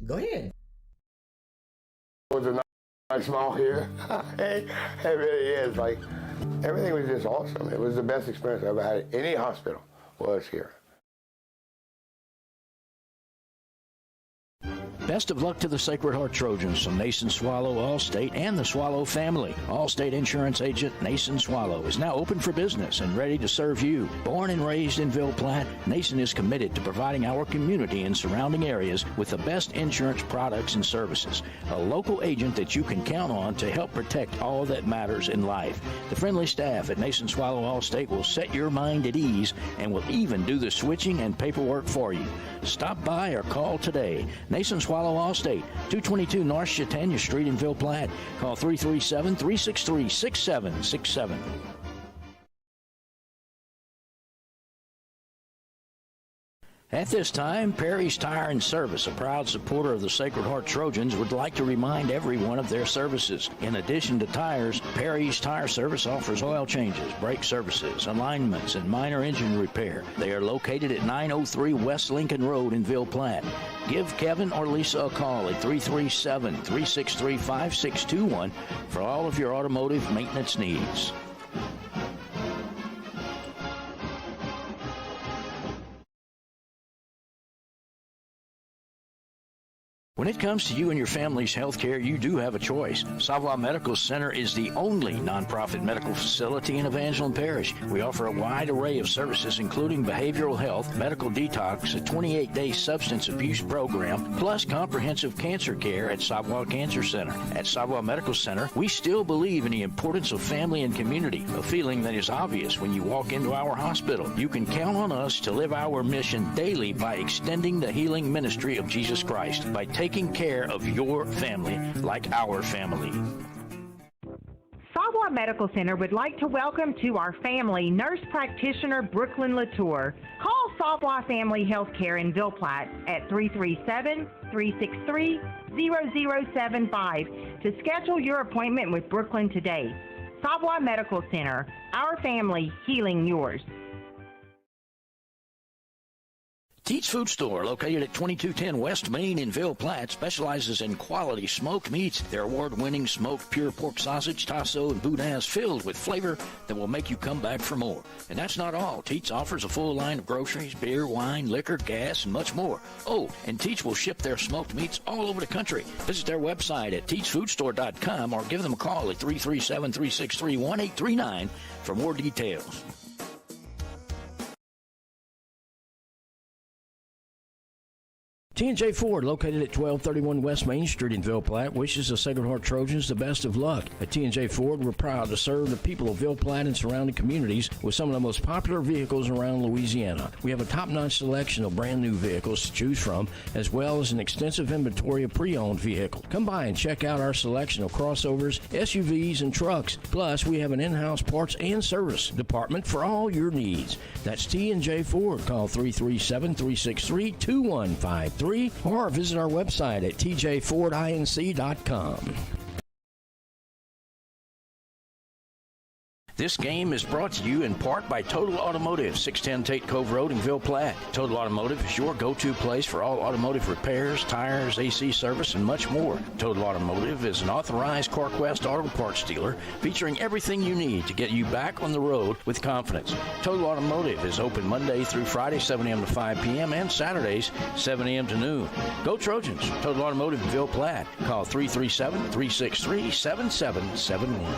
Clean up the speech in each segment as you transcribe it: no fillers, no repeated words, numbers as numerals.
Go ahead. It was a nice smile here. It really is. Like, everything was just awesome. It was the best experience I've ever had at any hospital was here. Best of luck to the Sacred Heart Trojans from Nason Swallow Allstate and the Swallow family. Allstate Insurance Agent Nason Swallow is now open for business and ready to serve you. Born and raised in Ville Platte, Nason is committed to providing our community and surrounding areas with the best insurance products and services. A local agent that you can count on to help protect all that matters in life. The friendly staff at Nason Swallow Allstate will set your mind at ease and will even do the switching and paperwork for you. Stop by or call today. Nason Swallow Allstate, 222 North Chautauqua Street in Ville Platte. Call 337-363-6767. At this time, Perry's Tire and Service, a proud supporter of the Sacred Heart Trojans, would like to remind everyone of their services. In addition to tires, Perry's Tire Service offers oil changes, brake services, alignments, and minor engine repair. They are located at 903 West Lincoln Road in Ville Platte. Give Kevin or Lisa a call at 337-363-5621 for all of your automotive maintenance needs. When it comes to you and your family's health care, you do have a choice. Savoy Medical Center is the only nonprofit medical facility in Evangeline Parish. We offer a wide array of services, including behavioral health, medical detox, a 28-day substance abuse program, plus comprehensive cancer care at Savoy Cancer Center. At Savoy Medical Center, we still believe in the importance of family and community, a feeling that is obvious when you walk into our hospital. You can count on us to live our mission daily by extending the healing ministry of Jesus Christ, by taking care of your family like our family. Savoy Medical Center would like to welcome to our family nurse practitioner Brooklyn Latour. Call Savoy Family Healthcare in Ville Platte at 337-363-0075 to schedule your appointment with Brooklyn today. Savoy Medical Center, our family healing yours. Teats Food Store, located at 2210 West Main in Ville Platte, specializes in quality smoked meats. Their award-winning smoked pure pork sausage, tasso, and boudin is filled with flavor that will make you come back for more. And that's not all. Teats offers a full line of groceries, beer, wine, liquor, gas, and much more. Oh, and Teats will ship their smoked meats all over the country. Visit their website at teatsfoodstore.com or give them a call at 337-363-1839 for more details. T&J Ford, located at 1231 West Main Street in Ville Platte, wishes the Sacred Heart Trojans the best of luck. At T&J Ford, we're proud to serve the people of Ville Platte and surrounding communities with some of the most popular vehicles around Louisiana. We have a top-notch selection of brand-new vehicles to choose from, as well as an extensive inventory of pre-owned vehicles. Come by and check out our selection of crossovers, SUVs, and trucks. Plus, we have an in-house parts and service department for all your needs. That's T&J Ford. Call 337-363-2153. Or visit our website at tjfordinc.com. This game is brought to you in part by Total Automotive, 610 Tate Cove Road in Ville Platte. Total Automotive is your go-to place for all automotive repairs, tires, AC service, and much more. Total Automotive is an authorized CarQuest auto parts dealer featuring everything you need to get you back on the road with confidence. Total Automotive is open Monday through Friday, 7 a.m. to 5 p.m., and Saturdays, 7 a.m. to noon. Go Trojans! Total Automotive in Ville Platte. Call 337-363-7771.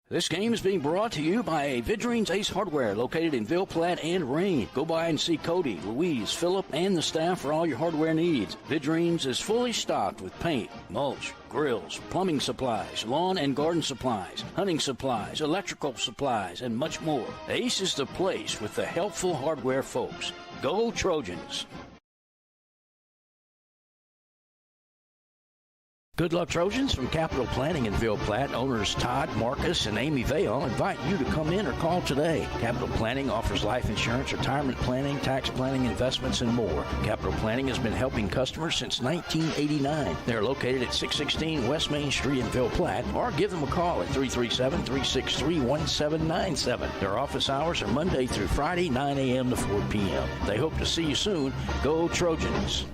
This game is being brought to you by Vidrine's Ace Hardware, located in Ville Platte and Rain. Go by and see Cody, Louise, Phillip, and the staff for all your hardware needs. Vidrine's is fully stocked with paint, mulch, grills, plumbing supplies, lawn and garden supplies, hunting supplies, electrical supplies, and much more. Ace is the place with the helpful hardware folks. Go Trojans! Good luck, Trojans. From Capital Planning in Ville Platte, owners Todd, Marcus, and Amy Vale invite you to come in or call today. Capital Planning offers life insurance, retirement planning, tax planning, investments, and more. Capital Planning has been helping customers since 1989. They're located at 616 West Main Street in Ville Platte, or give them a call at 337-363-1797. Their office hours are Monday through Friday, 9 a.m. to 4 p.m. They hope to see you soon. Go Trojans.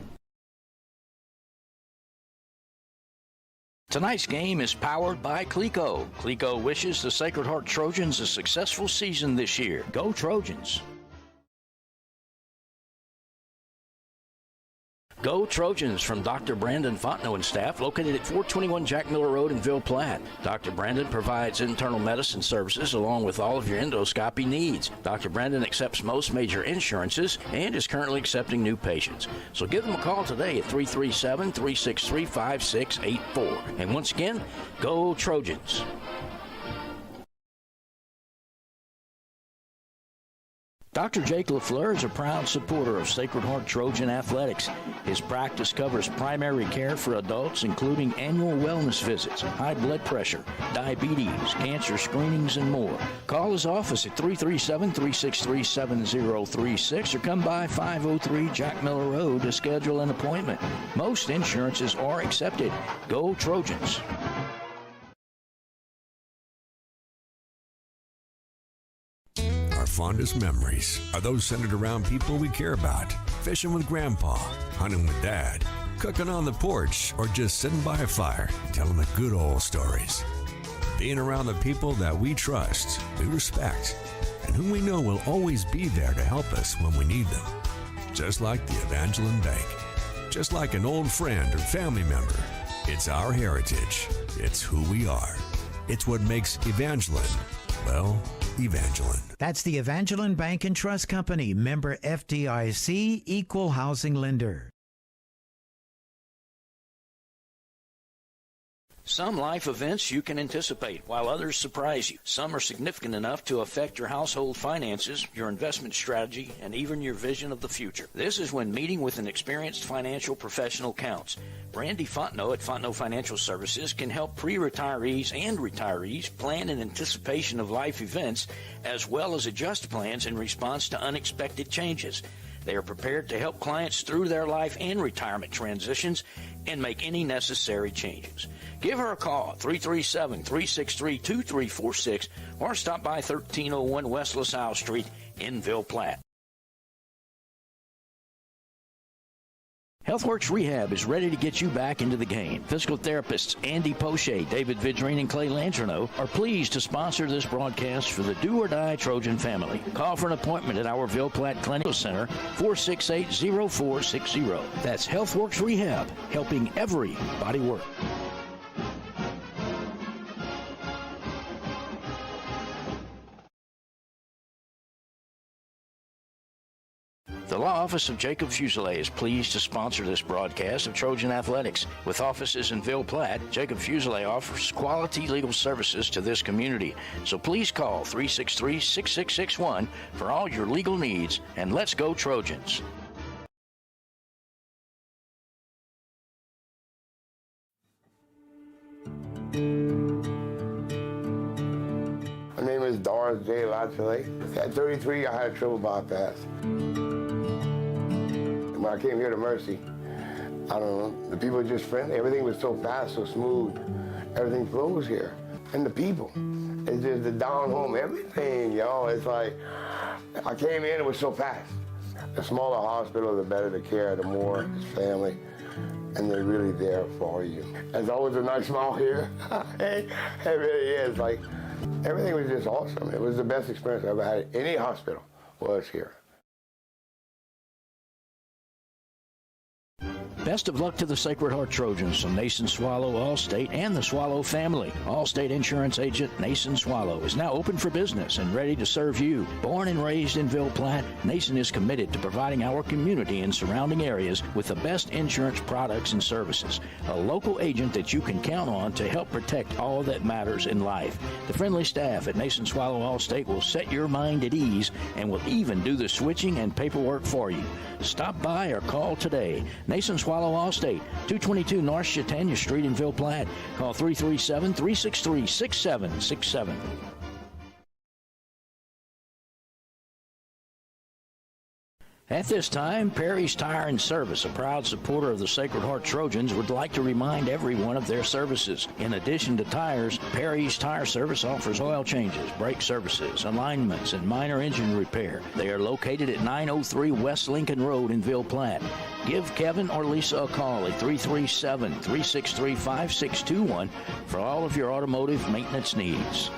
Tonight's game is powered by Clico. Clico wishes the Sacred Heart Trojans a successful season this year. Go Trojans. Go Trojans from Dr. Brandon Fontenot and staff, located at 421 Jack Miller Road in Ville Platte. Dr. Brandon provides internal medicine services along with all of your endoscopy needs. Dr. Brandon accepts most major insurances and is currently accepting new patients. So give them a call today at 337-363-5684. And once again, go Trojans. Dr. Jake LaFleur is a proud supporter of Sacred Heart Trojan Athletics. His practice covers primary care for adults, including annual wellness visits, high blood pressure, diabetes, cancer screenings, and more. Call his office at 337-363-7036 or come by 503 Jack Miller Road to schedule an appointment. Most insurances are accepted. Go Trojans. Our fondest memories are those centered around people we care about. Fishing with Grandpa, hunting with Dad, cooking on the porch, or just sitting by a fire telling the good old stories. Being around the people that we trust, we respect, and whom we know will always be there to help us when we need them. Just like the Evangeline Bank. Just like an old friend or family member. It's our heritage. It's who we are. It's what makes Evangeline, well, Evangeline. That's the Evangeline Bank and Trust Company, member FDIC, equal housing lender. Some life events you can anticipate, while others surprise you. Some are significant enough to affect your household finances, your investment strategy, and even your vision of the future. This is when meeting with an experienced financial professional counts. Brandy Fontenot at Fontenot Financial Services can help pre-retirees and retirees plan in anticipation of life events, as well as adjust plans in response to unexpected changes. They are prepared to help clients through their life and retirement transitions and make any necessary changes. Give her a call, 337-363-2346, or stop by 1301 West LaSalle Street in Ville Platte. HealthWorks Rehab is ready to get you back into the game. Physical therapists Andy Poche, David Vidrine, and Clay Landrino are pleased to sponsor this broadcast for the Do or Die Trojan family. Call for an appointment at our Ville Platte Clinical Center, 468-0460. That's HealthWorks Rehab, helping everybody work. The Law Office of Jacob Fuselier is pleased to sponsor this broadcast of Trojan Athletics. With offices in Ville Platte, Jacob Fuselier offers quality legal services to this community. So please call 363-6661 for all your legal needs, and let's go Trojans. My name is Doris J. Latchley. At 33, I had a triple bypass. When I came here to Mercy, I don't know, the people were just friendly. Everything was so fast, so smooth. Everything flows here. And the people, it's just the down home, everything, y'all. It's like, I came in, it was so fast. The smaller hospital, the better the care, the more family. And they're really there for you. There's always a nice smile here. Hey, it really is. Like, everything was just awesome. It was the best experience I ever had at any hospital was here. Best of luck to the Sacred Heart Trojans from Nason Swallow Allstate and the Swallow family. Allstate Insurance Agent Nason Swallow is now open for business and ready to serve you. Born and raised in Ville Platte, Nason is committed to providing our community and surrounding areas with the best insurance products and services. A local agent that you can count on to help protect all that matters in life. The friendly staff at Nason Swallow Allstate will set your mind at ease and will even do the switching and paperwork for you. Stop by or call today. Nason Swallow follow Allstate. 222 North Chautauqua Street in Ville Platte. Call 337-363-6767. At this time, Perry's Tire and Service, a proud supporter of the Sacred Heart Trojans, would like to remind everyone of their services. In addition to tires, Perry's Tire Service offers oil changes, brake services, alignments, and minor engine repair. They are located at 903 West Lincoln Road in Ville Platte. Give Kevin or Lisa a call at 337-363-5621 for all of your automotive maintenance needs.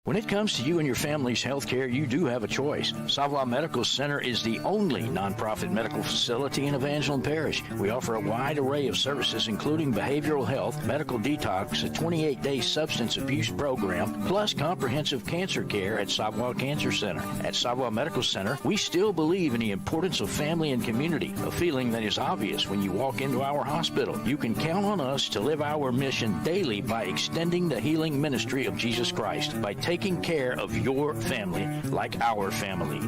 When it comes to you and your family's health care, you do have a choice. Savoy Medical Center is the only nonprofit medical facility in Evangeline Parish. We offer a wide array of services, including behavioral health, medical detox, a 28-day substance abuse program, plus comprehensive cancer care at Savoy Cancer Center. At Savoy Medical Center, we still believe in the importance of family and community, a feeling that is obvious when you walk into our hospital. You can count on us to live our mission daily by extending the healing ministry of Jesus Christ, by taking care of your family like our family.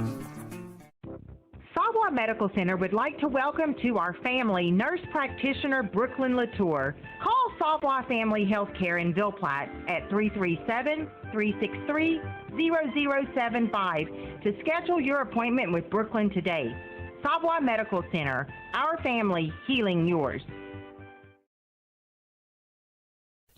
Savoy Medical Center would like to welcome to our family nurse practitioner Brooklyn Latour. Call Savoy Family Healthcare in Ville Platte at 337-363-0075 to schedule your appointment with Brooklyn today. Savoy Medical Center, our family healing yours.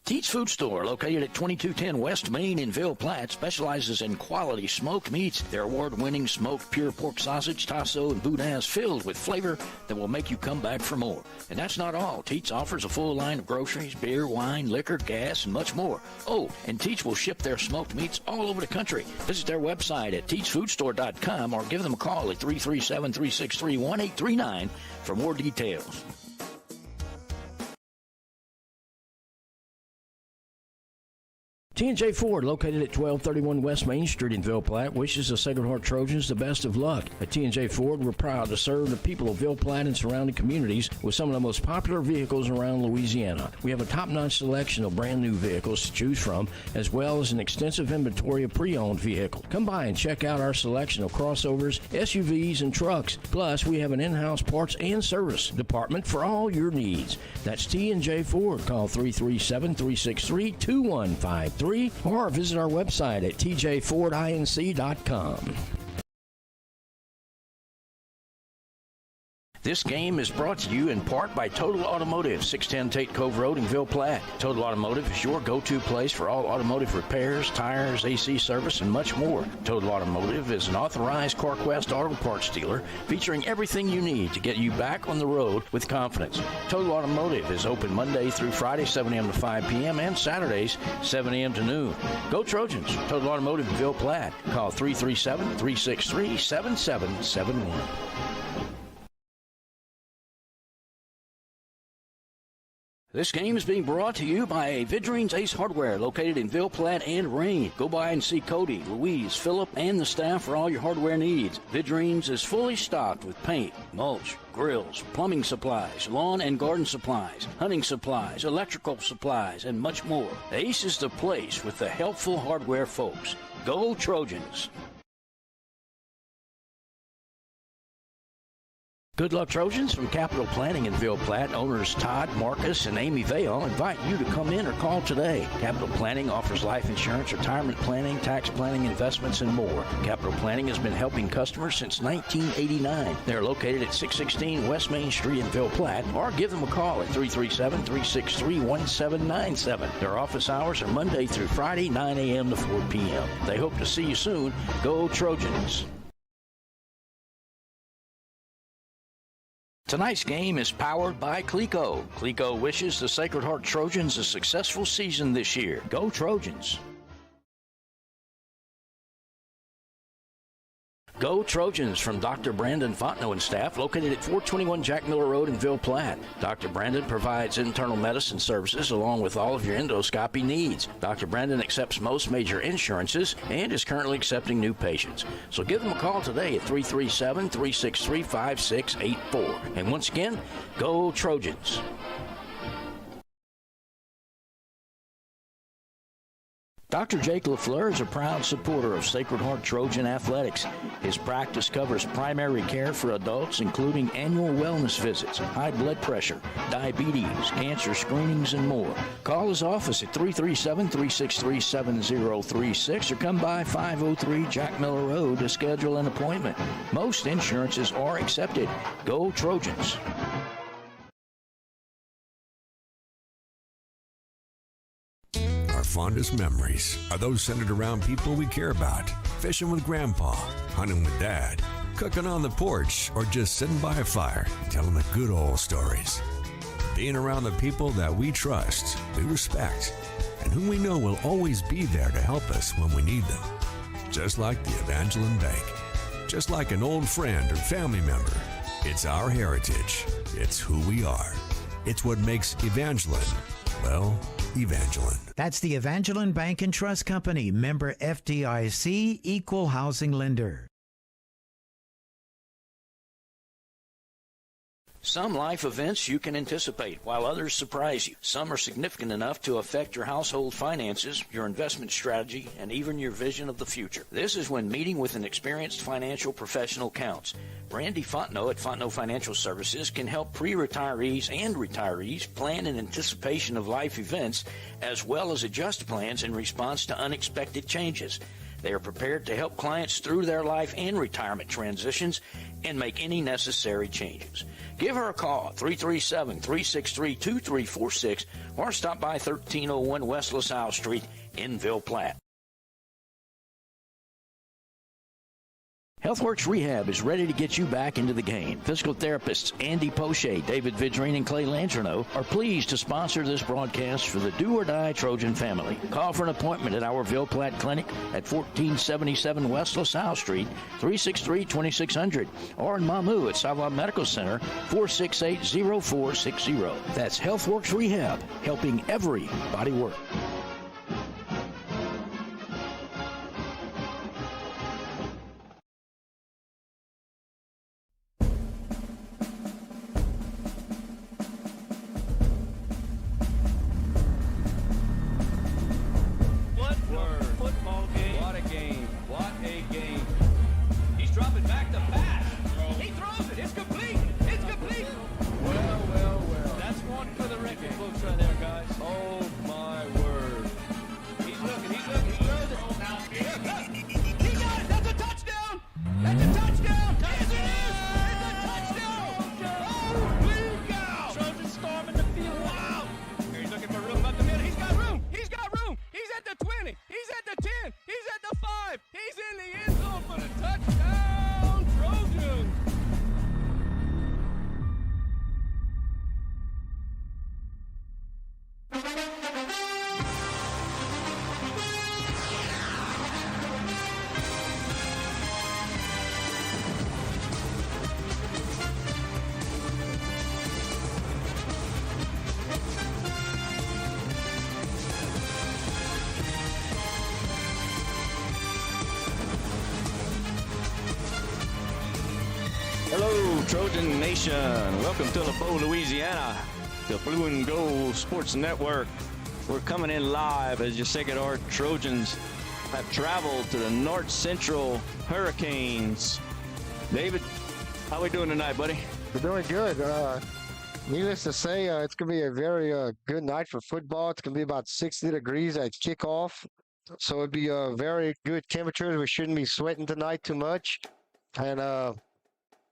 Teats Food Store, located at 2210 West Main in Ville Platte, specializes in quality smoked meats. Their award-winning smoked pure pork sausage, tasso, and boudin is filled with flavor that will make you come back for more. And that's not all. Teats offers a full line of groceries, beer, wine, liquor, gas, and much more. Oh, and Teats will ship their smoked meats all over the country. Visit their website at teatsfoodstore.com or give them a call at 337-363-1839 for more details. T&J Ford, located at 1231 West Main Street in Ville Platte, wishes the Sacred Heart Trojans the best of luck. At T&J Ford, we're proud to serve the people of Ville Platte and surrounding communities with some of the most popular vehicles around Louisiana. We have a top-notch selection of brand-new vehicles to choose from, as well as an extensive inventory of pre-owned vehicles. Come by and check out our selection of crossovers, SUVs, and trucks. Plus, we have an in-house parts and service department for all your needs. That's T&J Ford. Call 337-363-2153. Or visit our website at tjfordinc.com. This game is brought to you in part by Total Automotive, 610 Tate Cove Road in Ville Platte. Total Automotive is your go-to place for all automotive repairs, tires, AC service, and much more. Total Automotive is an authorized CarQuest auto parts dealer featuring everything you need to get you back on the road with confidence. Total Automotive is open Monday through Friday, 7 a.m. to 5 p.m., and Saturdays, 7 a.m. to noon. Go Trojans! Total Automotive in Ville Platte. Call 337-363-7771. This game is being brought to you by Vidrine's Ace Hardware, located in Ville Platte and Rain. Go by and see Cody, Louise, Philip, and the staff for all your hardware needs. Vidrine's is fully stocked with paint, mulch, grills, plumbing supplies, lawn and garden supplies, hunting supplies, electrical supplies, and much more. Ace is the place with the helpful hardware folks. Go Trojans! Good luck, Trojans. From Capital Planning in Ville Platte, owners Todd, Marcus, and Amy Vale invite you to come in or call today. Capital Planning offers life insurance, retirement planning, tax planning, investments, and more. Capital Planning has been helping customers since 1989. They're located at 616 West Main Street in Ville Platte, or give them a call at 337-363-1797. Their office hours are Monday through Friday, 9 a.m. to 4 p.m. They hope to see you soon. Go Trojans! Tonight's game is powered by Clico. Clico wishes the Sacred Heart Trojans a successful season this year. Go Trojans! Go Trojans from Dr. Brandon Fontenot and staff, located at 421 Jack Miller Road in Ville Platte. Dr. Brandon provides internal medicine services along with all of your endoscopy needs. Dr. Brandon accepts most major insurances and is currently accepting new patients. So give them a call today at 337-363-5684. And once again, go Trojans! Dr. Jake LaFleur is a proud supporter of Sacred Heart Trojan Athletics. His practice covers primary care for adults, including annual wellness visits, high blood pressure, diabetes, cancer screenings, and more. Call his office at 337-363-7036 or come by 503 Jack Miller Road to schedule an appointment. Most insurances are accepted. Go Trojans! Our fondest memories are those centered around people we care about. Fishing with Grandpa, hunting with Dad, cooking on the porch, or just sitting by a fire, telling the good old stories. Being around the people that we trust, we respect, and whom we know will always be there to help us when we need them. Just like the Evangeline Bank. Just like an old friend or family member. It's our heritage. It's who we are. It's what makes Evangeline, well, Evangeline. That's the Evangeline Bank and Trust Company, member FDIC, equal housing lender. Some life events you can anticipate, while others surprise you. Some are significant enough to affect your household finances, your investment strategy, and even your vision of the future. This is when meeting with an experienced financial professional counts. Randy Fontenot at Fontenot Financial Services can help pre-retirees and retirees plan in anticipation of life events, as well as adjust plans in response to unexpected changes. They are prepared to help clients through their life and retirement transitions and make any necessary changes. Give her a call, 337-363-2346, or stop by 1301 West LaSalle Street in Ville Platte. HealthWorks Rehab is ready to get you back into the game. Physical therapists Andy Poche, David Vidrine, and Clay Langerneau are pleased to sponsor this broadcast for the Do or Die Trojan family. Call for an appointment at our Ville Platte Clinic at 1477 West LaSalle Street, 363-2600, or in Mamou at Savoy Medical Center, 468-0460. That's HealthWorks Rehab, helping everybody work. Hello, Trojan Nation. Welcome to LeBeau, Louisiana, the Blue and Gold Sports Network. We're coming in live as your Sacred Heart Trojans have traveled to the North Central Hurricanes. David, how we doing tonight, buddy? We're doing good. Needless to say, it's going to be a very good night for football. It's going to be about 60 degrees at kickoff. So it'd be very good temperatures. We shouldn't be sweating tonight too much. And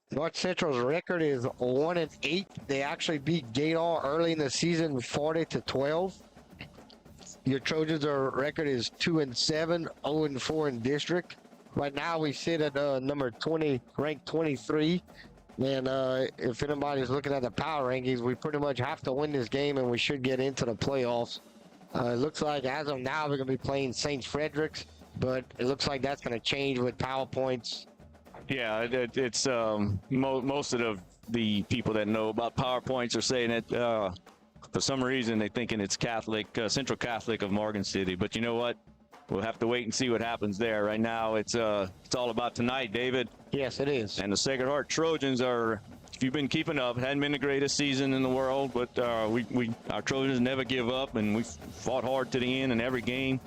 North Central's record is 1-8. They actually beat Gaydar early in the season, 40-12. Your Trojans' record is 2-7, 0-4 in district. Right now, we sit at number 20, ranked 23. And if anybody's looking at the power rankings, we pretty much have to win this game, and we should get into the playoffs. It looks like as of now, we're going to be playing St. Frederick's, but it looks like that's going to change with PowerPoints. Yeah, it's most of the people that know about PowerPoints are saying that for some reason they're thinking it's Catholic, Central Catholic of Morgan City. But you know what? We'll have to wait and see what happens there. Right now, it's all about tonight, David. Yes, it is. And the Sacred Heart Trojans are, if you've been keeping up, hadn't been the greatest season in the world, but our Trojans never give up, and we fought hard to the end in every game.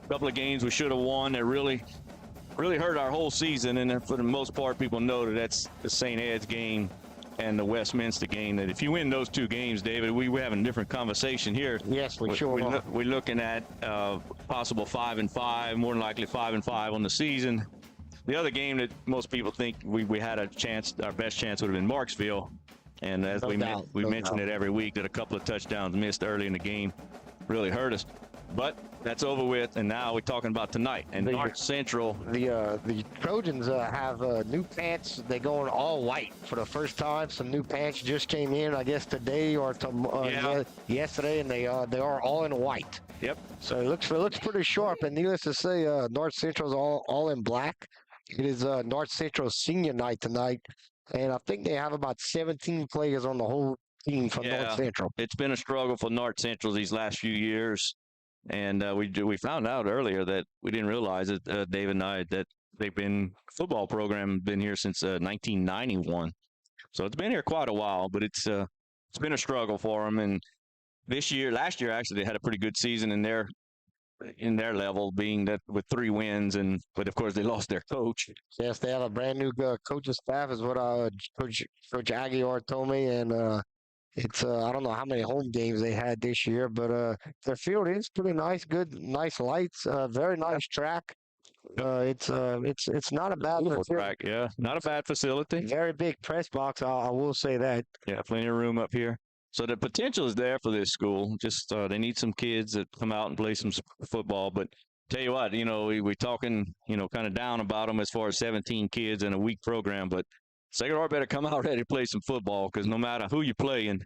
couple of games we should have won that really hurt our whole season. And for the most part, people know that that's the St. Ed's game and the Westminster game. That if you win those two games, David, we're having a different conversation here. Yes, we sure are. We're looking at possible 5-5, more than likely 5-5 on the season. The other game that most people think we had a chance, our best chance would have been Marksville. And as we mention it every week, that a couple of touchdowns missed early in the game really hurt us. But that's over with, and now we're talking about tonight. And North Central. The Trojans have new pants. They're going all white for the first time. Some new pants just came in, I guess, today or yesterday, and they are all in white. Yep. So it looks pretty sharp. And needless to say, North Central's all in black. It is North Central senior night tonight, and I think they have about 17 players on the whole team from North Central. It's been a struggle for North Central these last few years. And we found out earlier that we didn't realize it, David and I, that football program been here since 1991. So it's been here quite a while, but it's been a struggle for them. And last year actually, they had a pretty good season in their level, being that with 3 wins, but of course they lost their coach. Yes, they have a brand new coaching staff, is what Coach Aguiar told me, and it's I don't know how many home games they had this year, but their field is pretty nice, nice lights, very nice track. It's not a bad track, yeah, not a bad facility. Very big press box, I will say that. Yeah, plenty of room up here. So the potential is there for this school. Just they need some kids that come out and play some football. But tell you what, we're talking, kind of down about them as far as 17 kids in a week program, but Sacred Heart better come out ready to play some football, because no matter who you're playing,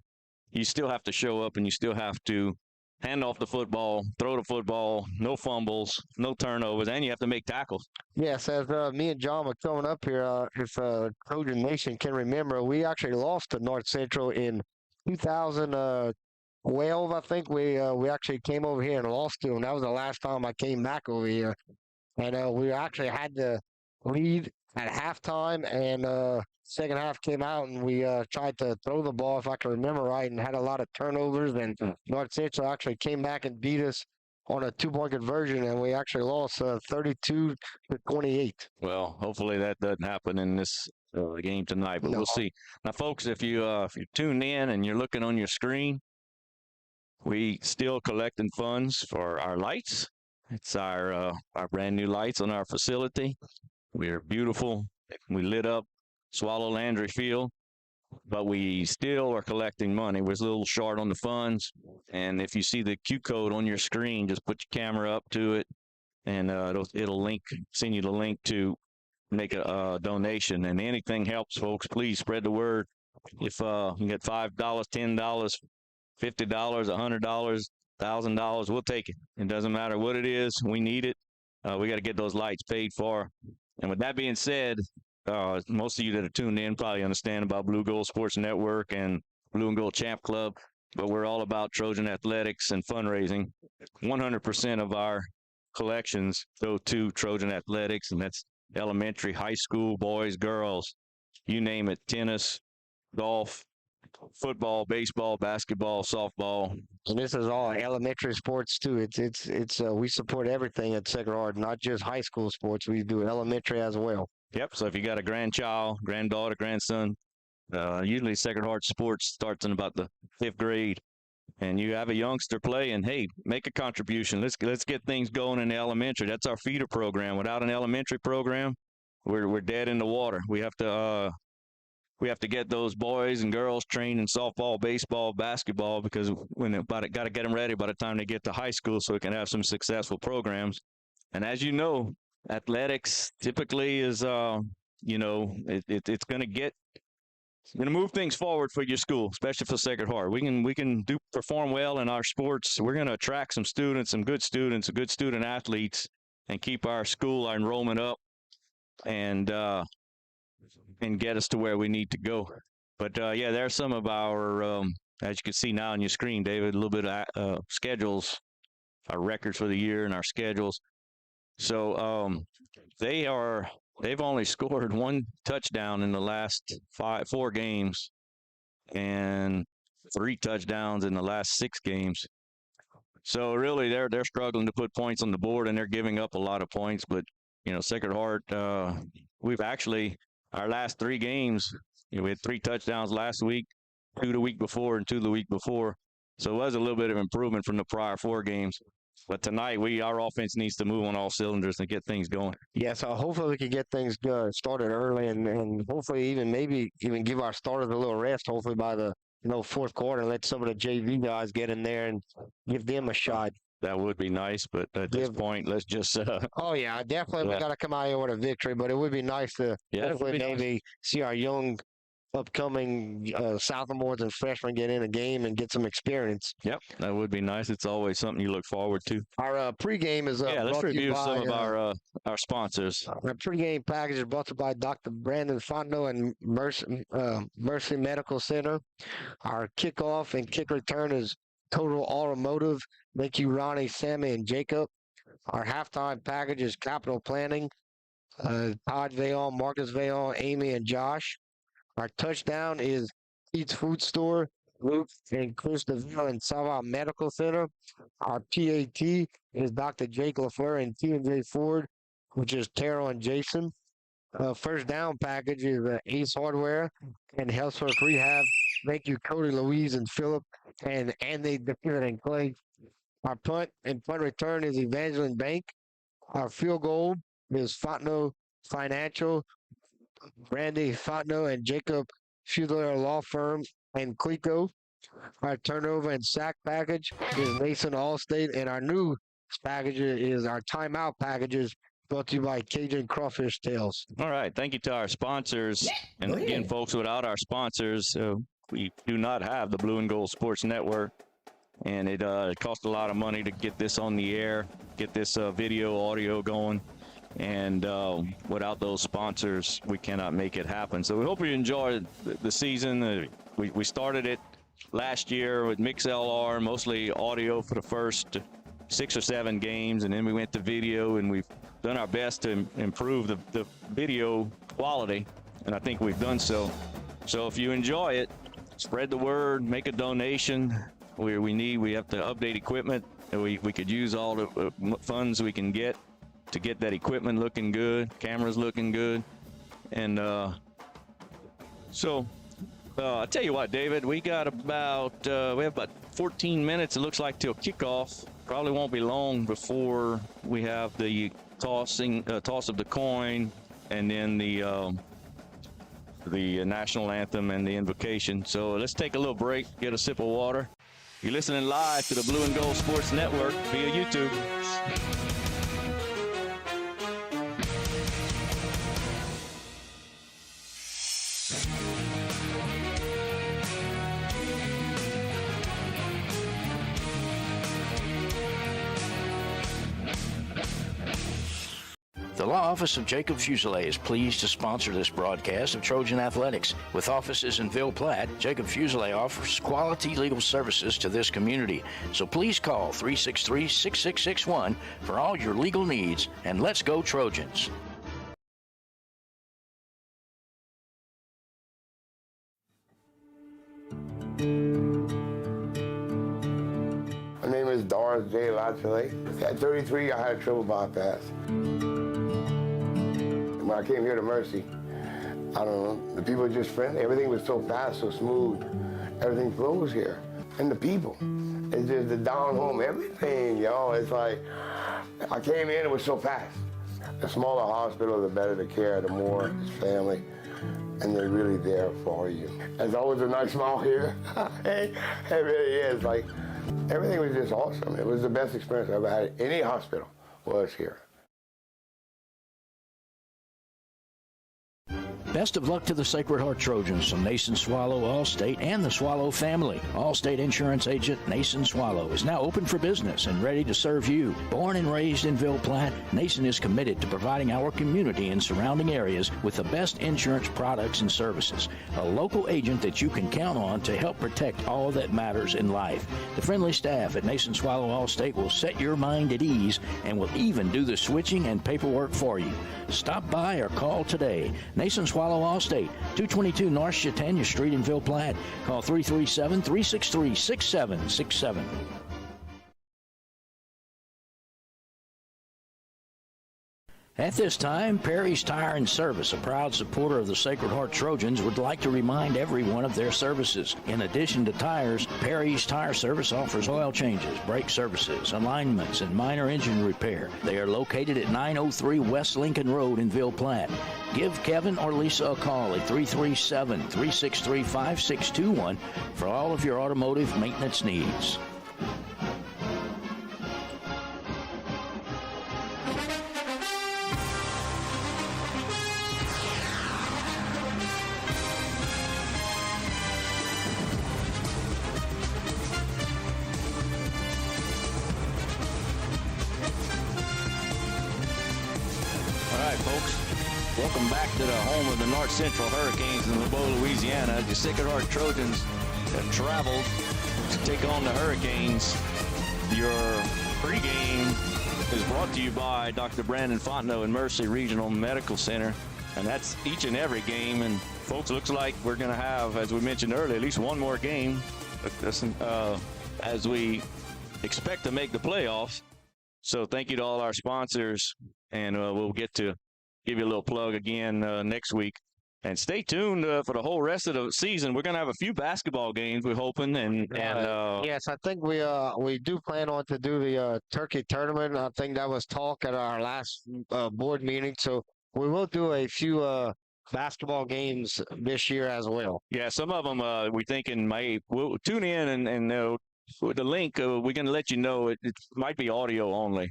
you still have to show up and you still have to hand off the football, throw the football, no fumbles, no turnovers, and you have to make tackles. Yes, as me and John were coming up here, if Trojan Nation can remember, we actually lost to North Central in 2012, I think. We actually came over here and lost to them. That was the last time I came back over here. And we actually had the lead at halftime, and second half came out, and we tried to throw the ball, if I can remember right, and had a lot of turnovers. And North Central actually came back and beat us on a 2-point conversion, and we actually lost 32-28. Well, hopefully that doesn't happen in this game tonight, but we'll see. Now, folks, if you tune in and you're looking on your screen, we still collecting funds for our lights. It's our brand new lights on our facility. We're beautiful. We lit up Swallow Landry Field, but we still are collecting money. We're a little short on the funds, and if you see the Q code on your screen, just put your camera up to it, and it'll send you the link to make a donation. And anything helps, folks. Please spread the word. If you can get $5, $10, $50, $100, $1,000, we'll take it. It doesn't matter what it is. We need it. We got to get those lights paid for. And with that being said, most of you that are tuned in probably understand about Blue Gold Sports Network and Blue and Gold Champ Club, but we're all about Trojan athletics and fundraising. 100% of our collections go to Trojan athletics, and that's elementary, high school, boys, girls, you name it, tennis, golf, football, baseball, basketball, softball. And this is all elementary sports too. It's we support everything at Sacred Heart, not just high school sports. We do elementary as well. Yep. So if you got a grandchild, granddaughter, grandson, usually Sacred Heart sports starts in about the 5th grade, and you have a youngster playing, hey, make a contribution. Let's get things going in the elementary. That's our feeder program. Without an elementary program, we're dead in the water. We have to get those boys and girls trained in softball, baseball, basketball, because got to get them ready by the time they get to high school so we can have some successful programs. And as you know, athletics typically is, it's going to move things forward for your school, especially for Sacred Heart. We can perform well in our sports. We're going to attract some good student athletes, and keep our enrollment up, and get us to where we need to go. But there's some of our, as you can see now on your screen, David, a little bit of schedules, our records for the year and our schedules. So they've only scored 1 touchdown in the last 4 games, and 3 touchdowns in the last 6 games. So really, they're struggling to put points on the board, and they're giving up a lot of points. But Sacred Heart, we've actually our last 3 games, we had 3 touchdowns last week, 2 the week before, and 2 the week before. So it was a little bit of improvement from the prior 4 games. But tonight, our offense needs to move on all cylinders and get things going. Yeah, so hopefully we can get things started early and hopefully maybe even give our starters a little rest, hopefully by the fourth quarter, and let some of the JV guys get in there and give them a shot. That would be nice, but at this point, let's just. Oh, yeah, definitely we got to come out here with a victory, but it would be nice to hopefully maybe see our young upcoming sophomores and freshmen get in a game and get some experience. Yep, that would be nice. It's always something you look forward to. Our pregame is let's review some of our sponsors. Our pregame package is brought to you by Dr. Brandon Fontenot and Mercy Medical Center. Our kickoff and kick return is Total Automotive. Thank you, Ronnie, Sammy, and Jacob. Our halftime package is Capital Planning. Todd Vayon, Marcus Vayon, Amy, and Josh. Our touchdown is Pete's Food Store, Luke and Chris DeVille and Sava Medical Center. Our PAT is Dr. Jake LaFleur and T&J Ford, which is Terrell and Jason. First down package is Ace Hardware and Healthwork Rehab. Thank you, Cody, Louise, and Philip, and Andy, David, and Clay. Our punt and punt return is Evangeline Bank. Our field goal is Fontenot Financial, Randy Fontenot and Jacob Fugler Law Firm, and Clico. Our turnover and sack package is Mason Allstate, and our new package is our timeout packages brought to you by Cajun Crawfish Tails. All right. Thank you to our sponsors. And again, folks, without our sponsors, we do not have the Blue and Gold Sports Network. And it costs a lot of money to get this on the air, get this video, audio going. And without those sponsors, we cannot make it happen. So we hope you enjoy the season. We started it last year with MixLR, mostly audio for the first 6 or 7 games, and then we went to video, and we've done our best to improve the video quality, and I think we've done so. So if you enjoy it, spread the word, make a donation. We have to update equipment, and we could use all the funds we can get to get that equipment looking good, cameras looking good. And so I'll tell you what, David, we have about 14 minutes, it looks like, till kickoff. Probably won't be long before we have the toss of the coin, and then the national anthem and the invocation. So let's take a little break, get a sip of water. You're listening live to the Blue and Gold Sports Network via YouTube. The Law Office of Jacob Fuselier is pleased to sponsor this broadcast of Trojan Athletics. With offices in Ville Platte, Jacob Fuselier offers quality legal services to this community. So please call 363-6661 for all your legal needs, and let's go Trojans. My name is Doris J. Lachele. At 33, I had a triple bypass. When I came here to Mercy, I don't know, the people were just friendly. Everything was so fast, so smooth. Everything flows here. And the people, it's just the down home, everything, y'all. It's like, I came in, it was so fast. The smaller hospital, the better the care, the more family. And they're really there for you. There's always a nice smile here. It really is. Like, everything was just awesome. It was the best experience I've ever had at any hospital was here. Best of luck to the Sacred Heart Trojans from Nason Swallow Allstate and the Swallow family. Allstate Insurance Agent Nason Swallow is now open for business and ready to serve you. Born and raised in Ville Platte, Nason is committed to providing our community and surrounding areas with the best insurance products and services. A local agent that you can count on to help protect all that matters in life. The friendly staff at Nason Swallow Allstate will set your mind at ease and will even do the switching and paperwork for you. Stop by or call today. Nason Swallow Allstate, 222 North Chautauqua Street in Ville Platte. Call 337-363-6767. At this time, Perry's Tire and Service, a proud supporter of the Sacred Heart Trojans, would like to remind everyone of their services. In addition to tires, Perry's Tire Service offers oil changes, brake services, alignments, and minor engine repair. They are located at 903 West Lincoln Road in Ville Platte. Give Kevin or Lisa a call at 337-363-5621 for all of your automotive maintenance needs. Welcome back to the home of the North Central Hurricanes in LeBeau, Louisiana. The Sacred Heart Trojans have traveled to take on the Hurricanes. Your pregame is brought to you by Dr. Brandon Fontenot and Mercy Regional Medical Center. And that's each and every game. And folks, looks like we're going to have, as we mentioned earlier, at least one more game as we expect to make the playoffs. So thank you to all our sponsors. And we'll get to give you a little plug again next week. And stay tuned for the whole rest of the season. We're going to have a few basketball games, we're hoping. Yes, I think we do plan on to do the turkey tournament. I think that was talk at our last board meeting. So we will do a few basketball games this year as well. Yeah, some of them we thinking we'll tune in and with the link, we're going to let you know it might be audio only.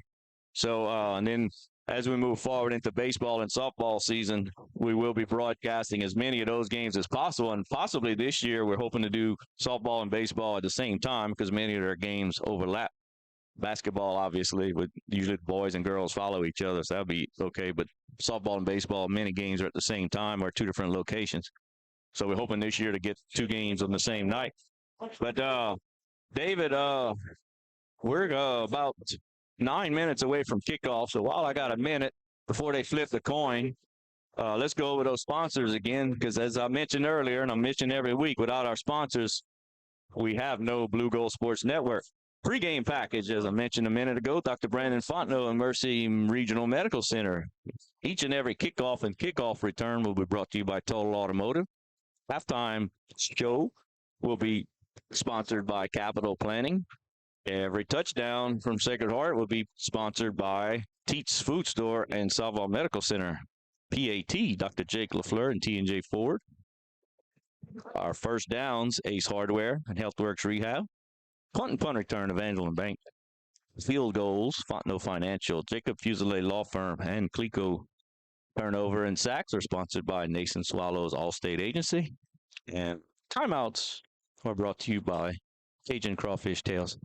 So, and then as we move forward into baseball and softball season, we will be broadcasting as many of those games as possible. And possibly this year, we're hoping to do softball and baseball at the same time because many of their games overlap. Basketball, obviously, with usually boys and girls follow each other, so that'll be okay. But softball and baseball, many games are at the same time or two different locations. So we're hoping this year to get two games on the same night. But, David, we're about 9 minutes away from kickoff. So while I got a minute before they flip the coin, let's go over those sponsors again, because as I mentioned earlier, and I mention every week, without our sponsors, we have no Blue Gold Sports Network. Pregame package, as I mentioned a minute ago, Dr. Brandon Fontenot and Mercy Regional Medical Center. Each and every kickoff and kickoff return will be brought to you by Total Automotive. Halftime show will be sponsored by Capital Planning. Every touchdown from Sacred Heart will be sponsored by Teats Food Store and Salval Medical Center. PAT, Dr. Jake LaFleur and T&J Ford. Our first downs, Ace Hardware and HealthWorks Rehab. Punt and punt return, Evangeline Bank. Field goals, Fontenot Financial, Jacob Fusilier Law Firm, and Clico. Turnover and sacks are sponsored by Nason Swallows Allstate Agency. And timeouts are brought to you by Cajun Crawfish Tails.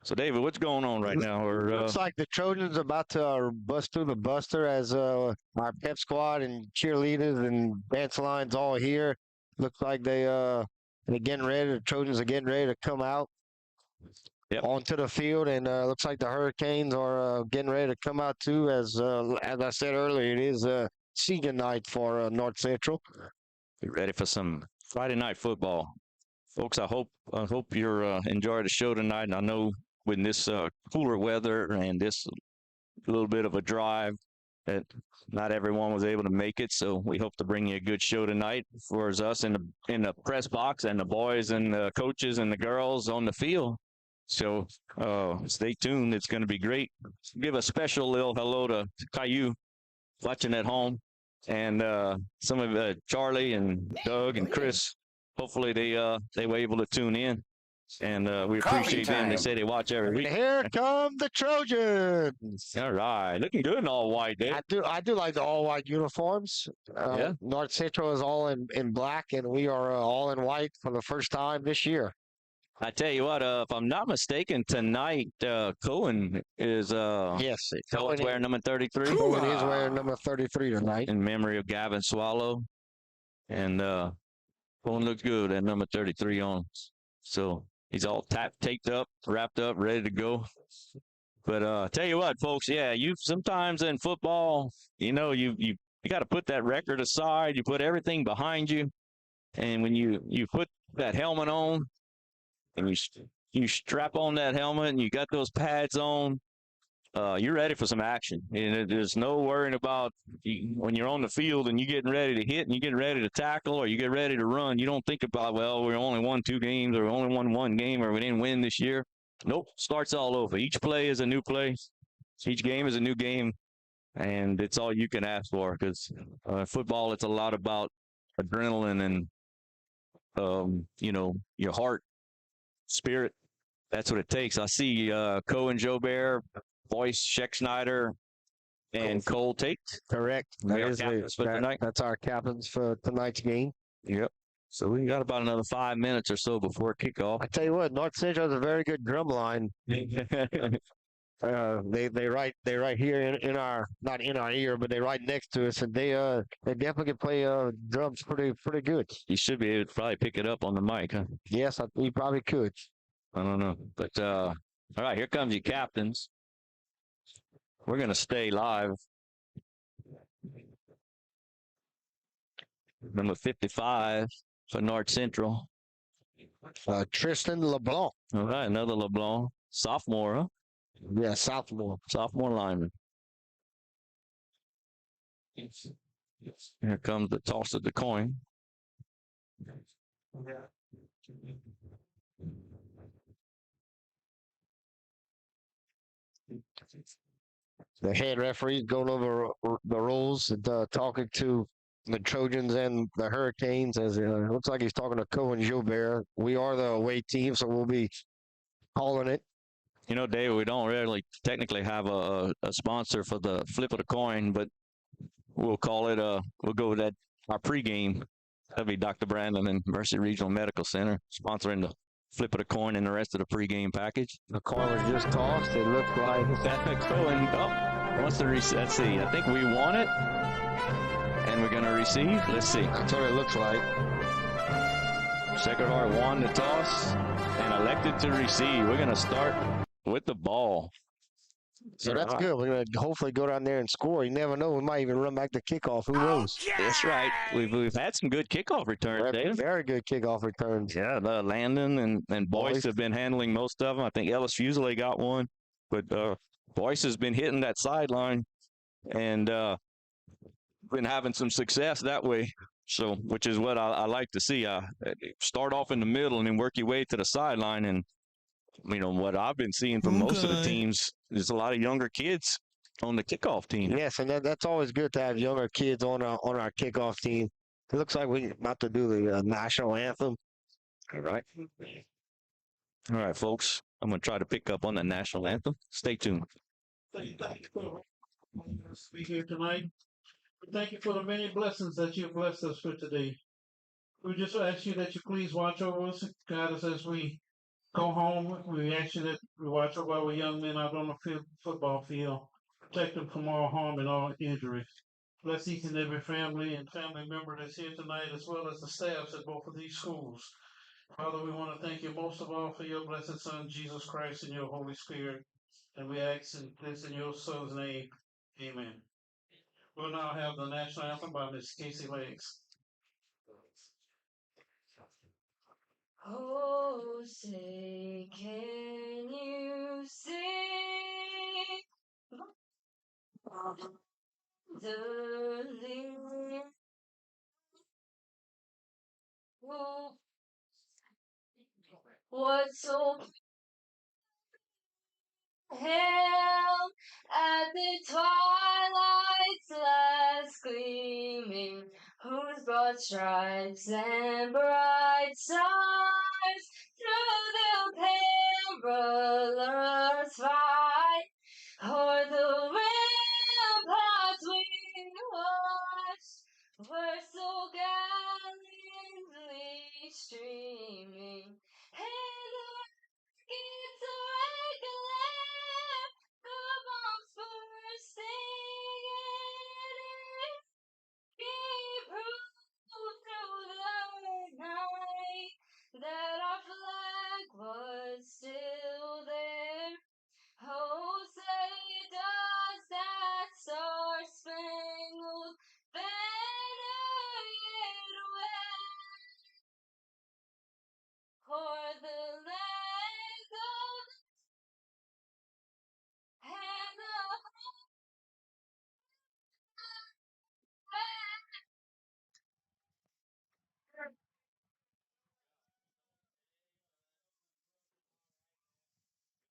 So, David, what's going on right now? Looks like the Trojans are about to bust through the buster as our pep squad and cheerleaders and dance lines all here. Looks like they're getting ready. The Trojans are getting ready to come out onto the field, and looks like the Hurricanes are getting ready to come out too. As I said earlier, it is senior night for North Central. Be ready for some Friday night football, folks. I hope you're enjoying the show tonight. And I know with this cooler weather and this little bit of a drive, that not everyone was able to make it. So we hope to bring you a good show tonight for us in the press box and the boys and the coaches and the girls on the field. So stay tuned. It's going to be great. Give a special little hello to Caillou watching at home, and some of Charlie and Doug and Chris. Hopefully they were able to tune in. And we appreciate them. They say they watch every week. Here come the Trojans. All right. Looking good in all white, Dave. I do like the all white uniforms. North Central is all in black, and we are all in white for the first time this year. I tell you what, if I'm not mistaken, tonight Cohen is yes, Cohen's wearing number 33. Cohen is wearing number 33 tonight. In memory of Gavin Swallow. And Cohen looks good at number 33 on. So he's all taped up, wrapped up, ready to go. But tell you what, folks, you sometimes in football, you got to put that record aside. You put everything behind you. And when you put that helmet on and you strap on that helmet and you got those pads on, you're ready for some action. And there's no worrying about when you're on the field and you're getting ready to hit and you're getting ready to tackle or you get ready to run. You don't think about, well, we only won 2 games or we only won 1 game or we didn't win this year. Nope, starts all over. Each play is a new play. Each game is a new game, and it's all you can ask for because football, it's a lot about adrenaline and, your heart, spirit. That's what it takes. I see Cohen, Joe Bear, Boyce, Scheck-Schneider, and Cole Tate. Correct. That's our captains for tonight's game. Yep. So we got about another 5 minutes or so before kickoff. I tell you what, North Central has a very good drum line. They right here in our, not in our ear, but they right next to us, and they definitely can play drums pretty good. You should be able to probably pick it up on the mic, huh? Yes, he probably could. I don't know, but all right, here comes your captains. We're gonna stay live. Number 55 for North Central. Tristan LeBlanc. All right, another LeBlanc, sophomore, huh? Yeah, sophomore lineman. Here comes the toss of the coin. The head referee going over the rules and talking to the Trojans and the Hurricanes as it looks like he's talking to Cohen Gilbert. We are the away team, so we'll be calling it. You know, Dave, we don't really technically have a sponsor for the flip of the coin, but we'll call it, we'll go with that, our pregame. That'll be Dr. Brandon and Mercy Regional Medical Center sponsoring the flip of the coin and the rest of the pregame package. The coin was just tossed. It looked like Cohen. Wants to reset. Let's see. I think we won it, and we're going to receive. Let's see. That's what it looks like. Sacred Heart won the toss and elected to receive. We're going to start with the ball. So that's good. We're going to hopefully go down there and score. You never know. We might even run back to kickoff. Who knows? Yeah! That's right. We've had some good kickoff returns, Dave. Very good kickoff returns. Yeah, Landon and Boyce have been handling most of them. I think Ellis Fuseli got one. But Boyce has been hitting that sideline and been having some success that way. So, which is what I like to see. Start off in the middle and then work your way to the sideline. And, what I've been seeing from most of the teams is a lot of younger kids on the kickoff team. Yes, and that's always good to have younger kids on our kickoff team. It looks like we're about to do the national anthem. All right. All right, folks. I'm going to try to pick up on the national anthem. Stay tuned. Thank you for being here tonight. Thank you for the many blessings that you've blessed us with today. We just ask you that you please watch over us, guide us as we go home. We ask you that we watch over our young men out on the football field, protect them from all harm and all injury. Bless each and every family and family member that's here tonight, as well as the staffs at both of these schools. Father, we want to thank you most of all for your blessed Son, Jesus Christ, and your Holy Spirit. And we ask this in your Son's name. Amen. We'll now have the national anthem by Miss Casey Legs. Oh, say, can you sing the lyrics? What so hell at the twilight's last gleaming, whose broad stripes and bright stars through the perilous fight o'er the ramparts we watched were so gallantly streaming. And the rockets regular, the bombs bursting in it, gave proof through the night that our flag was still there. Oh, say does that star-spangled banner yet wave o'er the land of and the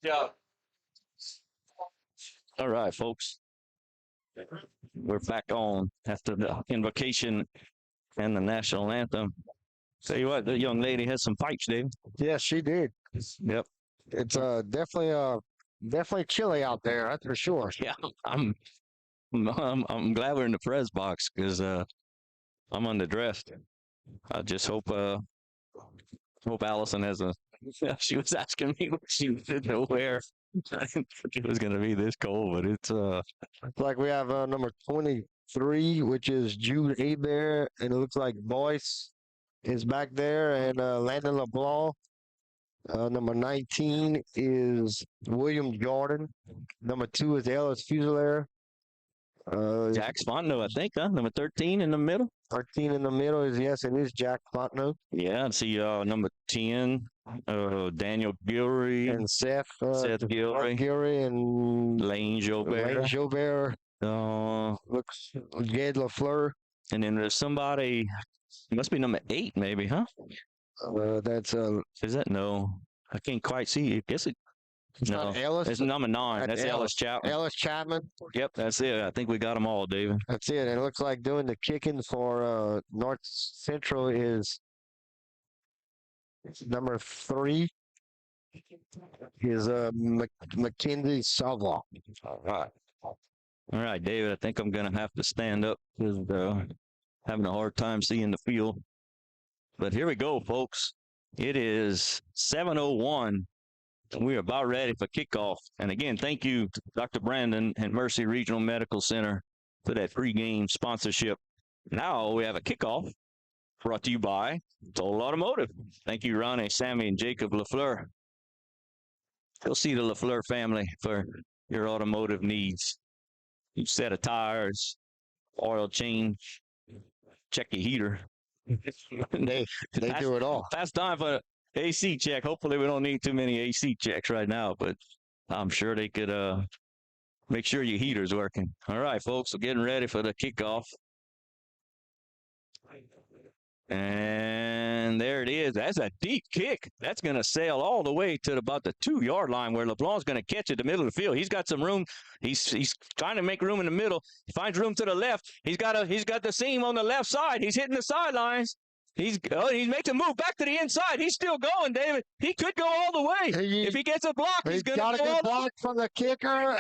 job. All right, folks. We're back on after the invocation and the national anthem. Tell you what, the young lady has some pipes, Dave. Yes, she did. Yep. It's definitely chilly out there. That's for sure. Yeah, I'm glad we're in the press box because I'm underdressed. I just hope Allison has a. She was asking me what she didn't wear. I didn't think it was going to be this cold, but it's Like we have number 23, which is Jude Abear, and it looks like Boyce is back there, and Landon LeBlanc. Number 19 is William Jordan. Number 2 is Ellis Fusilier. Jack Fontenot, I think, huh? Number 13 in the middle. 13 in the middle is, yes, it is Jack Fontenot. Yeah, and see number 10, Daniel Gilry. And Seth Gilry. Gilry and Lane Jobert. Lane Jobert. Looks Ged Lafleur. And then there's somebody, must be number 8 maybe, huh? That's Is that? No, I can't quite see. I guess it's no. not Ellis. It's number 9. That's Ellis Chapman. Ellis Chapman. Yep, that's it. I think we got them all, David. That's it. It looks like doing the kicking for North Central is number 3 is Mackenzie Savoie. All right, David, I think I'm going to have to stand up because having a hard time seeing the field. But here we go, folks. It is 7:01. We are about ready for kickoff. And again, thank you to Dr. Brandon and Mercy Regional Medical Center for that pregame sponsorship. Now we have a kickoff brought to you by Total Automotive. Thank you, Ronnie, Sammy, and Jacob LaFleur. Go see the LaFleur family for your automotive needs. New set of tires, oil change, check your heater. They do it all. That's time for AC check. Hopefully we don't need too many AC checks right now, but I'm sure they could make sure your heater's working. All right, folks, we're getting ready for the kickoff. And there it is. That's a deep kick. That's going to sail all the way to about the 2-yard line where LeBlanc's going to catch it in the middle of the field. He's got some room. He's trying to make room in the middle. He finds room to the left. He's got the seam on the left side. He's hitting the sidelines. He's making a move back to the inside. He's still going, David. He could go all the way. If he gets a block, he's going to go all the way. Got a good block from the kicker.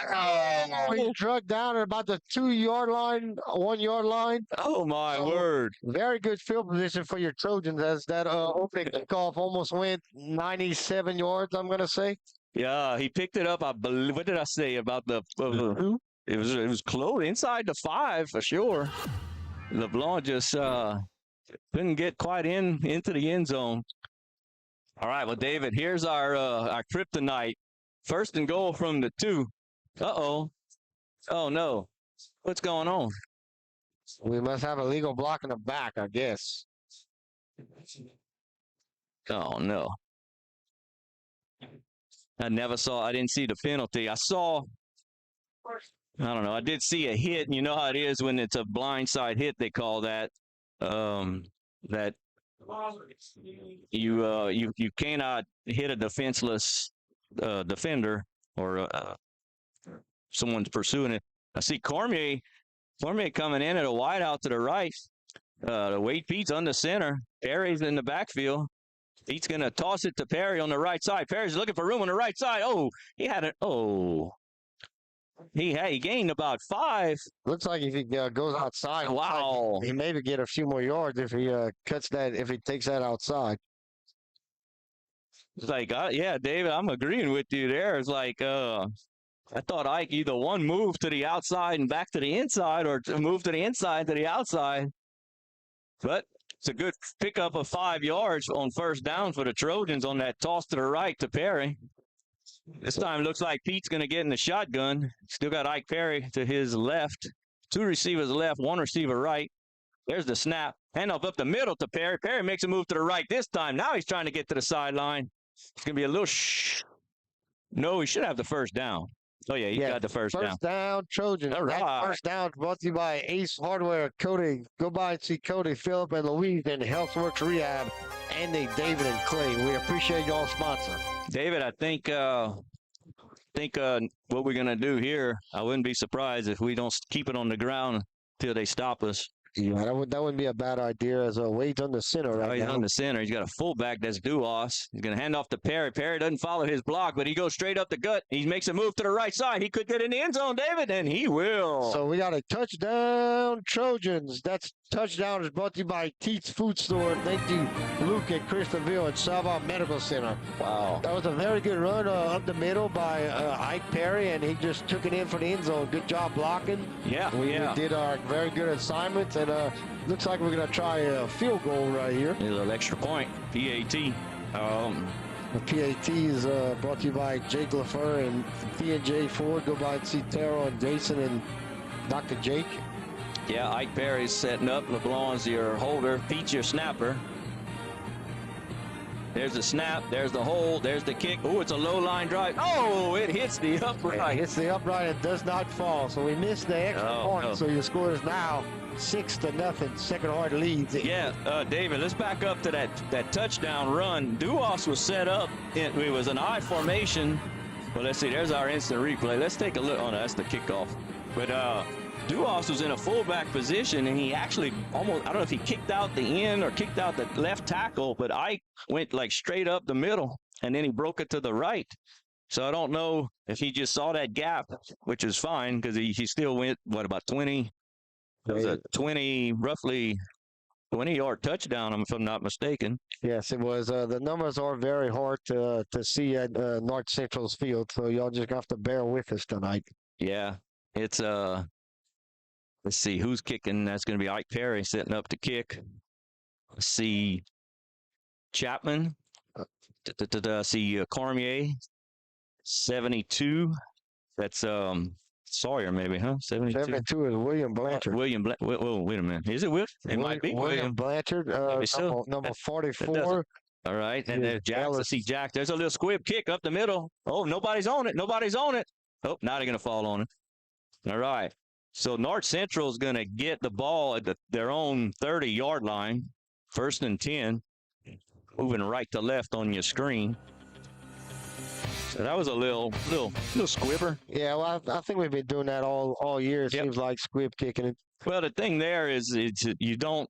He's drugged down at about the 2-yard line, 1-yard line. Oh, my word. Very good field position for your Trojans as that opening kickoff almost went 97 yards, I'm going to say. Yeah, he picked it up. I believe. What did I say about the it was close inside the 5 for sure. LeBlanc just couldn't get quite into the end zone. All right, well, David, here's our kryptonite. 1st and goal from the 2. Uh-oh. Oh, no. What's going on? We must have a legal block in the back, I guess. Oh, no. I didn't see the penalty. I don't know. I did see a hit, and you know how it is when it's a blindside hit, they call that. That you cannot hit a defenseless defender or someone's pursuing it. I see Cormier coming in at a wide out to the right. Wade Pete's on the center. Perry's in the backfield. Pete's going to toss it to Perry on the right side. Perry's looking for room on the right side. Oh, he had it. Oh. He gained about 5. Looks like if he goes outside, wow, like he maybe get a few more yards if he if he takes that outside. It's like, yeah, David, I'm agreeing with you there. It's like, I thought Ike either one moved to the outside and back to the inside or move to the inside to the outside. But it's a good pickup of 5 yards on 1st down for the Trojans on that toss to the right to Perry. This time looks like Pete's going to get in the shotgun. Still got Ike Perry to his left. 2 receivers left, 1 receiver right. There's the snap. Handoff up the middle to Perry. Perry makes a move to the right this time. Now he's trying to get to the sideline. It's going to be a little No, he should have the 1st down. Oh, yeah, he got the first down. First down, Trojans. All right. That first down brought to you by Ace Hardware. Cody, go by and see Cody, Phillip, and Louise in HealthWorks Rehab. Andy, David, and Clay. We appreciate y'all sponsor. David, I think think what we're going to do here, I wouldn't be surprised if we don't keep it on the ground till they stop us. Yeah, that wouldn't be a bad idea as Wade's on the center right He's now. on the center. He's got a fullback that's Duos. He's going to hand off to Perry. Perry doesn't follow his block, but he goes straight up the gut. He makes a move to the right side. He could get in the end zone, David, and he will. So we got a touchdown, Trojans. That's touchdown is brought to you by Teats Food Store. Thank you, Luke at Christabel at Sava Medical Center. Wow. That was a very good run up the middle by Ike Perry, and he just took it in for the end zone. Good job blocking. Yeah, We did our very good assignments, and looks like we're going to try a field goal right here. A little extra point, PAT. The PAT is brought to you by Jake LaFleur and P&J Ford. Go by and see Terrell and Jason and Dr. Jake. Yeah, Ike Perry's setting up. LeBlanc's your holder. Pete's your snapper. There's the snap. There's the hold. There's the kick. Oh, it's a low line drive. Oh, it hits the upright. It hits the upright and does not fall. So we missed the extra point. No. So your score is now 6-0. Second Hard leads. Yeah, David, let's back up to that touchdown run. Duos was set up. It was an I formation. Well, let's see. There's our instant replay. Let's take a look. Oh, no, that's the kickoff. But Duos was in a fullback position, and he actually almost, I don't know if he kicked out the end or kicked out the left tackle, but Ike went like straight up the middle, and then he broke it to the right. So I don't know if he just saw that gap, which is fine because he still went, about 20? It was a roughly 20-yard touchdown, if I'm not mistaken. Yes, it was. The numbers are very hard to see at North Central's field, so y'all just have to bear with us tonight. Yeah, it's let's see who's kicking. That's going to be Ike Perry setting up to kick. Let's see Chapman. See Cormier, 72. That's Sawyer, maybe, huh? 72. 72 is William Blanchard. Whoa, wait a minute. Is it Will? It might be William Blanchard, so. number 44. All right, and there's Jack. Let's see Jack. There's a little squib kick up the middle. Oh, nobody's on it. Oh, now they're going to fall on it. All right. So North Central is going to get the ball at their own 30-yard line, 1st and 10, moving right to left on your screen. So that was a little squibber. Yeah, well, I think we've been doing that all year. It seems like squib kicking it. Well, the thing there is you don't,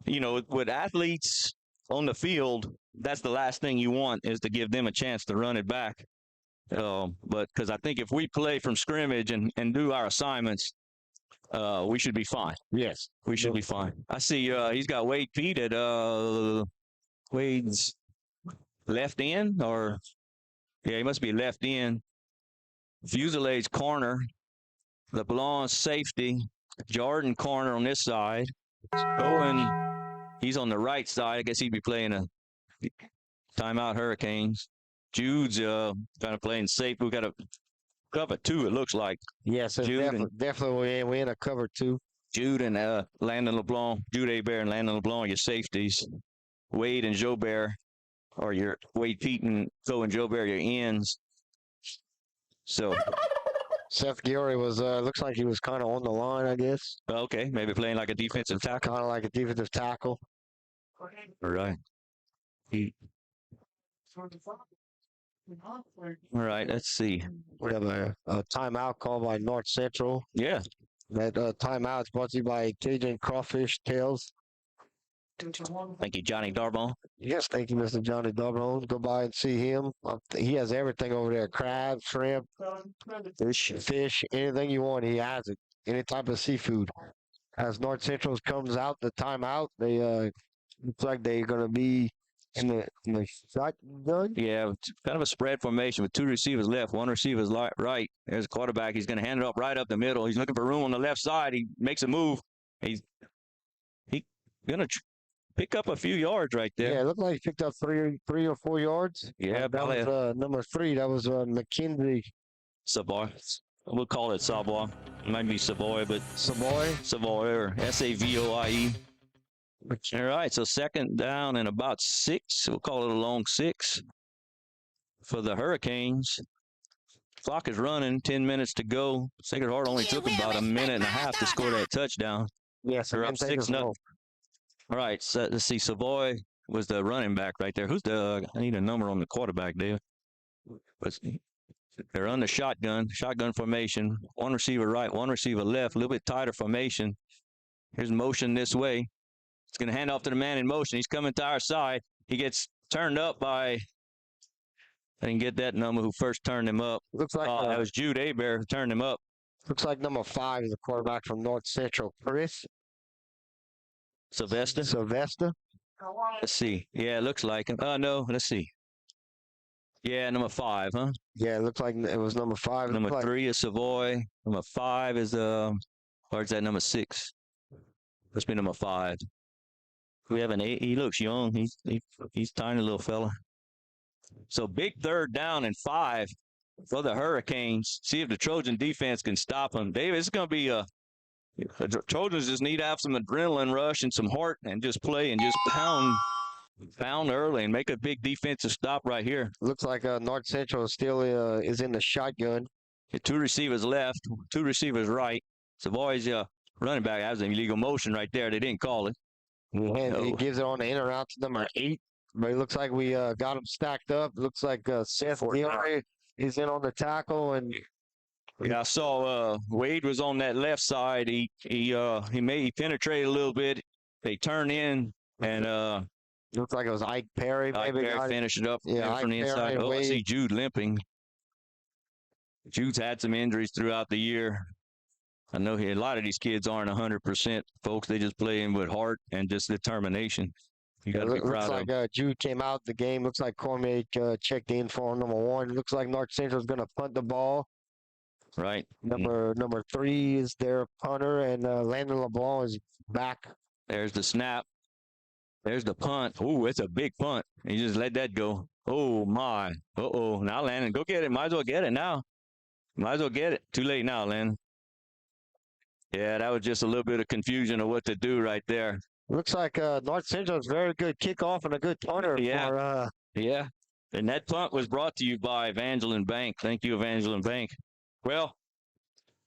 with athletes on the field, that's the last thing you want is to give them a chance to run it back. But because I think if we play from scrimmage and do our assignments, we should be fine. Yes. We should be fine. I see he's got Wade Pete at Wade's left end, or yeah, he must be left end. Fuselage's corner, LeBlanc's safety, Jordan corner on this side. Owen, he's on the right side. I guess he'd be playing a timeout Hurricanes. Jude's kind of playing safe. We got a cover 2, it looks like. Yes, definitely we're in a cover 2. Jude and Landon LeBlanc, Jude Hebert and Landon LeBlanc are your safeties. Wade and Jobert are your Wade Pete and Co and Jobert are your ends. So Seth Gary was looks like he was kind of on the line, I guess. Okay, maybe playing like a defensive tackle. Kind of like a defensive tackle. All right. All right, let's see. We have a timeout called by North Central. Yeah. That timeout is brought to you by Cajun Crawfish Tails. Thank you, Johnny Darbon. Yes, thank you, Mr. Johnny Darbon. Go by and see him. He has everything over there. Crab, shrimp, fish, anything you want, he has it. Any type of seafood. As North Central comes out, the timeout, they looks like they're going to be in the shotgun. Yeah, it's kind of a spread formation with 2 receivers left, 1 receiver's right. There's a quarterback. He's going to hand it up right up the middle. He's looking for room on the left side. He makes a move. He's going to pick up a few yards right there. Yeah, it looked like he picked up 3 or 4 yards. Yeah, that was number 3. That was McKenzie. Savoy. We'll call it Savoy. It might be Savoy, but Savoy or Savoie. All right, so 2nd down and about 6. We'll call it a long 6 for the Hurricanes. Clock is running, 10 minutes to go. Sacred Heart only took about a minute and a half to score that touchdown. Yes, they're up 6-0. All right, so let's see. Savoy was the running back right there. I need a number on the quarterback, David. They're on the shotgun formation. One receiver right, one receiver left, a little bit tighter formation. Here's motion this way. It's going to hand off to the man in motion. He's coming to our side. He gets turned up by, I didn't get that number who first turned him up. Looks like that was Jude Hebert who turned him up. Looks like number 5 is a quarterback from North Central, Chris Sylvester. Let's see. Yeah, it looks like him. No, let's see. Yeah, number 5, huh? Yeah, it looks like it was number 5. Number 3 is Savoy. Number 5 is or is that number 6? Must be number 5. We have an 8. He looks young. He's tiny little fella. So big 3rd down and 5 for the Hurricanes. See if the Trojan defense can stop them. David, it's going to be the Trojans just need to have some adrenaline rush and some heart and just play and just pound early and make a big defensive stop right here. Looks like North Central still is in the shotgun. 2 receivers left, 2 receivers right. Savoy's running back has an illegal motion right there. They didn't call it. He gives it on the inner route to number 8. But it looks like we got them stacked up. Looks like Seth Leary is in on the tackle. And yeah, I saw Wade was on that left side. He penetrated a little bit. They turned in and looks like it was Ike Perry. Maybe Perry finished it up yeah, from the inside. Oh, I see Jude limping. Jude's had some injuries throughout the year. I know a lot of these kids aren't 100%, folks. They just play in with heart and just determination. You got to be proud of them. Looks like Jude came out the game. Looks like Cormier checked in for number 1. Looks like North Central is going to punt the ball. Right. Number 3 is their punter, and Landon LeBlanc is back. There's the snap. There's the punt. Oh, it's a big punt. You just let that go. Oh, my. Uh-oh. Now, Landon, go get it. Might as well get it now. Might as well get it. Too late now, Landon. Yeah, that was just a little bit of confusion of what to do right there. Looks like North Central is very good kickoff and a good punter. Yeah. Yeah. And that punt was brought to you by Evangeline Bank. Thank you, Evangeline Bank. Well,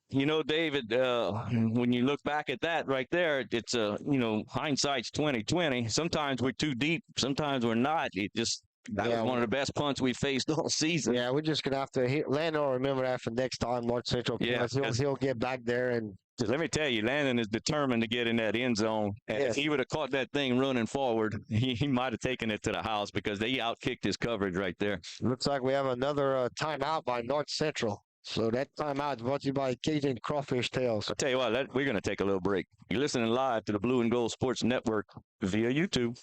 you know, David, when you look back at that right there, it's hindsight's 20/20. Sometimes we're too deep. Sometimes we're not. That was one of the best punts we faced all season. Yeah, we're just going to have to Landon will remember that for next time North Central. Yeah, he'll get back there. And let me tell you, Landon is determined to get in that end zone. And if he would have caught that thing running forward, he might have taken it to the house because they outkicked his coverage right there. Looks like we have another timeout by North Central. So that timeout is brought to you by Cajun Crawfish Tails. I'll tell you what, we're going to take a little break. You're listening live to the Blue and Gold Sports Network via YouTube.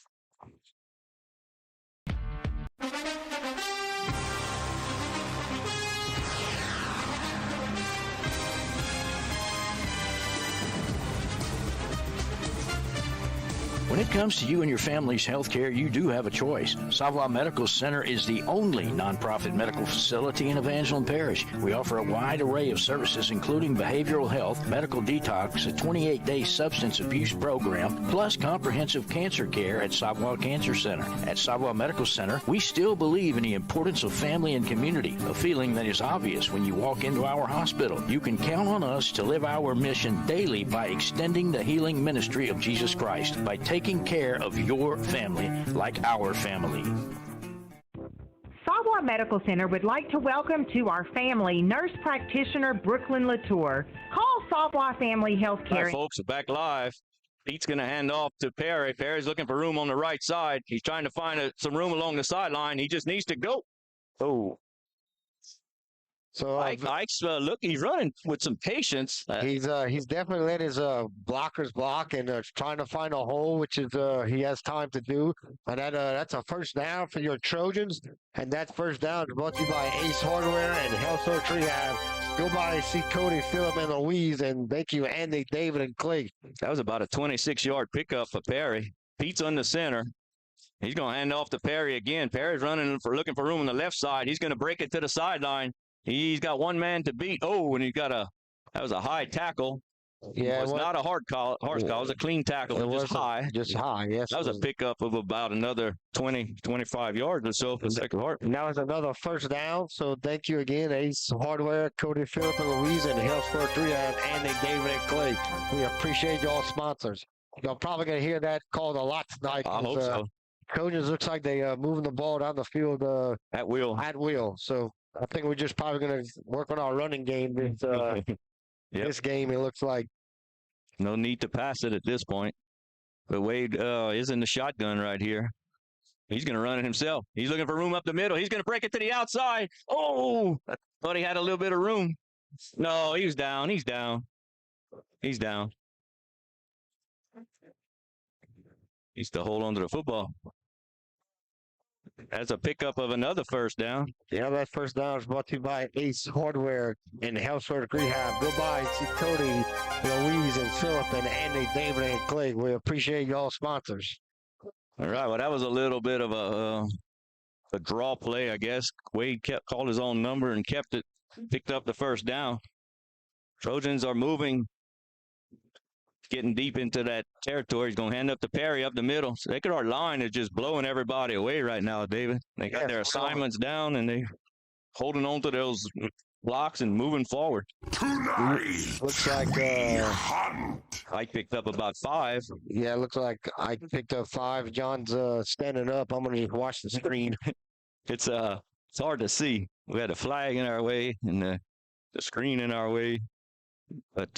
When it comes to you and your family's health care, you do have a choice. Savoir Medical Center is the only nonprofit medical facility in Evangeline Parish. We offer a wide array of services, including behavioral health, medical detox, a 28-day substance abuse program, plus comprehensive cancer care at Savoir Cancer Center. At Savoir Medical Center, we still believe in the importance of family and community, a feeling that is obvious when you walk into our hospital. You can count on us to live our mission daily by extending the healing ministry of Jesus Christ, by taking care of your family like our family. Savoir Medical Center would like to welcome to our family nurse practitioner Brooklyn Latour. Call Savoir Family Healthcare. All right, folks, we're back live. Pete's going to hand off to Perry. Perry's looking for room on the right side. He's trying to find some room along the sideline. He just needs to go. Oh. So Ike's look, he's running with some patience. He's definitely let his blockers block and trying to find a hole, which is he has time to do. And that's a first down for your Trojans. And that first down is brought to you by Ace Hardware and Health Search Rehab. Go by and see Cody, Phillip, and Louise, and thank you, Andy, David, and Clay. That was about a 26-yard pickup for Perry. Pete's on the center. He's going to hand off to Perry again. Perry's looking for room on the left side. He's going to break it to the sideline. He's got one man to beat. Oh, and that was a high tackle. Yeah, it was not a hard call. It was a clean tackle. It was high. Just high, yes. That was a pickup of about another 20, 25 yards or so for the second part. And that was another first down. So thank you again, Ace Hardware, Cody, Phillip, and Louise, and Health Sport 3, and Andy, David, and Clay. We appreciate y'all sponsors. Y'all probably going to hear that called a lot tonight. I hope so. Trojans looks like they moving the ball down the field at will. So I think we're just probably going to work on our running game this game. It looks like No need to pass it at this point. But Wade is in the shotgun right here. He's going to run it himself. He's looking for room up the middle. He's going to break it to the outside. Oh, I thought he had a little bit of room. No, he's down. He's down. He's down. He's to hold on to the football. That's a pickup of another first down. Yeah, that first down is brought to you by Ace Hardware and Housework Rehab. Go by and see Cody, Louise, and Philip, and Andy, David, and Clay. We appreciate y'all sponsors. All right, well, that was a little bit of a draw play, I guess. Wade called his own number and kept it, picked up the first down. Trojans are moving, getting deep into that territory. He's going to hand up to Perry up the middle. Sacred Heart line is just blowing everybody away right now, David. They got their assignments down, and they're holding on to those blocks and moving forward. Looks like I picked up about 5. Yeah, it looks like I picked up 5. John's standing up. I'm going to watch the screen. It's hard to see. We had a flag in our way and the screen in our way. But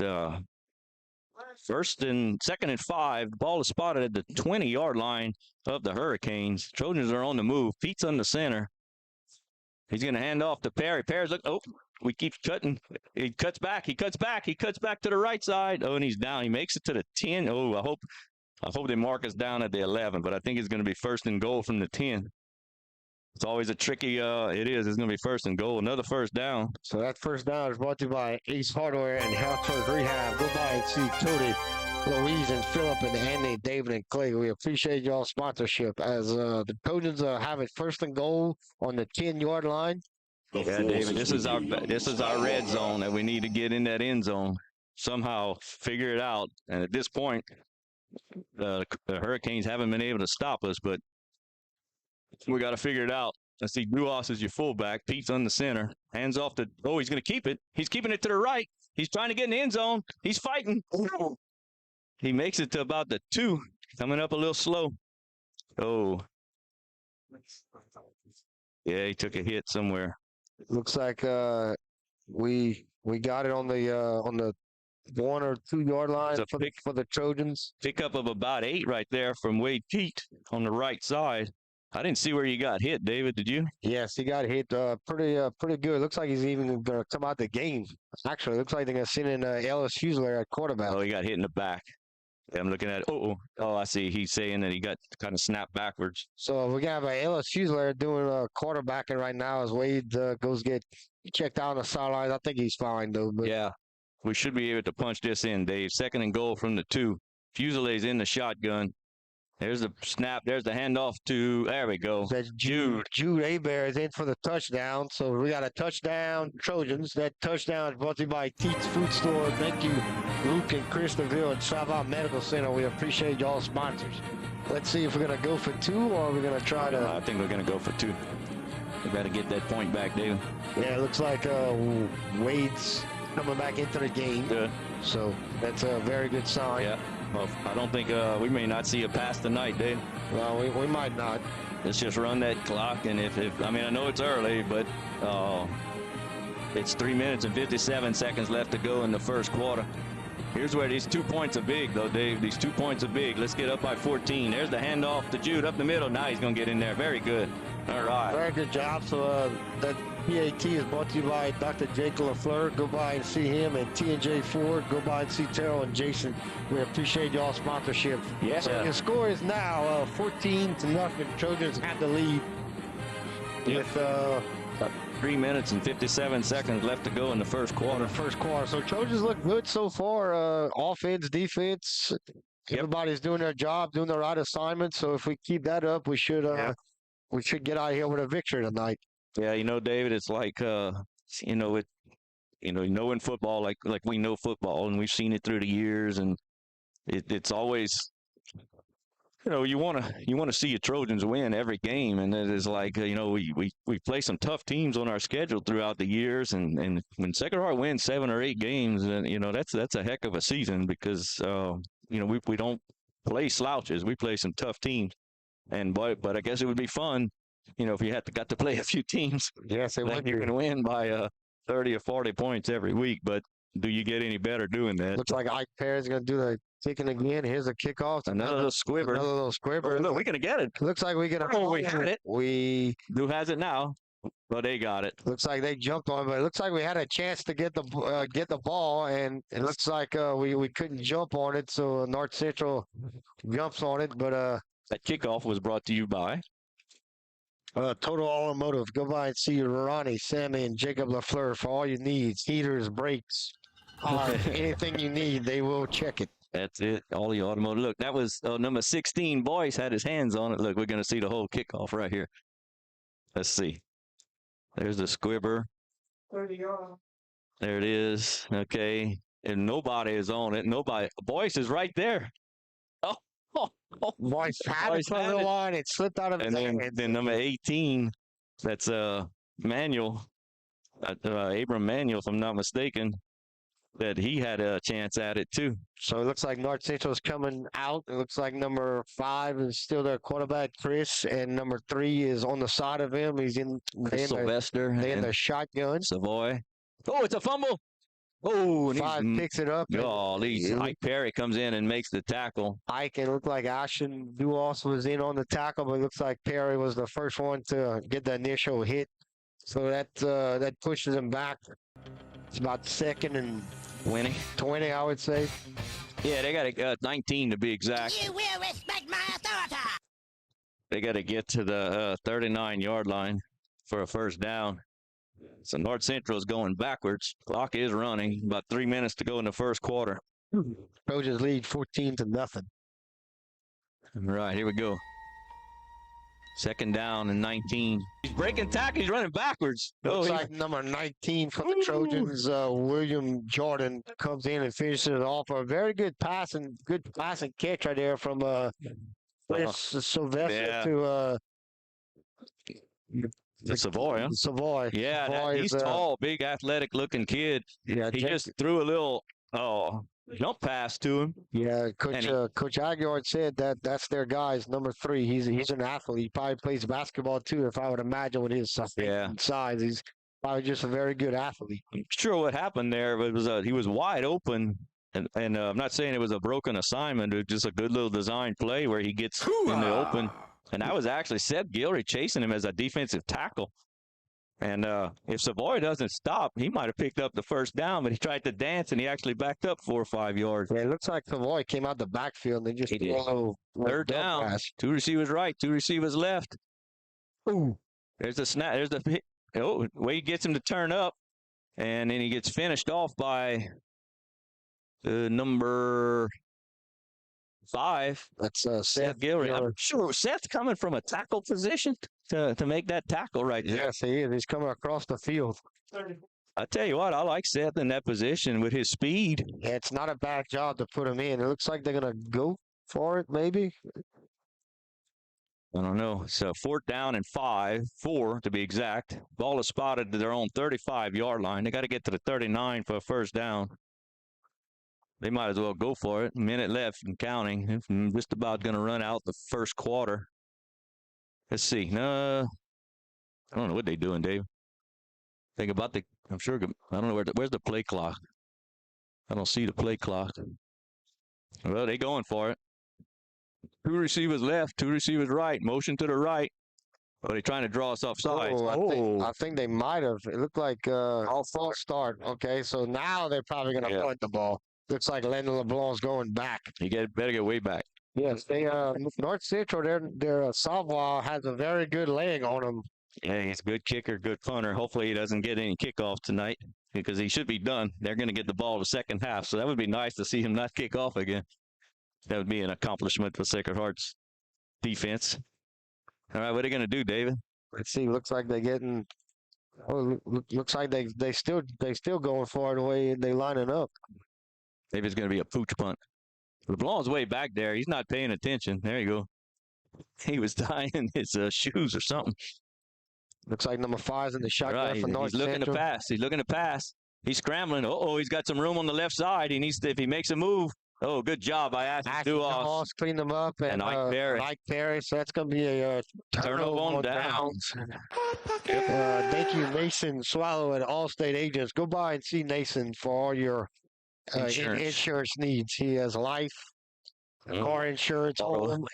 second and 5, the ball is spotted at the 20-yard line of the Hurricanes. Trojans are on the move. Pete's on the center. He's going to hand off to Perry. Perry's look. Oh, we keep cutting. He cuts back. He cuts back. He cuts back to the right side. Oh, and he's down. He makes it to the 10. Oh, I hope they mark us down at the 11, but I think it's going to be first and goal from the 10. It's always a tricky, it is. It's going to be first and goal. Another first down. So that first down is brought to you by Ace Hardware and Housework Rehab. Go by and see Cody, Louise, and Philip, and Andy, David, and Clay. We appreciate y'all sponsorship as the Trojans have it first and goal on the 10-yard line. Yeah, David, this is our red zone that we need to get in that end zone. Somehow figure it out. And at this point, the Hurricanes haven't been able to stop us, but we got to figure it out. I see Duas is your fullback. Pete's on the center. Hands off to, he's going to keep it. He's keeping it to the right. He's trying to get in the end zone. He's fighting. He makes it to about the 2. Coming up a little slow. Oh. Yeah, he took a hit somewhere. Looks like we got it on the 1 or 2 yard line for the Trojans. Pickup of about 8 right there from Wade Pete on the right side. I didn't see where you got hit, David. Did you? Yes, he got hit pretty good. Looks like he's even going to come out the game. Actually, looks like they're going to send in Ellis Husler at quarterback. Oh, he got hit in the back. Yeah, I'm looking at it. Oh, I see. He's saying that he got kind of snapped backwards. So we're going to have Ellis Husler doing quarterbacking right now as Wade goes get checked out on the sidelines. I think he's fine, though. But yeah, we should be able to punch this in, Dave. Second and goal from the 2. Fusiliers in the shotgun. There's the snap. There's the handoff to, there we go. That's Jude. Jude Hebert is in for the touchdown. So we got a touchdown, Trojans. That touchdown is brought to you by Teats Food Store. Thank you, Luke and Christopher and Savant Medical Center. We appreciate y'all sponsors. Let's see if we're going to go for 2 or we're going to try to. I think we're going to go for 2. We got to get that point back, David. Yeah, it looks like Wade's coming back into the game. Good. So that's a very good sign. Yeah. Well, I don't think we may not see a pass tonight, Dave. Well, we might not. Let's just run that clock, and if I mean, I know it's early, but it's 3 minutes and 57 seconds left to go in the first quarter. Here's where these 2 points are big, though, Dave. These 2 points are big. Let's get up by 14. There's the handoff to Jude up the middle. Now he's going to get in there. Very good. All right. Very good job. So that PAT is brought to you by Dr. Jake LaFleur. Go by and see him, and T&J Ford. Go by and see Terrell and Jason. We appreciate y'all sponsorship. Yeah. So the score is now 14-0. Trojans have the lead with 3 minutes and 57 seconds left to go in the first quarter. So Trojans look good so far. Offense, defense. Everybody's doing their job, doing the right assignments. So if we keep that up, we should get out of here with a victory tonight. Yeah, David, it's like knowing football like we know football, and we've seen it through the years, and it's always, you want to see your Trojans win every game, and it is like we play some tough teams on our schedule throughout the years, and when Sacred Heart wins 7 or 8 games, that's a heck of a season because we don't play slouches, we play some tough teams, but I guess it would be fun if you got to play a few teams, Yes, it then would you be. can win by 30 or 40 points every week. But do you get any better doing that? Looks like Ike Perry's going to do the kicking again. Here's a kickoff. Another little squibber. Another little squibber. Oh, look, we're going to get it. Looks like we get a. Oh, we got it. Who has it now? Well, they got it. Looks like they jumped on, but it looks like we had a chance to get the ball, and it looks like we couldn't jump on it. So North Central jumps on it, but that kickoff was brought to you by Total Automotive. Go by and see Ronnie, Sammy, and Jacob LaFleur for all your needs: heaters, brakes, anything you need. They will check it. That's it. All the automotive. Look, that was number 16. Boyce had his hands on it. Look, we're going to see the whole kickoff right here. Let's see. There's the squibber. 30 yards. There it is. Okay. And nobody is on it. Nobody. Boyce is right there. Boyce had it from the line. It slipped out of his hand. hands. Then number 18, that's Manuel, Abram Manuel, if I'm not mistaken, that he had a chance at it too. So it looks like North Central's coming out. It looks like number 5 is still their quarterback, Chris, and number 3 is on the side of him. He's in Sylvester. in the shotgun. Savoy. Oh, it's a fumble. Oh, and 5 picks it up. Ike Perry comes in and makes the tackle. Ike, and it looked like Ashton Duos was in on the tackle, but it looks like Perry was the first one to get the initial hit. So that pushes him back. It's about 2nd and 20, I would say. Yeah, they got 19 to be exact. You will respect my authority. They got to get to the 39-yard line for a first down. So North Central is going backwards. Clock is running. About 3 minutes to go in the first quarter. Trojans lead 14-0. All right, here we go. 2nd down and 19. He's breaking tackle. He's running backwards. Looks like number 19 for the Trojans, William Jordan, comes in and finishes it off. A very good pass and catch right there from Sylvester to Savoy, huh? Savoy. Yeah, Savoy he's tall, big, athletic-looking kid. Yeah, he just threw a little jump pass to him. Yeah, Coach Aguilar said that's their guy's number 3. He's an athlete. He probably plays basketball too, if I would imagine, with his size. He's probably just a very good athlete. I'm sure what happened there was he was wide open. And I'm not saying it was a broken assignment. It was just a good little design play where he gets in the open. And that was actually Seth Gilry chasing him as a defensive tackle. And if Savoy doesn't stop, he might have picked up the first down, but he tried to dance, and he actually backed up 4 or 5 yards. Yeah, it looks like Savoy came out the backfield. And they just threw a little 3rd down. Pass. 2 receivers right, 2 receivers left. Ooh. There's the snap. There's the way he gets him to turn up, and then he gets finished off by number 5. That's Seth Gilry. I'm sure Seth's coming from a tackle position to make that tackle right there. Yes, he is. He's coming across the field. I tell you what, I like Seth in that position with his speed. Yeah, it's not a bad job to put him in. It looks like they're going to go for it, maybe. I don't know. So 4th down and 4 to be exact. Ball is spotted to their own 35-yard line. They got to get to the 39 for a first down. They might as well go for it. A minute left and counting. It's just about going to run out the first quarter. Let's see. I don't know what they're doing, Dave. Think about I'm sure, I don't know where's the play clock. I don't see the play clock. Well, they going for it. 2 receivers left, 2 receivers right. Motion to the right. But they're trying to draw us off sides. I think they might have. It looked like false start. Okay, so now they're probably going to punt the ball. Looks like Landon LeBlanc's going back. Better get way back. Yes, they North Central, their Savoy has a very good leg on him. Yeah, he's a good kicker, good punter. Hopefully he doesn't get any kickoff tonight because he should be done. They're going to get the ball the second half, so that would be nice to see him not kick off again. That would be an accomplishment for Sacred Heart's defense. All right, what are they going to do, David? Let's see. Looks like they're getting. Oh, looks like they still going for it the way they lining up. Maybe it's going to be a pooch punt. LeBlanc's way back there. He's not paying attention. There you go. He was tying his shoes or something. Looks like number 5's in the shotgun for North Central. He's looking to pass. He's looking to pass. He's scrambling. He's got some room on the left side. If he makes a move, Oh, good job by Ashton Duos. Cleaned them up. And Ike Perry. So that's going to be a Turnover on downs. Thank you, Mason Swallow at Allstate Agents. Go by and see Mason for all your insurance needs. He has life, car insurance, home,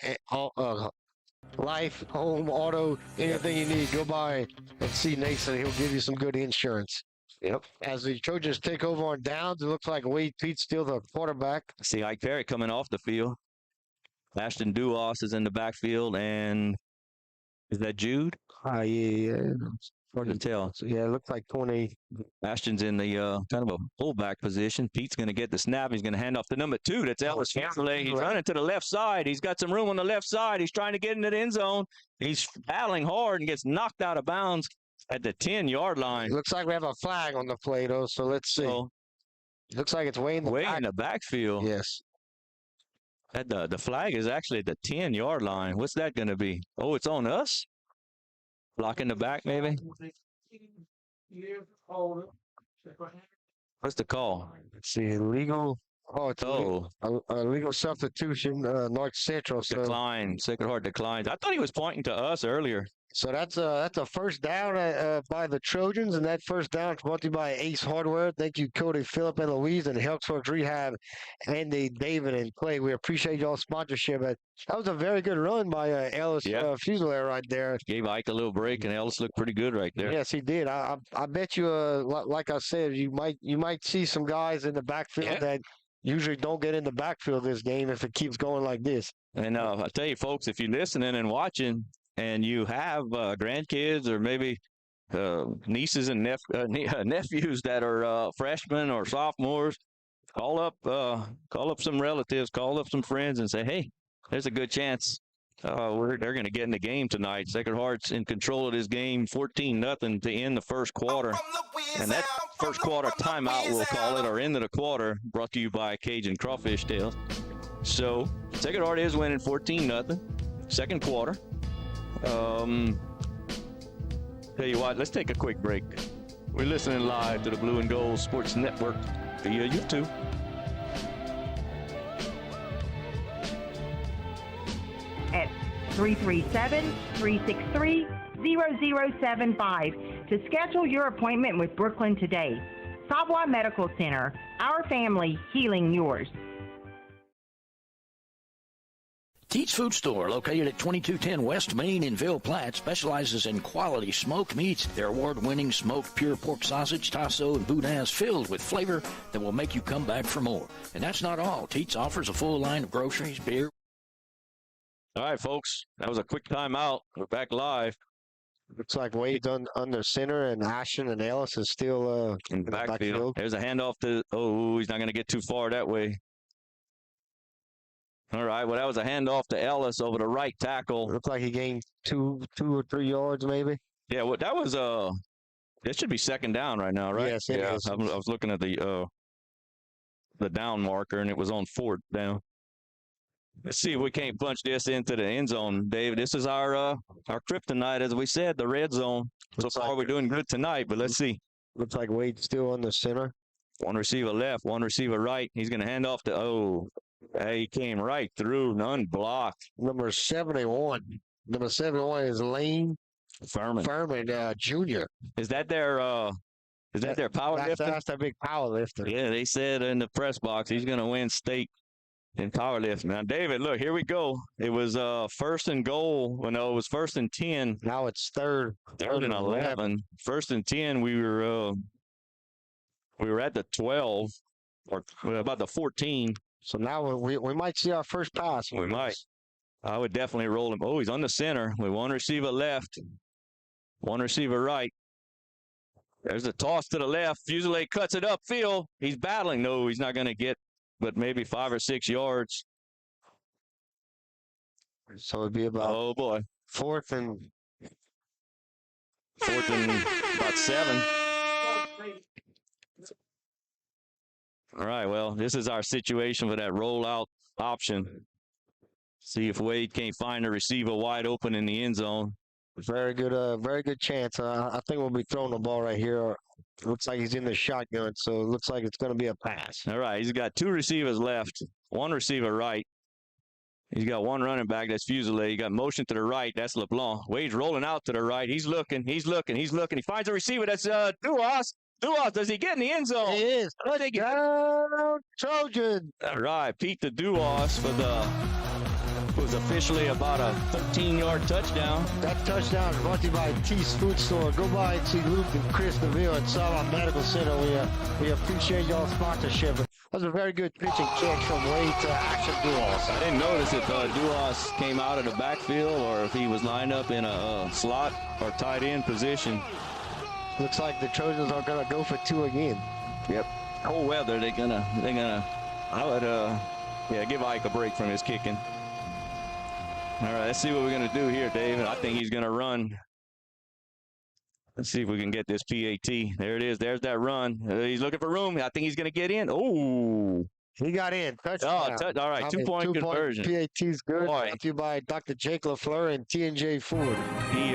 life, home, auto, anything you need. Go by and see Nathan. He'll give you some good insurance. Yep. As the Trojans take over on downs, it looks like Wade Pete's still the quarterback. See Ike Perry coming off the field. Ashton Duos is in the backfield, and is that Jude? Yeah. Hard to tell. So, yeah, it looks like 20. Ashton's in the kind of a fullback position. Pete's going to get the snap. He's going to hand off to number 2. That's Ellis Fieldley. He's running to the left side. He's got some room on the left side. He's trying to get into the end zone. He's battling hard and gets knocked out of bounds at the 10-yard line. It looks like we have a flag on the play, though, so let's see. It looks like it's way in the backfield. Yes. The flag is actually at the 10-yard line. What's that going to be? Oh, it's on us? Blocking the back, maybe? What's the call? Let's see, illegal. Oh, it's illegal substitution, North Central. So. Decline. Sacred Heart declines. I thought he was pointing to us earlier. So that's a first down by the Trojans, and that first down is brought to you by Ace Hardware. Thank you, Cody, Phillip, and Louise, and Healthworks Rehab, Andy, David, and Clay. We appreciate y'all's sponsorship. That was a very good run by Ellis Fusilier right there. Gave Ike a little break, and Ellis looked pretty good right there. Yes, he did. I bet you, like I said, you might see some guys in the backfield that usually don't get in the backfield this game if it keeps going like this. And I tell you, folks, if you're listening and watching, and you have grandkids or maybe nieces and nephews that are freshmen or sophomores, call up some relatives, call up some friends, and say, hey, there's a good chance they're going to get in the game tonight. Sacred Heart's in control of this game, 14-0 to end the first quarter. And that first quarter timeout, we'll call it, or end of the quarter, brought to you by Cajun Crawfish Tales. So Sacred Heart is winning 14-0, second quarter. Tell you what, let's take a quick break. We're listening live to the Blue and Gold Sports Network via YouTube. At 337-363-0075 to schedule your appointment with Brooklyn today. Savoy Medical Center, our family healing yours. Teats Food Store, located at 2210 West Main in Ville Platte, specializes in quality smoked meats. Their award-winning smoked pure pork sausage, tasso, and boudin is filled with flavor that will make you come back for more. And that's not all. Teats offers a full line of groceries, beer. All right, folks, that was a quick timeout. We're back live. Looks like Wade's under center, and Ashton and Ellis is still in the backfield. There's a handoff to, he's not going to get too far that way. All right, well, that was a handoff to Ellis over the right tackle. Looks like he gained two or 3 yards, maybe. Yeah, well, that was it should be second down right now, right? Yes, it is. I was looking at the down marker, and it was on 4th down. Let's see if we can't punch this into the end zone, Dave. This is our kryptonite, as we said, the red zone. So far, we're doing good tonight, but let's see. Looks like Wade's still on the center. One receiver left, one receiver right. He's going to hand off to, he came right through, unblocked. Number 71. Number 71 is Lane Furman Jr. Is that their power lifter? That's their big power lifter. Yeah, they said in the press box he's going to win state in powerlifting. Now, David, look, here we go. It was first and goal. Well, no, it was first and 10. Now it's third and 11. First and 10, we were at the 12 or about the 14. So now we might see our first pass. We might. I would definitely roll him. Oh, he's on the center with one receiver left, one receiver right. There's a toss to the left. Fusilier cuts it upfield. He's battling. No, he's not going to get but maybe 5 or 6 yards. So it'd be about fourth and about 7. All right, well, this is our situation for that rollout option. See if Wade can't find a receiver wide open in the end zone. Very good chance. I think we'll be throwing the ball right here. Looks like he's in the shotgun, so it looks like it's going to be a pass. All right, he's got 2 receivers left. One receiver right. He's got one running back. That's Fusilier. You got motion to the right. That's LeBlanc. Wade's rolling out to the right. He's looking. He finds a receiver. That's Duas. Duas, does he get in the end zone? He is. Touchdown, Trojan. All right, Pete the Duas for the was officially about a 13-yard touchdown. That touchdown is brought to you by T's Food Store. Go by and see Luke and Chris DeVille at Solomon Medical Center. We appreciate y'all sponsorship. That was a very good pitch and catch from Wade to Action Duas. I didn't notice if Duas came out of the backfield or if he was lined up in a slot or tight end position. Looks like the Trojans are gonna go for 2 again. Yep. Cold weather. They're gonna. I would give Ike a break from his kicking. All right, let's see what we're going to do here, David. I think he's going to run. Let's see if we can get this PAT. There it is. There's that run. He's looking for room. I think he's going to get in. Oh. He got in. Touchdown. All right, two-point conversion. PAT's good. Brought to you by Dr. Jake LaFleur and T&J Ford. He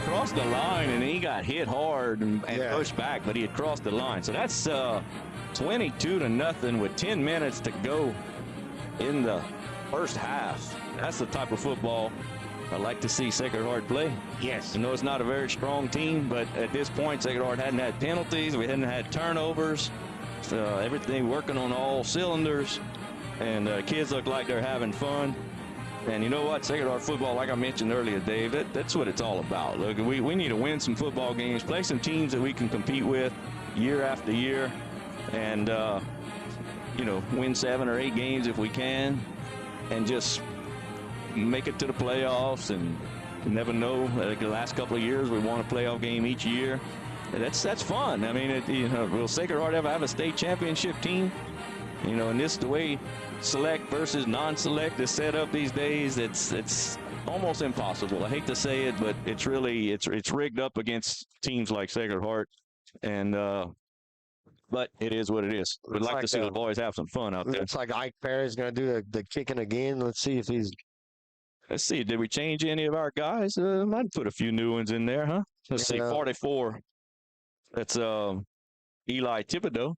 crossed the line, and he got hit hard and pushed back, but he had crossed the line. So that's 22-0 with 10 minutes to go in the first half. That's the type of football I like to see Sacred Heart play. Yes. I know it's not a very strong team, but at this point, Sacred Heart hadn't had penalties. We hadn't had turnovers. Everything working on all cylinders. And kids look like they're having fun. And you know what? Sacred Heart football, like I mentioned earlier, Dave, that's what it's all about. Look, we need to win some football games, play some teams that we can compete with year after year. And, win 7 or 8 games if we can. And just make it to the playoffs, and you never know. The last couple of years, we won a playoff game each year. That's fun. I mean, will Sacred Heart ever have a state championship team? And this the way select versus non-select is set up these days. It's almost impossible. I hate to say it, but it's really it's rigged up against teams like Sacred Heart, and but it is what it is. We'd like to see the boys have some fun out there. It's like Ike Perry's going to do the kicking again. Let's see if he's. Let's see. Did we change any of our guys? Might put a few new ones in there, huh? Let's see. 44. That's Eli Thibodeau.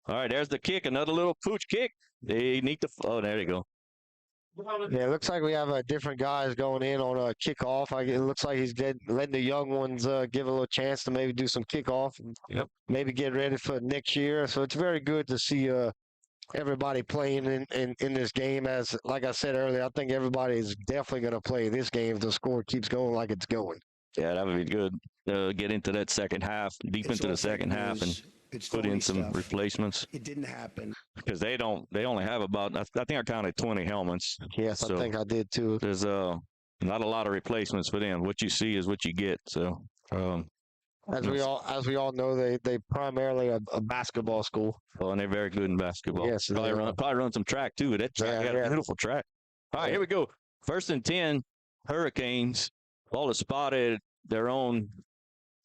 All right, there's the kick. Another little pooch kick. They need to. Oh, there you go. Yeah, it looks like we have different guys going in on a kickoff. It looks like he's letting the young ones give a little chance to maybe do some kickoff. Yep. Maybe get ready for next year. So it's very good to see everybody playing in this game. As like I said earlier, I think everybody is definitely going to play this game if the score keeps going like it's going. Yeah, that would be good. Get into that second half, into the second half, and put in some replacements. It didn't happen because they only have about, I think I counted 20 helmets. Yes, so I think I did too. There's not a lot of replacements for them. What you see is what you get. So as we all know, they primarily a basketball school. Oh, and they're very good in basketball. Yes, probably run some track too. That track got a beautiful track. All right, here we go. 1st and 10. Hurricanes. Ball is spotted their own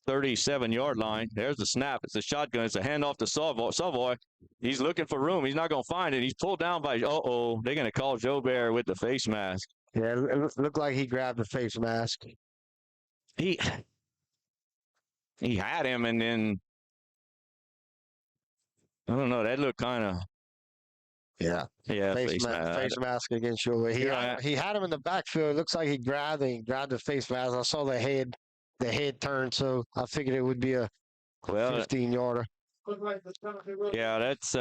37-yard line. There's the snap. It's a shotgun. It's a handoff to Savoy. He's looking for room. He's not going to find it. He's pulled down by, they're going to call Jobert with the face mask. Yeah, it looked like he grabbed the face mask. He had him, and then, I don't know, that looked kind of. Yeah, face mask against Jobert. He had him in the backfield. It looks like he grabbed the face mask. I saw the head turn, so I figured it would be a 15-yarder. Yeah, that's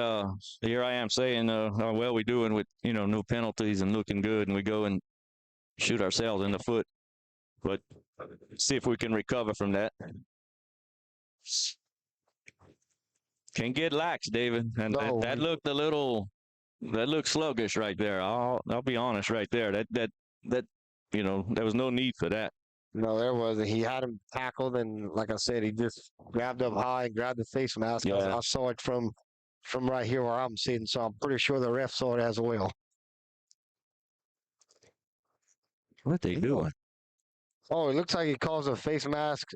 here I am saying how well we doing with no penalties and looking good, and we go and shoot ourselves in the foot. But see if we can recover from that. Can't get lax, David, and that looked a little. That looked sluggish right there. I'll be honest right there. That there was no need for that. No, there wasn't. He had him tackled, and like I said, he just grabbed up high and grabbed the face mask. Yeah. I saw it from right here where I'm sitting, so I'm pretty sure the ref saw it as well. What they doing? Oh, it looks like he calls a face mask.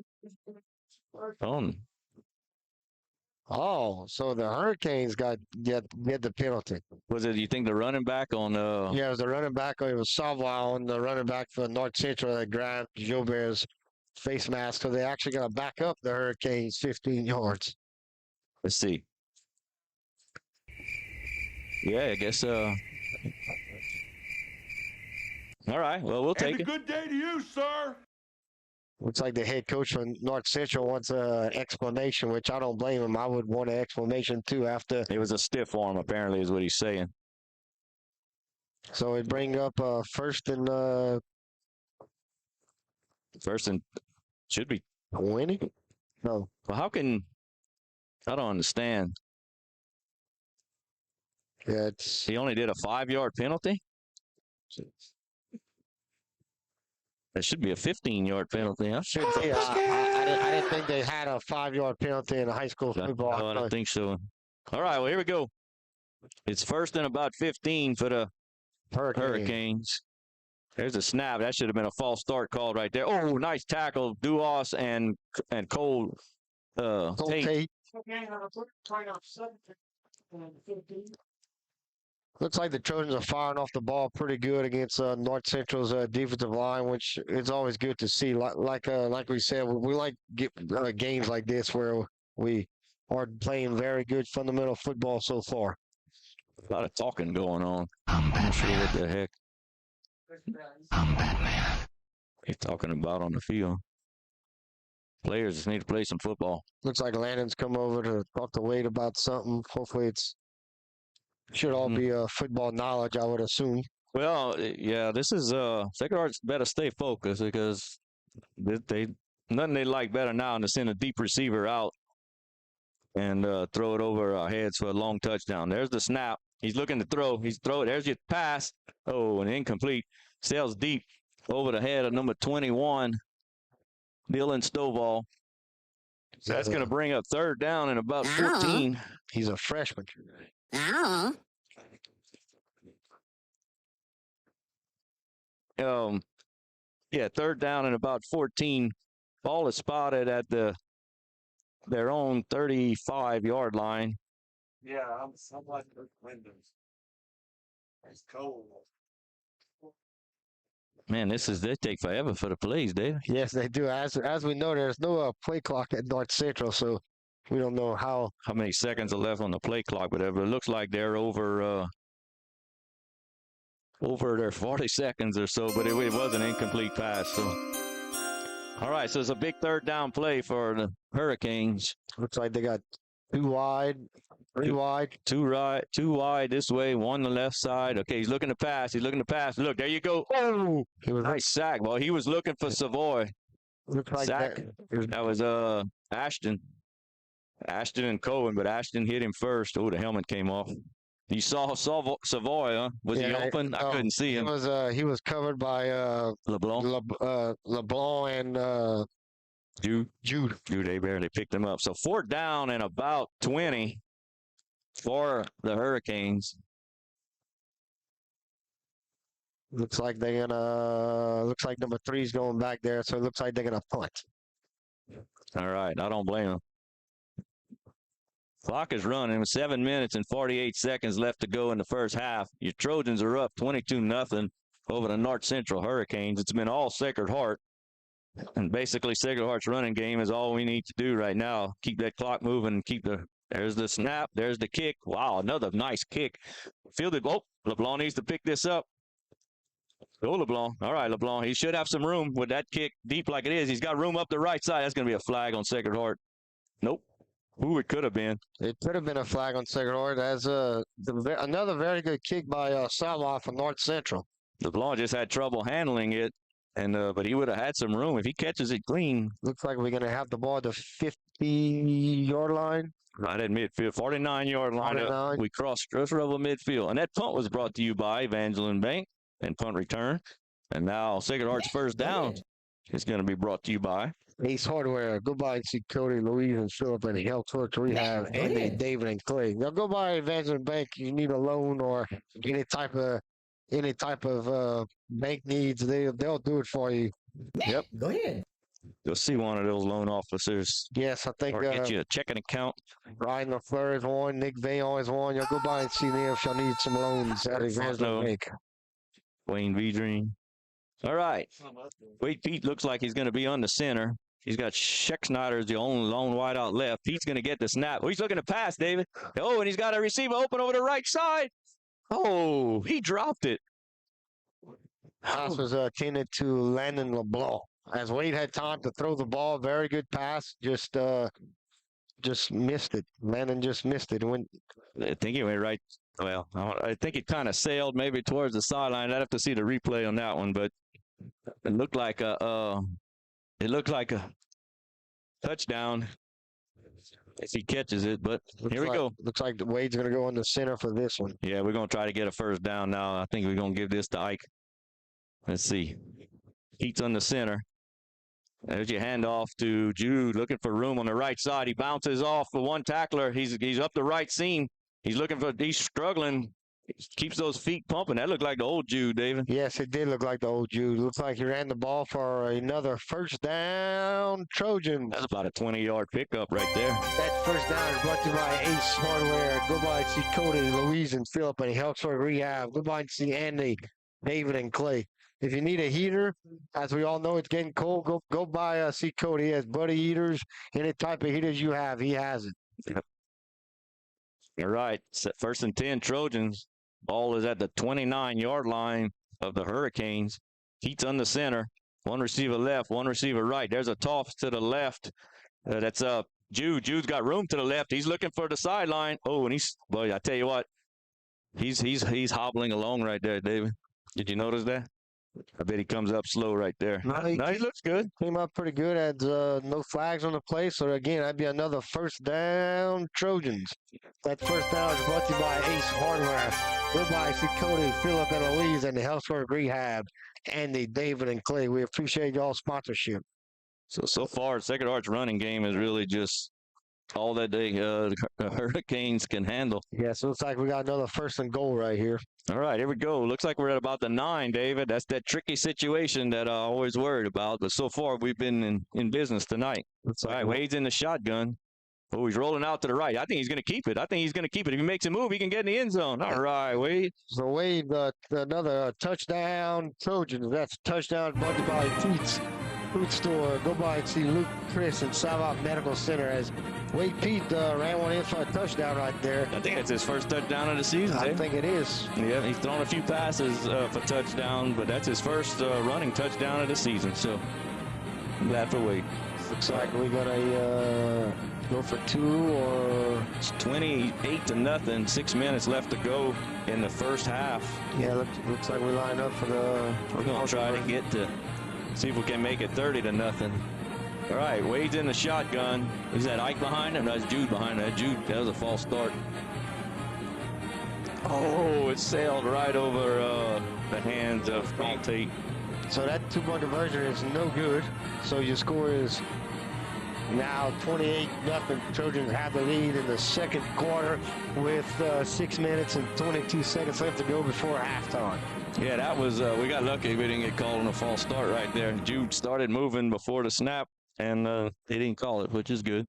Oh, so the Hurricanes get the penalty. Was it, you think, the running back on Yeah, it was the running back. It was Savoy on the running back for North Central that grabbed Jobert's face mask. So they actually got to back up the Hurricanes 15 yards. Let's see. Yeah, I guess All right. Well, we'll take And a it. good day to you, sir. Looks like the head coach from North Central wants an explanation, which I don't blame him. I would want an explanation too after. It was a stiff arm, apparently, is what he's saying. So it bring up first and should be 20. No, Well, how can I don't understand? yeah, it's He only did a 5-yard penalty. That should be a 15-yard penalty, huh? should be. I didn't think they had a 5-yard penalty in high school football. No, I don't think so. All right, well, here we go. It's first and about 15 for the Hurricanes. There's a snap. That should have been a false start called right there. Oh, nice tackle. Duas and Cole Tate. Looks like the Trojans are firing off the ball pretty good against North Central's defensive line, which is always good to see. Like we said, we like games like this where we are playing very good fundamental football so far. A lot of talking going on. I'm not sure what the heck he's talking about on the field. Players just need to play some football. Looks like Landon's come over to talk to Wade about something. Hopefully should all be football knowledge, I would assume. Well, yeah, this is Sacred Hearts better stay focused because nothing they like better now than to send a deep receiver out and throw it over our heads for a long touchdown. There's the snap. He's looking to throw. He's throwing. There's your pass. Oh, and incomplete. Sails deep over the head of number 21, Dylan Stovall. That's going to bring up third down and about 14. He's a freshman. Yeah, third down and about 14. Ball is spotted at their own 35-yard line. Yeah, I'm like the windows. It's cold. Man, they take forever for the plays, Dave. Yes, they do. As we know, there's no play clock at North Central, so we don't know how many seconds are left on the play clock, whatever. It looks like they're over their 40 seconds or so, but it was an incomplete pass. So, all right, so it's a big third down play for the Hurricanes. Looks like they got two wide, three wide, two wide this way, one on the left side. Okay, he's looking to pass. Look, there you go. Oh, nice sack. Well, he was looking for Savoy. Looks like sack. That was Ashton and Cohen, but Ashton hit him first. Oh, the helmet came off. You saw Savoy, huh? Was he open? I couldn't see him. He was covered by LeBlanc and Jude. They barely picked him up. So fourth down and about 20 for the Hurricanes. Looks like number 3's going back there, so it looks like they're gonna punt. All right, I don't blame them. Clock is running with 7 minutes and 48 seconds left to go in the first half. Your Trojans are up 22-0 over the North Central Hurricanes. It's been all Sacred Heart. And basically, Sacred Heart's running game is all we need to do right now. Keep that clock moving and there's the snap. There's the kick. Wow, another nice kick. Fielded. Oh, LeBlanc needs to pick this up. Go LeBlanc. All right, LeBlanc. He should have some room with that kick deep like it is. He's got room up the right side. That's going to be a flag on Sacred Heart. Nope. Ooh, it could have been. It could have been a flag on Sacred Heart as another very good kick by Savoy from North Central. LeBlanc just had trouble handling it, but he would have had some room if he catches it clean. Looks like we're going to have the ball at the 50-yard line. Right at midfield, 49-yard line. We crossed just over midfield. And that punt was brought to you by Evangeline Bank and punt return. And now Sacred Heart's first down is going to be brought to you by Ace Hardware. Go by and see Cody, Louise, and Philip, and Health Torch Rehab, Andy, David, and Clay. Now go by Evangeline Bank. You need a loan or any type of bank needs. They'll do it for you. Yep. Go ahead. You'll see one of those loan officers. Yes, I think. Or get you a checking account. Ryan LaFleur is one. Nick Vaillant is one. You'll go by and see them if y'all need some loans at Evangeline Bank. Wayne Vedrine. All right. Wade Pete looks like he's going to be on the center. He's got Scheck-Snyder as the only lone wide out left. Pete's going to get the snap. Oh, he's looking to pass, David. Oh, and he's got a receiver open over the right side. Oh, he dropped it. Pass was intended to Landon LeBlanc. As Wade had time to throw the ball, very good pass, just missed it. Landon just missed it. I think he went right. Well, I think it kind of sailed maybe towards the sideline. I'd have to see the replay on that one, but it looked like a touchdown if he catches it. But here we go. Looks like Wade's going to go in the center for this one. Yeah, we're going to try to get a first down now. I think we're going to give this to Ike. Let's see. Heat's on the center. There's your handoff to Jude, looking for room on the right side. He bounces off for one tackler. He's up the right seam. He's struggling. He keeps those feet pumping. That looked like the old Jude, David. Yes, it did look like the old Jude. Looks like he ran the ball for another first down, Trojans. That's about a 20-yard pickup right there. That first down is brought to you by Ace Hardware. Go by and see Cody, Louise, and Philip and Healthsburg Rehab. Go by and see Andy, David, and Clay. If you need a heater, as we all know, it's getting cold. Go by see Cody. He has buddy heaters. Any type of heaters you have, he has it. Yep. All right. First and 10, Trojans. Ball is at the 29-yard line of the Hurricanes. Heat's on the center. One receiver left, one receiver right. There's a toss to the left. That's Jude. Jude's got room to the left. He's looking for the sideline. Oh, and boy, I tell you what, he's hobbling along right there, David. Did you notice that? I bet he comes up slow right there. No, he looks good. Came up pretty good. Had no flags on the play. So, again, that'd be another first down, Trojans. That first down is brought to you by Ace Hardware. Goodbye, see Cody, Philip, and Louise, and the Healthsburg Rehab, Andy, David, and Clay. We appreciate y'all's sponsorship. So far, Sacred Heart's running game is really just all that the Hurricanes can handle. Yeah, so it looks like we got another first and goal right here. All right, here we go. Looks like we're at about the 9, David. That's that tricky situation that I always worried about. But so far, we've been in business tonight. All right, Wade's in the shotgun. Oh, he's rolling out to the right. I think he's going to keep it. If he makes a move, he can get in the end zone. All right, Wade. So Wade, another touchdown, Trojans. That's a touchdown brought to you by Food Store. Go by and see Luke, Chris, and Salvat Medical Center as Wade Pete ran one in for a touchdown right there. I think that's his first touchdown of the season. I think it is. Yeah, he's thrown a few passes for touchdown, but that's his first running touchdown of the season. So I'm glad for Wade. Looks like we're gonna go for 2 or it's 28-0. 6 minutes left to go in the first half. Yeah, looks like we line up for the. We're gonna try to get to see if we can make it 30-0. All right, Wade's in the shotgun. Is that Ike behind him? That's Jude behind him. That was a false start. Oh, it sailed right over the hands of Paul Tate. So that 2-point conversion is no good. So your score is now 28-0. Trojans have the lead in the second quarter with 6 minutes and 22 seconds left to go before halftime. Yeah, that was, we got lucky we didn't get called on a false start right there. Jude started moving before the snap, and they didn't call it, which is good.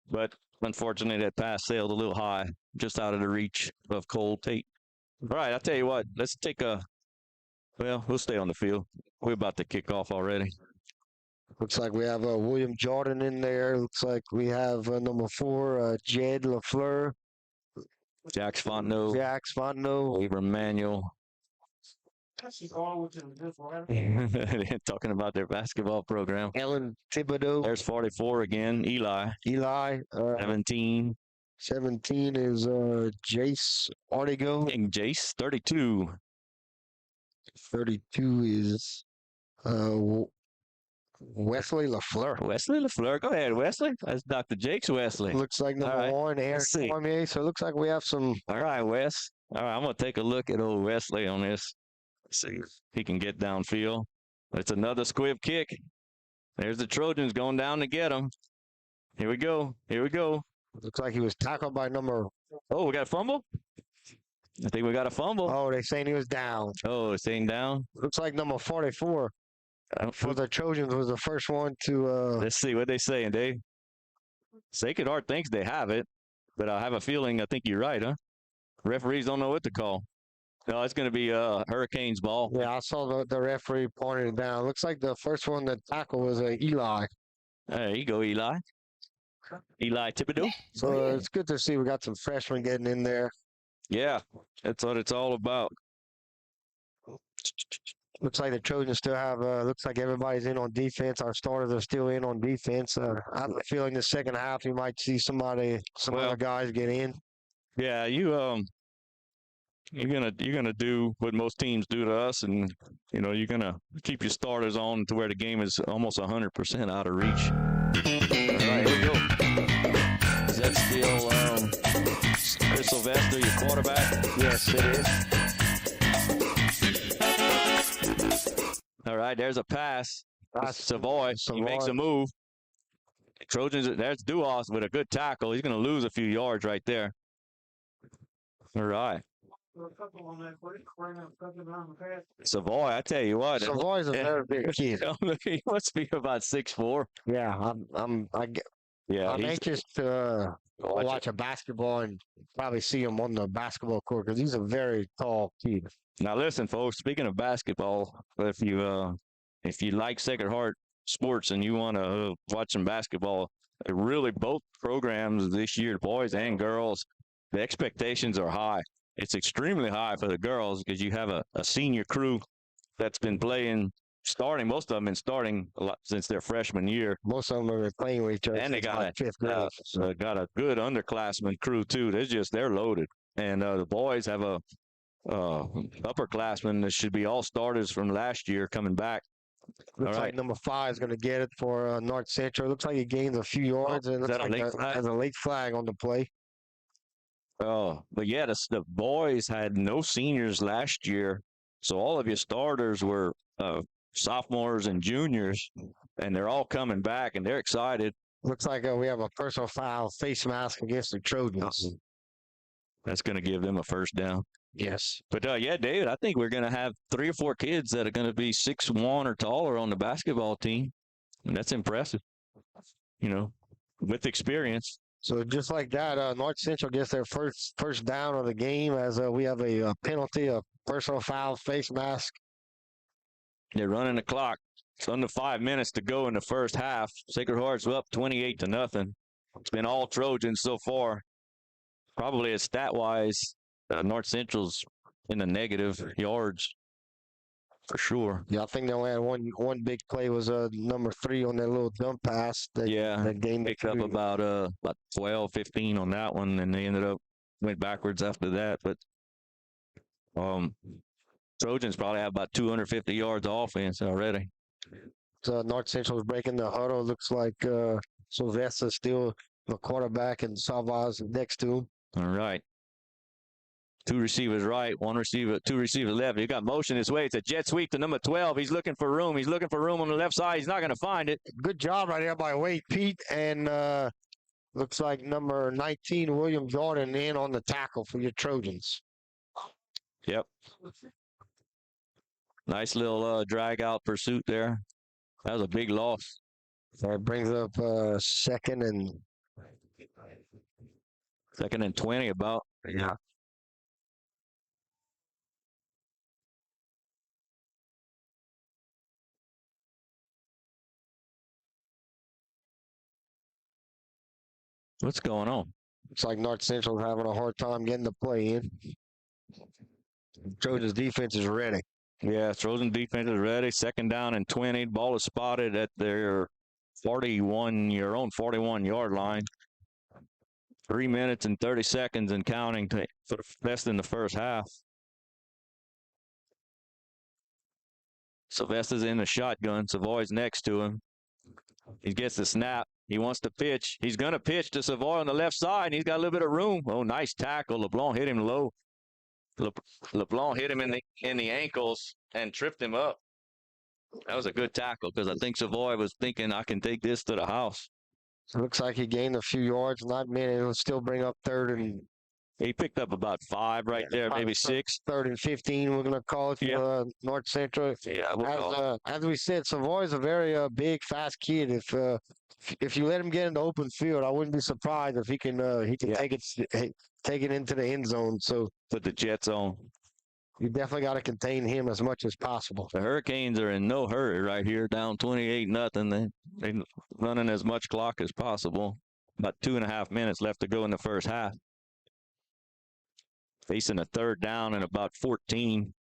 But unfortunately, that pass sailed a little high, just out of the reach of Cole Tate. All right, I'll tell you what, let's take we'll stay on the field. We're about to kick off already. Looks like we have William Jordan in there. Looks like we have number 4, Jed LaFleur. Jax Fontenot. Abram Manuel. Talking about their basketball program. Ellen Thibodeau. There's 44 again. Eli. 17. 17 is Jace Artigo. And Jace, 32. 32 is Wesley LaFleur. Wesley LaFleur. Go ahead, Wesley. That's Dr. Jakes Wesley. Looks like number 1, Aaron Cormier. So it looks like we have some. All right, Wes. All right, I'm going to take a look at old Wesley on this. Let's see if he can get downfield. It's another squib kick. There's the Trojans going down to get him. Here we go. Looks like he was tackled by number. Oh, we got a fumble? I think we got a fumble. Oh, they're saying he was down. Oh, it's saying down? Looks like number 44 for the Trojans was the first one to. Let's see what they saying, Dave. Sacred Heart thinks they have it, but I have a feeling I think you're right, huh? Referees don't know what to call. No, it's going to be Hurricanes ball. Yeah, I saw the referee pointing it down. Looks like the first one to tackle was Eli. There you go, Eli. Eli Thibodeau. So it's good to see we got some freshmen getting in there. Yeah, that's what it's all about. Looks like the Trojans still have, looks like everybody's in on defense. Our starters are still in on defense. I have a feeling the second half you might see some other guys get in. Yeah, you're gonna do what most teams do to us, and you're gonna keep your starters on to where the game is almost 100% out of reach. All right, here we go. Is that still Chris Sylvester, your quarterback? Yes, it is. All right, there's a pass. Savoy. He makes a move. Trojans, there's Duos with a good tackle. He's going to lose a few yards right there. All right. Savoy, I tell you what. Savoy's a very big kid. He must be about 6'4". Yeah, I'm anxious to watch a basketball and probably see him on the basketball court because he's a very tall kid. Now listen, folks. Speaking of basketball, if you like Sacred Heart sports and you want to watch some basketball, really both programs this year, boys and girls, the expectations are high. It's extremely high for the girls because you have a senior crew that's been starting. Most of them been starting a lot since their freshman year. Most of them have been playing with each other. And they got fifth grade. Got a good underclassmen crew too. They're loaded. And the boys have a upperclassmen that should be all starters from last year coming back. Looks like number 5 is going to get it for North Central. Looks like he gains a few yards and looks like has a late flag on the play. Oh, but yeah, the boys had no seniors last year, so all of your starters were sophomores and juniors, and they're all coming back, and they're excited. Looks like we have a personal foul face mask against the Trojans. That's going to give them a first down. Yes. But, yeah, David, I think we're going to have 3 or 4 kids that are going to be 6'1" or taller on the basketball team. And that's impressive, with experience. So just like that, North Central gets their first down of the game as we have a penalty, a personal foul, face mask. They're running the clock. It's under 5 minutes to go in the first half. Sacred Heart's up 28-0. It's been all Trojans so far. Probably as stat-wise, North Central's in the negative yards for sure. Yeah, I think they only had one big play was number 3 on that little dump pass. That game picked up about 12, 15 on that one, and they went backwards after that. But Trojans probably have about 250 yards of offense already. So North Central is breaking the huddle. Looks like Sylvester's still the quarterback and Salvaz next to him. All right. 2 receivers right, 2 receivers left. You got motion this way. It's a jet sweep to number 12. He's looking for room. He's looking for room on the left side. He's not going to find it. Good job right there by Wade Pete. And looks like number 19, William Jordan, in on the tackle for your Trojans. Yep. Nice little drag out pursuit there. That was a big loss. That brings up second and 20 about. Yeah. What's going on? Looks like North Central is having a hard time getting the play in. Trojans defense is ready. Yeah, Trojan defense is ready. 2nd down and 20. Ball is spotted at their 41-yard line. 3 minutes and 30 seconds and counting for less than the first half. Sylvester's in the shotgun. Savoy's next to him. He gets the snap. He wants to pitch. He's going to pitch to Savoy on the left side, and he's got a little bit of room. Oh, nice tackle. LeBlanc hit him low. LeBlanc hit him in the ankles and tripped him up. That was a good tackle because I think Savoy was thinking, I can take this to the house. So it looks like he gained a few yards, not many. It'll still bring up 3rd and... He picked up about 5 right there, maybe 6. 3rd and 15, we're going to call it for North Central. Yeah, as we said, Savoy's a very big, fast kid. If you let him get in the open field, I wouldn't be surprised if he can take it into the end zone. So put the Jets on. You definitely got to contain him as much as possible. The Hurricanes are in no hurry right here, down 28-0. They're running as much clock as possible. About 2.5 minutes left to go in the first half. Facing a 3rd down and about 14.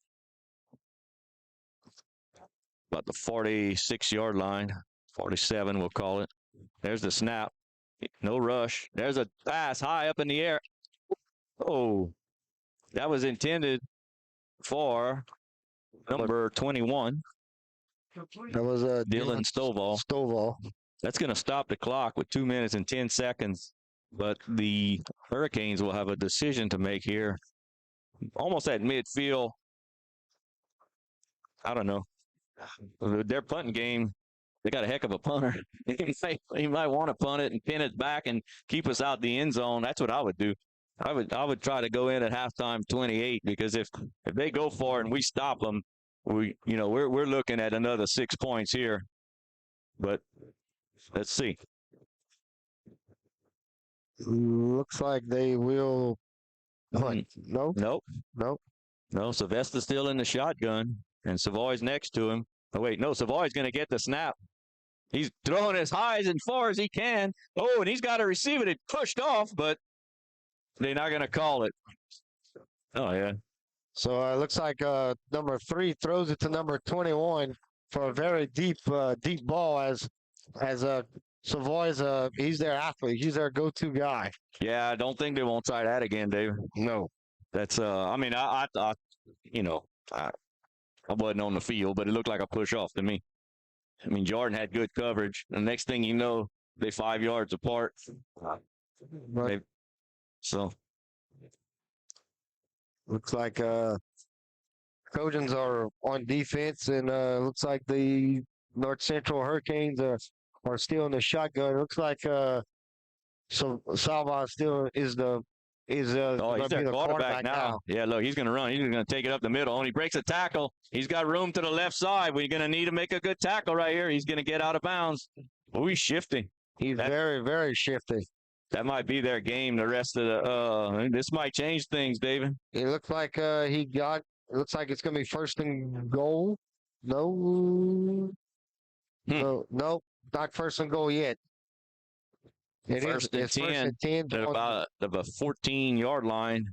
about the 46-yard line, 47 we'll call it. There's the snap. No rush. There's a pass high up in the air. Oh, that was intended for number 21. That was Dylan Stovall. Stovall. That's going to stop the clock with 2 minutes and 10 seconds. But the Hurricanes will have a decision to make here. Almost at midfield. I don't know. Their punting game, they got a heck of a punter. He might want to punt it and pin it back and keep us out the end zone. That's what I would do. I would try to go in at halftime 28, because if they go for it and we stop them, we're looking at another 6 points here. But let's see. Looks like they will. What? No. No, Sylvester's still in the shotgun, and Savoy's next to him. Oh, wait, no, Savoy's going to get the snap. He's throwing as high as and far as he can. Oh, and he's got to receive it. It pushed off, but they're not going to call it. Oh, yeah. So it looks like number 3 throws it to number 21 for a very deep ball as Savoy's he's their athlete. He's their go-to guy. Yeah, I don't think they won't try that again, David. No. That's I mean, I wasn't on the field, but it looked like a push off to me. I mean, Jordan had good coverage. The next thing you know, they 5 yards apart. Right. So looks like Trojans are on defense, and looks like the North Central Hurricanes are still in the shotgun. It looks like Salva still is he's their quarterback now. Yeah, look, he's going to run. He's going to take it up the middle, and he breaks a tackle. He's got room to the left side. We're going to need to make a good tackle right here. He's going to get out of bounds. Oh, he's shifting. He's very, very shifty. That might be their game the rest of the this might change things, David. It looks like it looks like it's going to be first and goal. No, no, not first and goal yet. It's first and 10 at about the 14-yard line.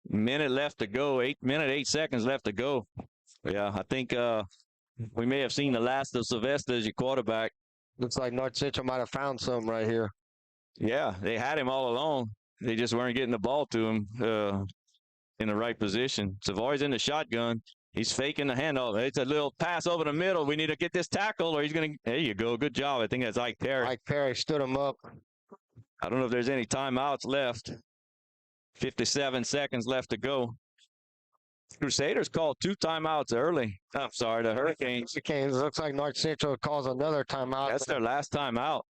Minute left to go. 8 seconds left to go. Yeah, I think we may have seen the last of Sylvester as your quarterback. Looks like North Central might have found something right here. Yeah, they had him all along. They just weren't getting the ball to him in the right position. Savoy's in the shotgun. He's faking the handoff. It's a little pass over the middle. We need to get this tackle, or he's going to. There you go. Good job. I think that's Ike Perry. Ike Perry stood him up. I don't know if there's any timeouts left. 57 seconds left to go. Crusaders called 2 timeouts early. I'm sorry, the Hurricanes. Looks like North Central calls another timeout. That's their last timeout.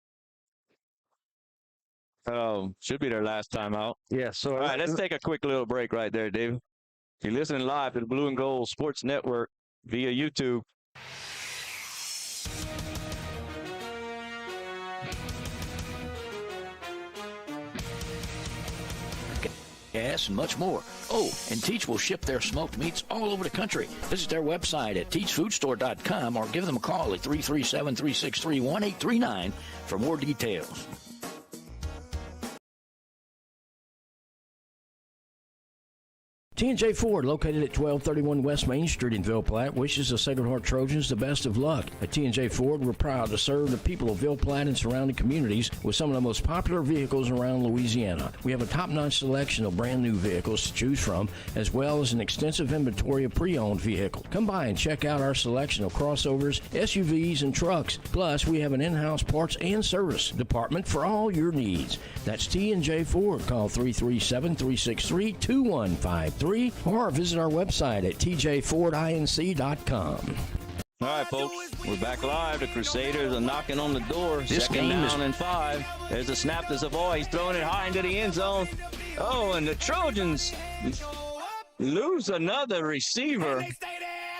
Should be their last timeout. Yeah. So all right, let's take a quick little break right there, David. You're listening live to the Blue and Gold Sports Network via YouTube. Gas, and much more. Oh, and Teach will ship their smoked meats all over the country. Visit their website at teachfoodstore.com or give them a call at 337-363-1839 for more details. T&J Ford, located at 1231 West Main Street in Ville Platte, wishes the Sacred Heart Trojans the best of luck. At T&J Ford, we're proud to serve the people of Ville Platte and surrounding communities with some of the most popular vehicles around Louisiana. We have a top-notch selection of brand-new vehicles to choose from, as well as an extensive inventory of pre-owned vehicles. Come by and check out our selection of crossovers, SUVs, and trucks. Plus, we have an in-house parts and service department for all your needs. That's T&J Ford. Call 337-363-2153. Or visit our website at tjfordinc.com. All right, folks, we're back live. The Crusaders are knocking on the door. This Second game down and 5. There's a snap to Savoy. He's throwing it high into the end zone. Oh, and the Trojans lose another receiver.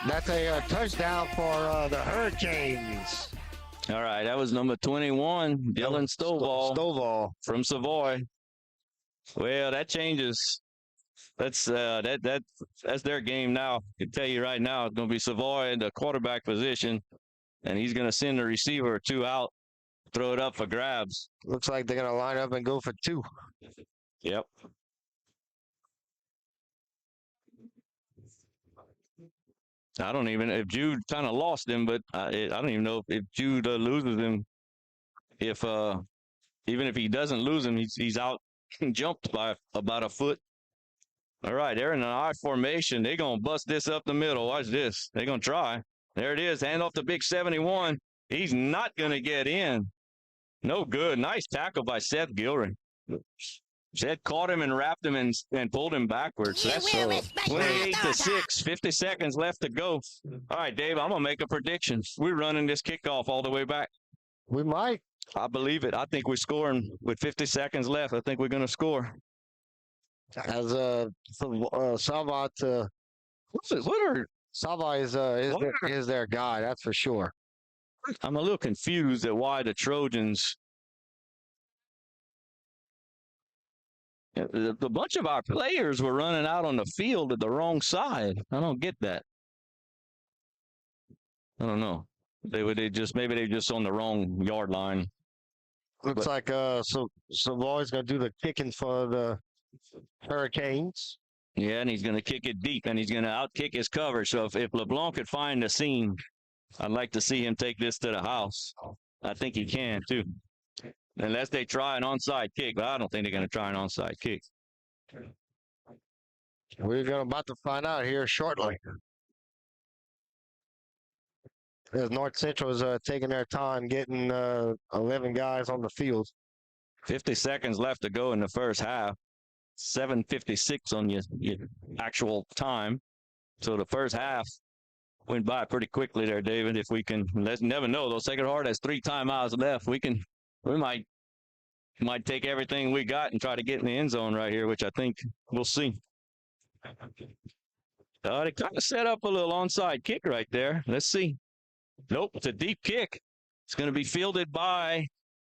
That's a touchdown for the Hurricanes. All right, that was number 21, Dylan Stovall from Savoy. Well, that changes. That's their game now. I can tell you right now, it's going to be Savoy in the quarterback position, and he's going to send the receiver or 2 out, throw it up for grabs. Looks like they're going to line up and go for 2. I don't even, if Jude kind of lost him, but I don't even know if Jude loses him. If even if he doesn't lose him, he's out jumped by about a foot. All right, they're in an I formation. They're going to bust this up the middle. Watch this. They're going to try. There it is. Hand off to Big 71. He's not going to get in. No good. Nice tackle by Seth Gilray. Seth caught him and wrapped him and pulled him backwards. That's 28-6. 50 seconds left to go. All right, Dave, I'm going to make a prediction. We're running this kickoff all the way back. We might. I believe it. I think we're scoring with 50 seconds left. I think we're going to score. As Salvat, Salva is their guy, that's for sure. I'm a little confused at why the Trojans. The bunch of our players were running out on the field at the wrong side. I don't get that. I don't know. Maybe they just on the wrong yard line. Looks like Savoy's gonna do the kicking for the Hurricanes. Yeah, and he's gonna kick it deep, and he's gonna outkick his cover. So if LeBlanc could find the seam, I'd like to see him take this to the house. I think he can too, unless they try an onside kick. But I don't think they're gonna try an onside kick. We're about to find out here shortly. As North Central is taking their time getting 11 guys on the field. 50 seconds left to go in the first half. 7:56 on your actual time. So the first half went by pretty quickly there, David. If we can, let's never know. Though Sacred Heart has 3 timeouts left. We might take everything we got and try to get in the end zone right here, which I think we'll see. They kind of set up a little onside kick right there. Let's see. Nope, it's a deep kick. It's going to be fielded by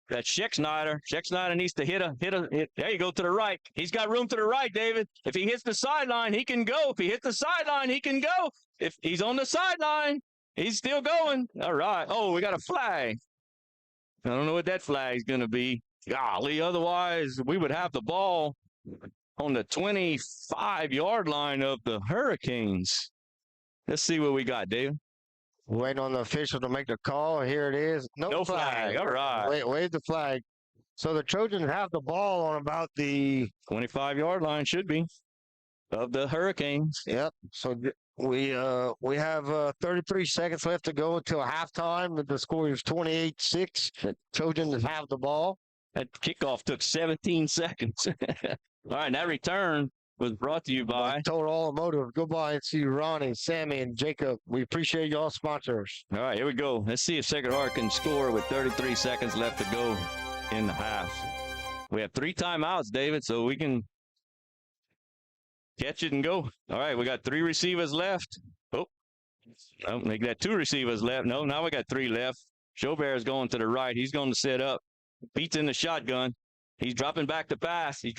that Scheck-Snyder. Scheck-Snyder needs to hit. There you go, to the right. He's got room to the right, David. If he hits the sideline, he can go. If he hits the sideline, he can go. If he's on the sideline, he's still going. All right. Oh, we got a flag. I don't know what that flag is going to be. Golly, otherwise we would have the ball on the 25-yard line of the Hurricanes. Let's see what we got, David. Waiting on the official to make the call. Here it is. No flag. All right. Wave the flag. So the Trojans have the ball on about the 25-yard line, should be, of the Hurricanes. Yep. So we have 33 seconds left to go until halftime. The score is 28-6. The Trojans have the ball. That kickoff took 17 seconds. All right, that return was brought to you by Total Automotive. Go by and see Ronnie, Sammy, and Jacob. We appreciate y'all sponsors. All right, here we go. Let's see if Sacred Heart can score with 33 seconds left to go in the half. We have 3 timeouts, David, so we can catch it and go. All right, we got 3 receivers left. Oh, make that 2 receivers left. No, now we got 3 left. Showbear is going to the right. He's going to set up. Pete's in the shotgun. He's dropping back to pass. He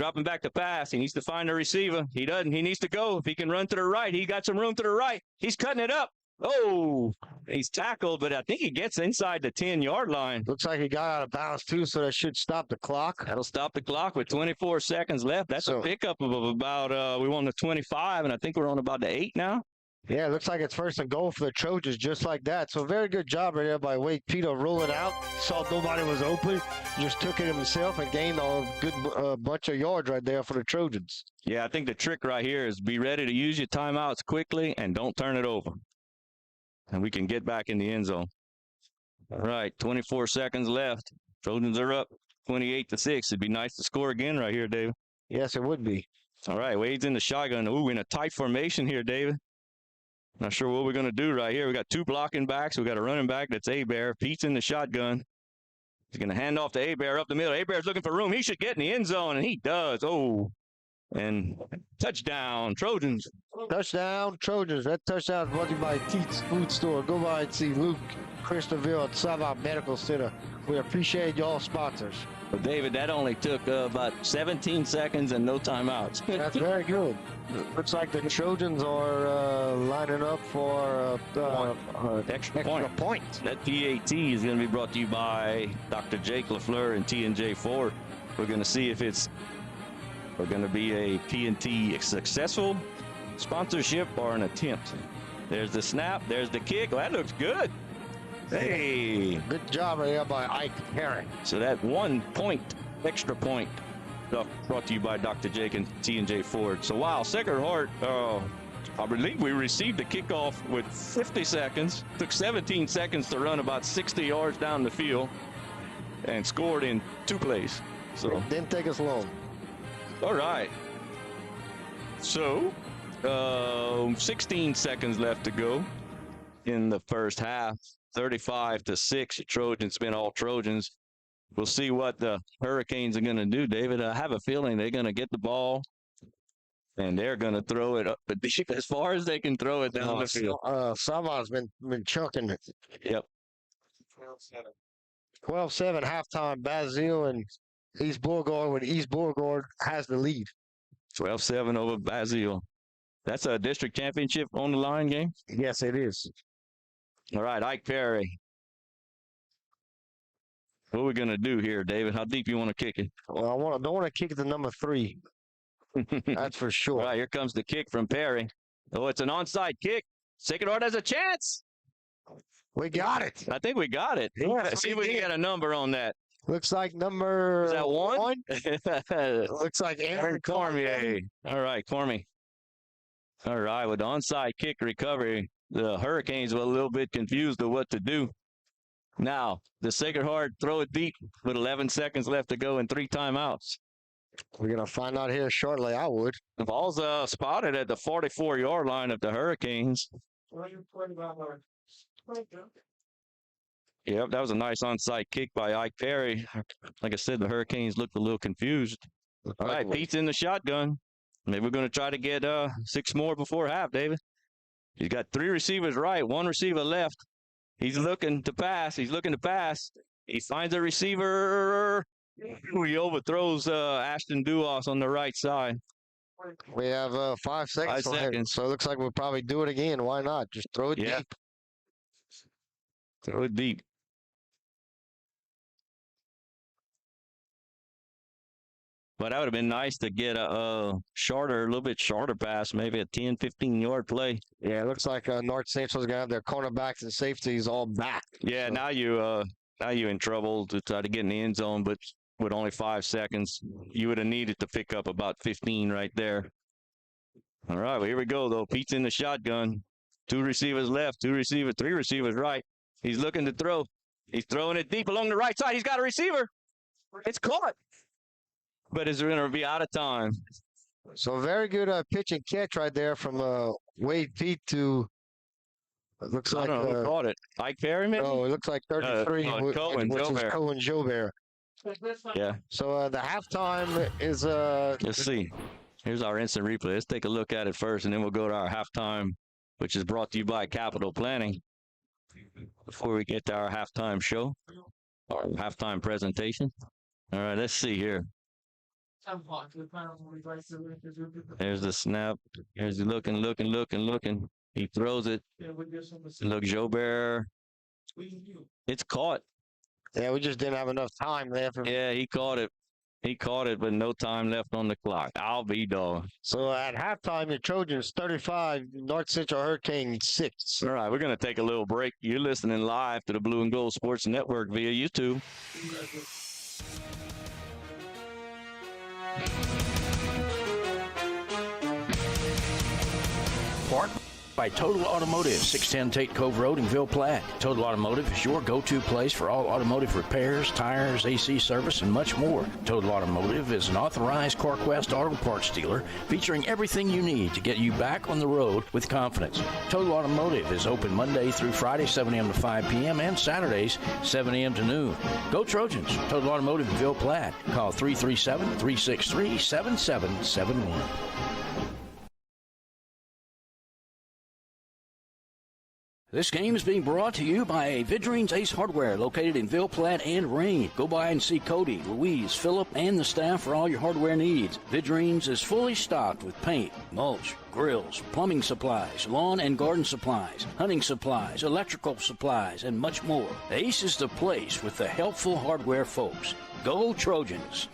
needs to find the receiver. He doesn't. He needs to go. If he can run to the right, he got some room to the right. He's cutting it up. Oh, he's tackled, but I think he gets inside the 10-yard line. Looks like he got out of bounds, too, so that should stop the clock. That'll stop the clock with 24 seconds left. That's a pickup of about, we won the 25, and I think we're on about the 8 now. Yeah, it looks like it's 1st and goal for the Trojans, just like that. So very good job right there by Wade Peter. Roll it out. Saw nobody was open. Just took it himself and gained a good bunch of yards right there for the Trojans. Yeah, I think the trick right here is be ready to use your timeouts quickly and don't turn it over. And we can get back in the end zone. All right, 24 seconds left. Trojans are up 28-6. It'd be nice to score again right here, David. Yes, it would be. All right, Wade's in the shotgun. Ooh, in a tight formation here, David. Not sure what we're going to do right here. We got 2 blocking backs. We got a running back that's A-Bear. Pete's in the shotgun. He's going to hand off to A-Bear up the middle. A-Bear's looking for room. He should get in the end zone, and he does. Oh, and touchdown, Trojans. Touchdown, Trojans. That touchdown is brought to you by Teats Food Store. Go by and see Luke Christopher at Salva Medical Center. We appreciate y'all sponsors. But David, that only took about 17 seconds and no timeouts. That's very good. Looks like the Trojans are lining up for extra point. That PAT is going to be brought to you by Dr. Jake LaFleur and T&J Ford. We're going to see if it's going to be a P&T successful sponsorship or an attempt. There's the snap. There's the kick. Well, that looks good. Hey. Good job right there by Ike Perry. So that 1 point, extra point, brought to you by Dr. Jake and T&J Ford. So, wow, Sacred Heart, I believe we received the kickoff with 50 seconds. Took 17 seconds to run about 60 yards down the field and scored in 2 plays. So didn't take us long. All right. So, 16 seconds left to go in the first half. 35-6. Trojans been all Trojans. We'll see what the Hurricanes are going to do, David. I have a feeling they're going to get the ball, and they're going to throw it up as far as they can throw it down the field. Sava's been chucking it. Yep. 12-7 halftime. Basile and East Beauregard, when East Beauregard has the lead. 12-7 over Basile. That's a district championship on the line game? Yes, it is. All right, Ike Perry. What are we going to do here, David? How deep you want to kick it? Well, I don't want to kick it to number 3. That's for sure. All right, here comes the kick from Perry. Oh, it's an onside kick. Sacred Heart has a chance. We got it. I think we got it. Yeah, see if we can get a number on that. Looks like number... Is that 1? Looks like Aaron Cormier. All right, Cormier. All right, with the onside kick recovery, the Hurricanes were a little bit confused of what to do. Now, the Sacred Heart throw it deep with 11 seconds left to go and 3 timeouts. We're going to find out here shortly, I would. The ball's spotted at the 44-yard line of the Hurricanes. Yep, that was a nice onside kick by Ike Perry. Like I said, the Hurricanes looked a little confused. All right, Pete's in the shotgun. Maybe we're going to try to get 6 more before half, David. He's got 3 receivers right, 1 receiver left. He's looking to pass. He finds a receiver. He overthrows Ashton Duos on the right side. We have 5 seconds. 5 seconds. So it looks like we'll probably do it again. Why not? Just throw it deep. Throw it deep. But that would have been nice to get a little bit shorter pass, maybe a 10, 15-yard play. Yeah, it looks like North Central's going to have their cornerbacks and safeties all back. Yeah, so. Now you're in trouble to try to get in the end zone, but with only 5 seconds, you would have needed to pick up about 15 right there. All right, well, here we go, though. Pete's in the shotgun. 2 receivers left, 3 receivers right. He's looking to throw. He's throwing it deep along the right side. He's got a receiver. It's caught. But it's going to be out of time. So very good pitch and catch right there from Wade Pete to, it looks like... who caught it? Ike Perry, maybe? Oh, it looks like 33, which is Cohen Jobert. Yeah. So the halftime is... Let's see. Here's our instant replay. Let's take a look at it first, and then we'll go to our halftime, which is brought to you by Capital Planning. Before we get to our halftime show, our halftime presentation. All right, let's see here. There's the snap. Here's the looking. He throws it. Look, Jobert. It's caught. Yeah, we just didn't have enough time there. Yeah, he caught it. He caught it, but no time left on the clock. I'll be dog. So at halftime, the Trojans 35, North Central Hurricanes 6. All right, we're going to take a little break. You're listening live to the Blue and Gold Sports Network via YouTube. Part by Total Automotive, 610 Tate Cove Road in Ville Platte. Total Automotive is your go-to place for all automotive repairs, tires, AC service, and much more. Total Automotive is an authorized CarQuest auto parts dealer featuring everything you need to get you back on the road with confidence. Total Automotive is open Monday through Friday, 7 a.m. to 5 p.m. and Saturdays, 7 a.m. to noon. Go Trojans! Total Automotive in Ville Platte. Call 337-363-7771. This game is being brought to you by Vidrine's Ace Hardware, located in Ville Platte and Rain. Go by and see Cody, Louise, Phillip, and the staff for all your hardware needs. Vidrine's is fully stocked with paint, mulch, grills, plumbing supplies, lawn and garden supplies, hunting supplies, electrical supplies, and much more. Ace is the place with the helpful hardware folks. Go Trojans!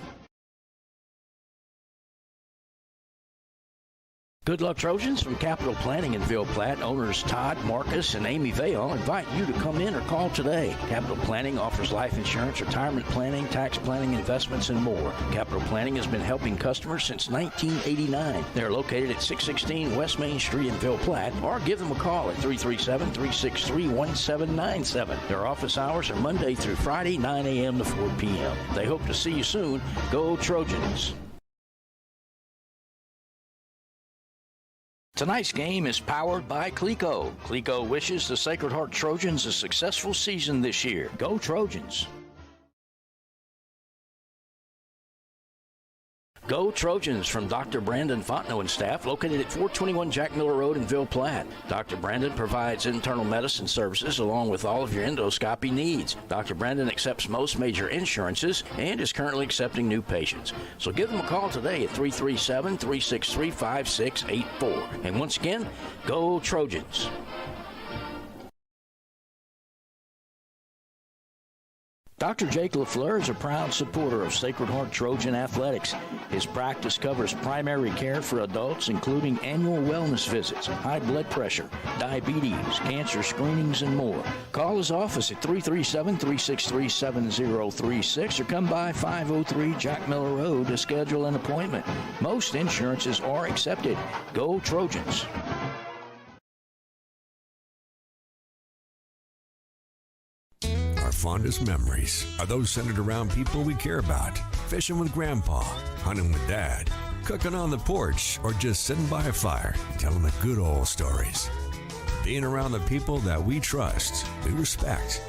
Good luck, Trojans. From Capital Planning in Ville Platte, owners Todd, Marcus, and Amy Vale invite you to come in or call today. Capital Planning offers life insurance, retirement planning, tax planning, investments, and more. Capital Planning has been helping customers since 1989. They're located at 616 West Main Street in Ville Platte, or give them a call at 337-363-1797. Their office hours are Monday through Friday, 9 a.m. to 4 p.m. They hope to see you soon. Go Trojans! Tonight's game is powered by Clico. Clico wishes the Sacred Heart Trojans a successful season this year. Go Trojans! Go Trojans from Dr. Brandon Fontenot and staff, located at 421 Jack Miller Road in Ville Platte. Dr. Brandon provides internal medicine services along with all of your endoscopy needs. Dr. Brandon accepts most major insurances and is currently accepting new patients. So give them a call today at 337-363-5684. And once again, go Trojans! Dr. Jake LaFleur is a proud supporter of Sacred Heart Trojan Athletics. His practice covers primary care for adults, including annual wellness visits, high blood pressure, diabetes, cancer screenings, and more. Call his office at 337-363-7036 or come by 503 Jack Miller Road to schedule an appointment. Most insurances are accepted. Go Trojans! Our fondest memories are those centered around people we care about. Fishing with Grandpa, hunting with Dad, cooking on the porch, or just sitting by a fire, telling the good old stories. Being around the people that we trust, we respect,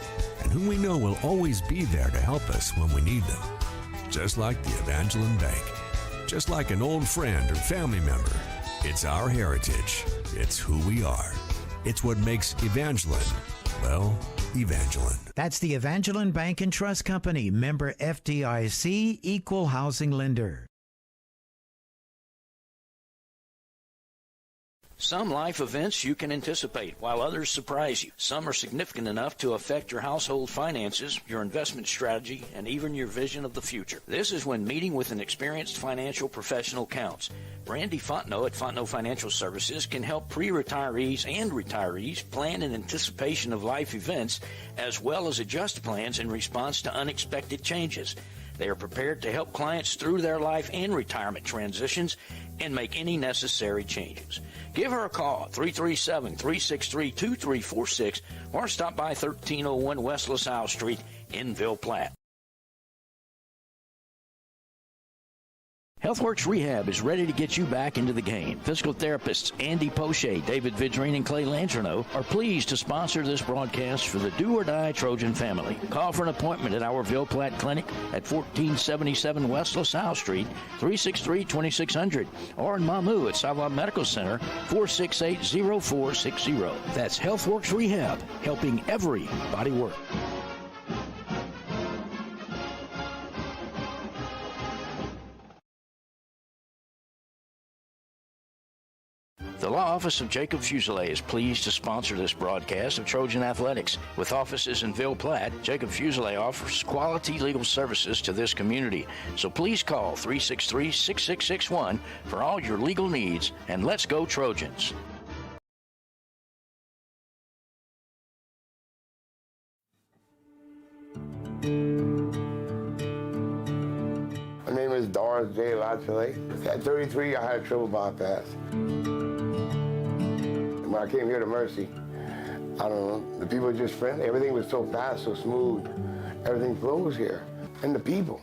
and whom we know will always be there to help us when we need them. Just like the Evangeline Bank. Just like an old friend or family member. It's our heritage. It's who we are. It's what makes Evangeline, well, Evangeline. That's the Evangeline Bank and Trust Company, member FDIC, equal housing lender. Some life events you can anticipate, while others surprise you. Some are significant enough to affect your household finances, your investment strategy, and even your vision of the future. This is when meeting with an experienced financial professional counts. Brandy Fontenot at Fontenot Financial Services can help pre-retirees and retirees plan in anticipation of life events, as well as adjust plans in response to unexpected changes. They are prepared to help clients through their life and retirement transitions and make any necessary changes. Give her a call, 337-363-2346, or stop by 1301 West LaSalle Street in Ville Platte. HealthWorks Rehab is ready to get you back into the game. Physical therapists Andy Poche, David Vidrine, and Clay Lancherneau are pleased to sponsor this broadcast for the do-or-die Trojan family. Call for an appointment at our Ville Platte Clinic at 1477 West LaSalle Street, 363-2600, or in Mamou at Savoy Medical Center, 468-0460. That's HealthWorks Rehab, helping everybody work. The Law Office of Jacob Fuselier is pleased to sponsor this broadcast of Trojan Athletics. With offices in Ville Platte, Jacob Fuselier offers quality legal services to this community. So please call 363-6661 for all your legal needs, and let's go Trojans. My name is Doris J. Lachele. At 33, I had a triple bypass. When I came here to Mercy, I don't know, the people were just friendly. Everything was so fast, so smooth. Everything flows here. And the people,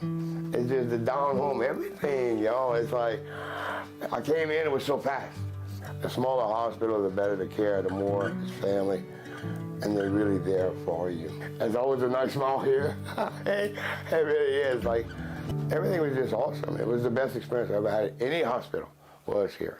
it's just the down home, everything, y'all. It's like, I came in, it was so fast. The smaller hospital, the better the care, the more it's family. And they're really there for you. There's always a nice smile here. It really is. Like, everything was just awesome. It was the best experience I ever had at any hospital was here.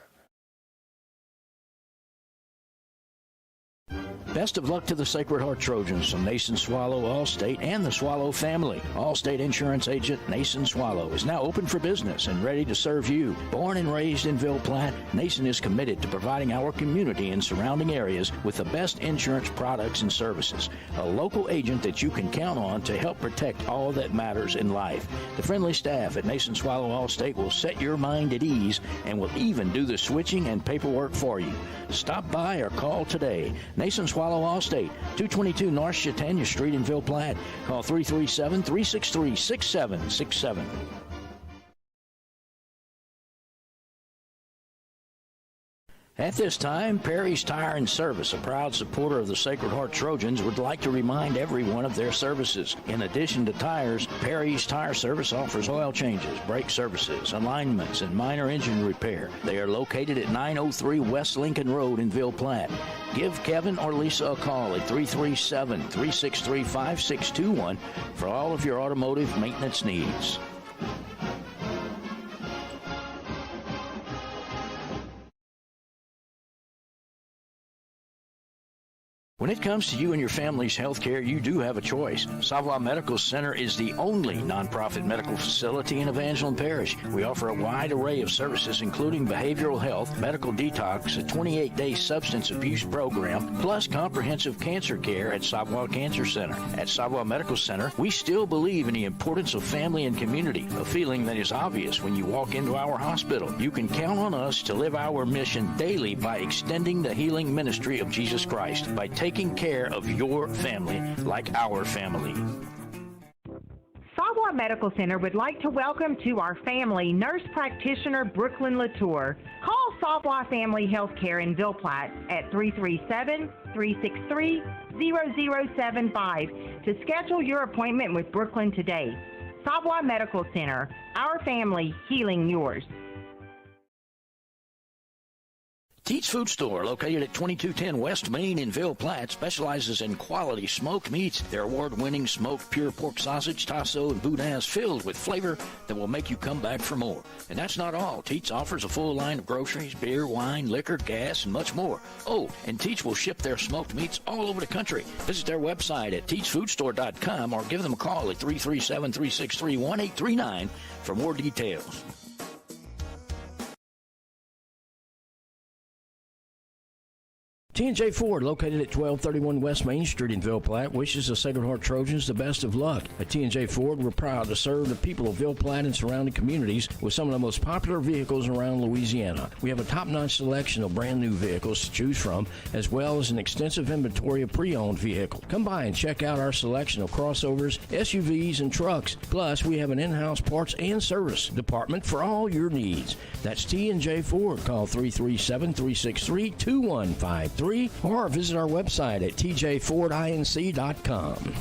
Best of luck to the Sacred Heart Trojans from Nason Swallow Allstate and the Swallow family. Allstate Insurance Agent Nason Swallow is now open for business and ready to serve you. Born and raised in Ville Platte, Nason is committed to providing our community and surrounding areas with the best insurance products and services. A local agent that you can count on to help protect all that matters in life. The friendly staff at Nason Swallow Allstate will set your mind at ease and will even do the switching and paperwork for you. Stop by or call today. Nason Swallow Allstate, 222 North Chautauqua Street in Ville Platte. Call 337-363-6767. At this time, Perry's Tire and Service, a proud supporter of the Sacred Heart Trojans, would like to remind everyone of their services. In addition to tires, Perry's Tire Service offers oil changes, brake services, alignments, and minor engine repair. They are located at 903 West Lincoln Road in Ville Platte. Give Kevin or Lisa a call at 337-363-5621 for all of your automotive maintenance needs. When it comes to you and your family's health care, you do have a choice. Savoy Medical Center is the only nonprofit medical facility in Evangeline Parish. We offer a wide array of services, including behavioral health, medical detox, a 28-day substance abuse program, plus comprehensive cancer care at Savoy Cancer Center. At Savoy Medical Center, we still believe in the importance of family and community, a feeling that is obvious when you walk into our hospital. You can count on us to live our mission daily by extending the healing ministry of Jesus Christ, by taking care of your family like our family. Savoy Medical Center would like to welcome to our family nurse practitioner Brooklyn Latour. Call Savoy Family Healthcare in Ville Platte at 337-363-0075 to schedule your appointment with Brooklyn today. Savoy Medical Center, our family healing yours. Teats Food Store, located at 2210 West Main in Ville Platte, specializes in quality smoked meats. Their award-winning smoked pure pork sausage, tasso, and boudin is filled with flavor that will make you come back for more. And that's not all. Teats offers a full line of groceries, beer, wine, liquor, gas, and much more. Oh, and Teats will ship their smoked meats all over the country. Visit their website at teatsfoodstore.com or give them a call at 337-363-1839 for more details. T&J Ford, located at 1231 West Main Street in Ville Platte, wishes the Sacred Heart Trojans the best of luck. At T&J Ford, we're proud to serve the people of Ville Platte and surrounding communities with some of the most popular vehicles around Louisiana. We have a top-notch selection of brand-new vehicles to choose from, as well as an extensive inventory of pre-owned vehicles. Come by and check out our selection of crossovers, SUVs, and trucks. Plus, we have an in-house parts and service department for all your needs. That's T&J Ford. Call 337-363-2153. Or visit our website at tjfordinc.com.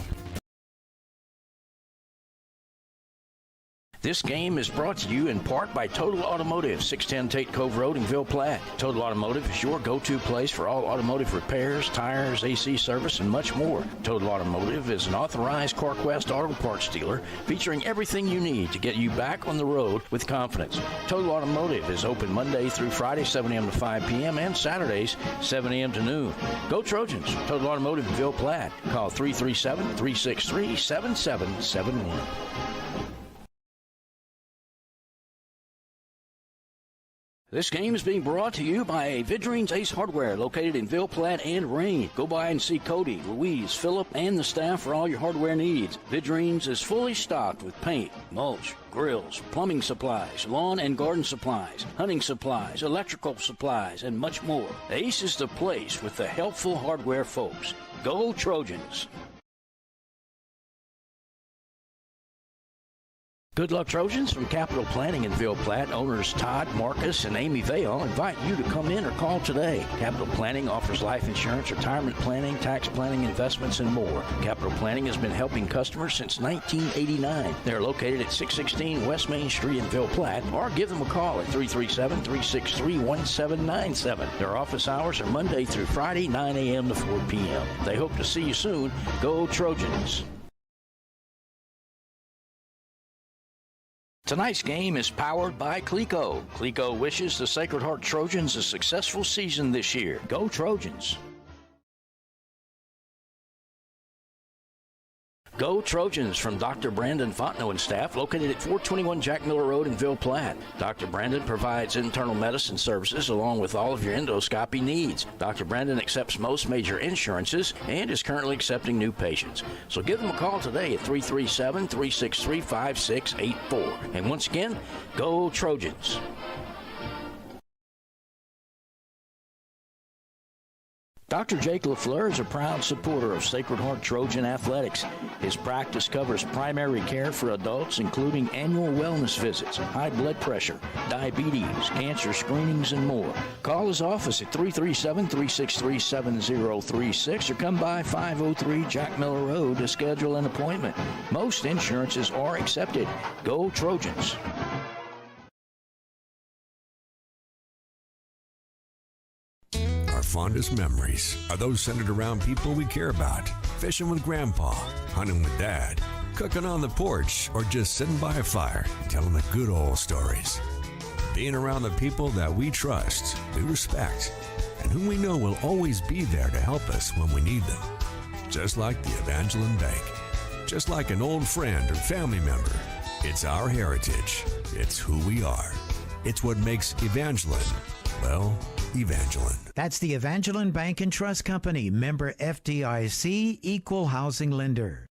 This game is brought to you in part by Total Automotive, 610 Tate Cove Road in Ville Platte. Total Automotive is your go-to place for all automotive repairs, tires, AC service, and much more. Total Automotive is an authorized CarQuest auto parts dealer featuring everything you need to get you back on the road with confidence. Total Automotive is open Monday through Friday, 7 a.m. to 5 p.m., and Saturdays, 7 a.m. to noon. Go Trojans! Total Automotive in Ville Platte. Call 337-363-7771. This game is being brought to you by Vidrine's Ace Hardware, located in Ville Platte and Rain. Go by and see Cody, Louise, Phillip, and the staff for all your hardware needs. Vidrine's is fully stocked with paint, mulch, grills, plumbing supplies, lawn and garden supplies, hunting supplies, electrical supplies, and much more. Ace is the place with the helpful hardware folks. Go Trojans! Good luck, Trojans. From Capital Planning in Ville Platte, owners Todd, Marcus, and Amy Vale invite you to come in or call today. Capital Planning offers life insurance, retirement planning, tax planning, investments, and more. Capital Planning has been helping customers since 1989. They're located at 616 West Main Street in Ville Platte, or give them a call at 337-363-1797. Their office hours are Monday through Friday, 9 a.m. to 4 p.m. They hope to see you soon. Go Trojans! Tonight's game is powered by Clico. Clico wishes the Sacred Heart Trojans a successful season this year. Go Trojans! Go Trojans from Dr. Brandon Fontenot and staff, located at 421 Jack Miller Road in Ville Platte. Dr. Brandon provides internal medicine services along with all of your endoscopy needs. Dr. Brandon accepts most major insurances and is currently accepting new patients. So give them a call today at 337-363-5684. And once again, go Trojans. Dr. Jake LaFleur is a proud supporter of Sacred Heart Trojan Athletics. His practice covers primary care for adults, including annual wellness visits, high blood pressure, diabetes, cancer screenings, and more. Call his office at 337-363-7036 or come by 503 Jack Miller Road to schedule an appointment. Most insurances are accepted. Go Trojans. Our fondest memories are those centered around people we care about. Fishing with Grandpa, hunting with Dad, cooking on the porch, or just sitting by a fire telling the good old stories. Being around the people that we trust, we respect, and whom we know will always be there to help us when we need them. Just like the Evangeline Bank. Just like an old friend or family member. It's our heritage. It's who we are. It's what makes Evangeline, well, Evangeline. That's the Evangeline Bank and Trust Company, member FDIC, equal housing lender.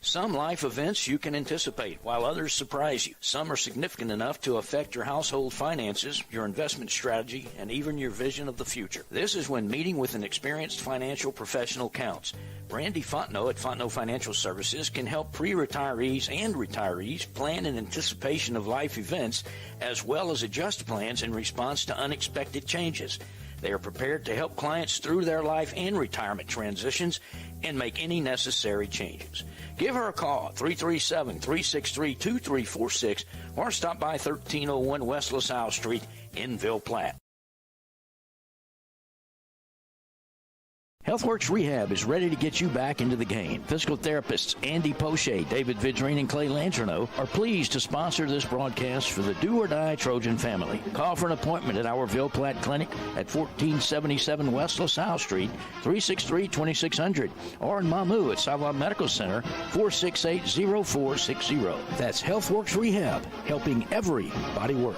Some life events you can anticipate, while others surprise you. Some are significant enough to affect your household finances, your investment strategy, and even your vision of the future. This is when meeting with an experienced financial professional counts. Brandy Fontenot at Fontenot Financial Services can help pre-retirees and retirees plan in anticipation of life events, as well as adjust plans in response to unexpected changes. They are prepared to help clients through their life and retirement transitions and make any necessary changes. Give her a call, 337-363-2346, or stop by 1301 West LaSalle Street in Ville Platte. HealthWorks Rehab is ready to get you back into the game. Physical therapists Andy Poche, David Vidrine, and Clay Langerneau are pleased to sponsor this broadcast for the Do or Die Trojan family. Call for an appointment at our Ville Platte Clinic at 1477 West LaSalle Street, 363-2600, or in Mamou at Savoy Medical Center, 468-0460. That's HealthWorks Rehab, helping everybody work.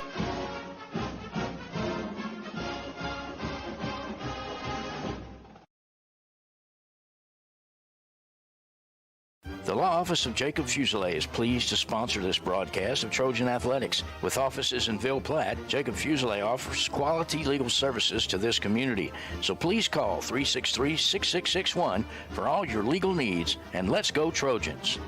The Law Office of Jacob Fuselier is pleased to sponsor this broadcast of Trojan Athletics. With offices in Ville Platte, Jacob Fuselier offers quality legal services to this community. So please call 363-6661 for all your legal needs, and let's go Trojans.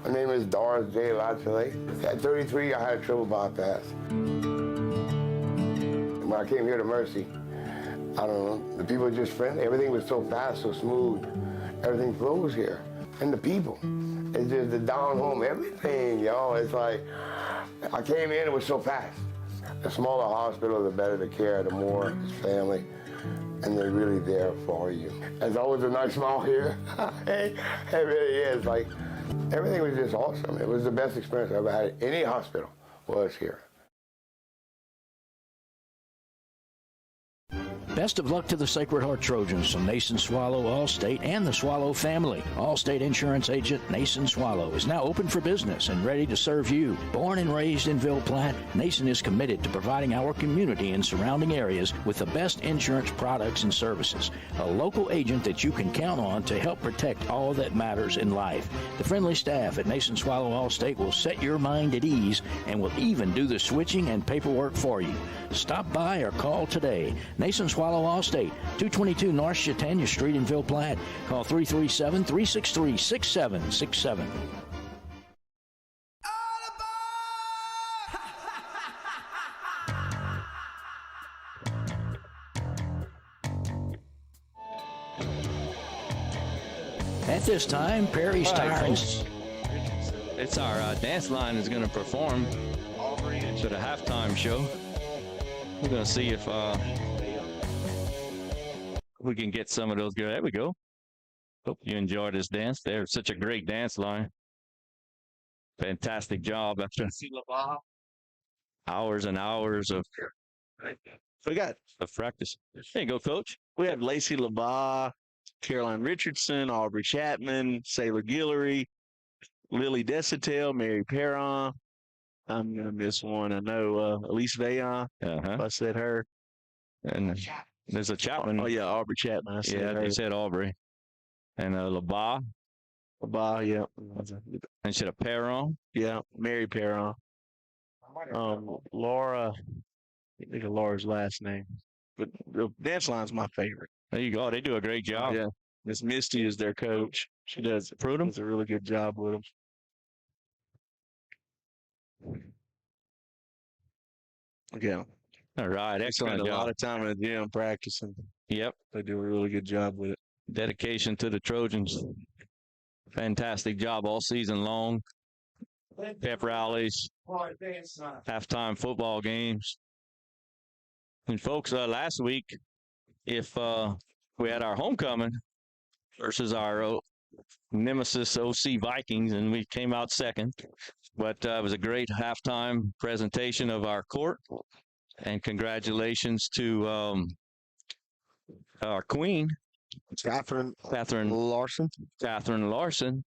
My name is Doris J. Lachele. At 33, I had a triple bypass. When I came here to Mercy, I don't know, the people were just friendly. Everything was so fast, so smooth. Everything flows here. And the people, it's just the down home, everything, y'all. It's like, I came in, it was so fast. The smaller hospital, the better the care, the more family. And they're really there for you. There's always a nice smile here. It really is. Like, everything was just awesome. It was the best experience I ever had at any hospital was here. Best of luck to the Sacred Heart Trojans from Nason Swallow Allstate and the Swallow family. Allstate Insurance Agent Nason Swallow is now open for business and ready to serve you. Born and raised in Ville Platte, Nason is committed to providing our community and surrounding areas with the best insurance products and services. A local agent that you can count on to help protect all that matters in life. The friendly staff at Nason Swallow Allstate will set your mind at ease and will even do the switching and paperwork for you. Stop by or call today. Nason Swallow Allstate, 222 North Chautauqua Street in Ville Platte. Call 337-363-6767. At this time, Perry's Tires. It's our dance line is going to perform to the halftime show. We're going to see if we can get some of those good. There we go. Hope you enjoy this dance. They're such a great dance line. fantastic job after hours and hours of practice. There you go, Coach. We had Lacey LaValle, Caroline Richardson, Aubrey Chapman, Sailor Guillory, Lily Desitel, Mary Perron. I'm going to miss one. I know Elise Vaillant. I said her. And there's a Chapman. Oh, yeah, Aubrey Chapman. I said her. You said Aubrey. And LaValle. LaValle, yeah. And she had a Perron. Yeah, Mary Perron. Laura, I think of Laura's last name. But the dance line's my favorite. There you go. They do a great job. Yeah. Miss Misty is their coach. She does a really good job with them. Yeah. All right. Excellent Spend a job. lot of time in the gym practicing. Yep. They do a really good job with it. Dedication to the Trojans. Fantastic job all season long. Pep rallies, halftime football games. And folks, last week, if we had our homecoming versus our nemesis OC Vikings, and we came out second. But it was a great halftime presentation of our court. And congratulations to our queen, Catherine Larson. Catherine Larson,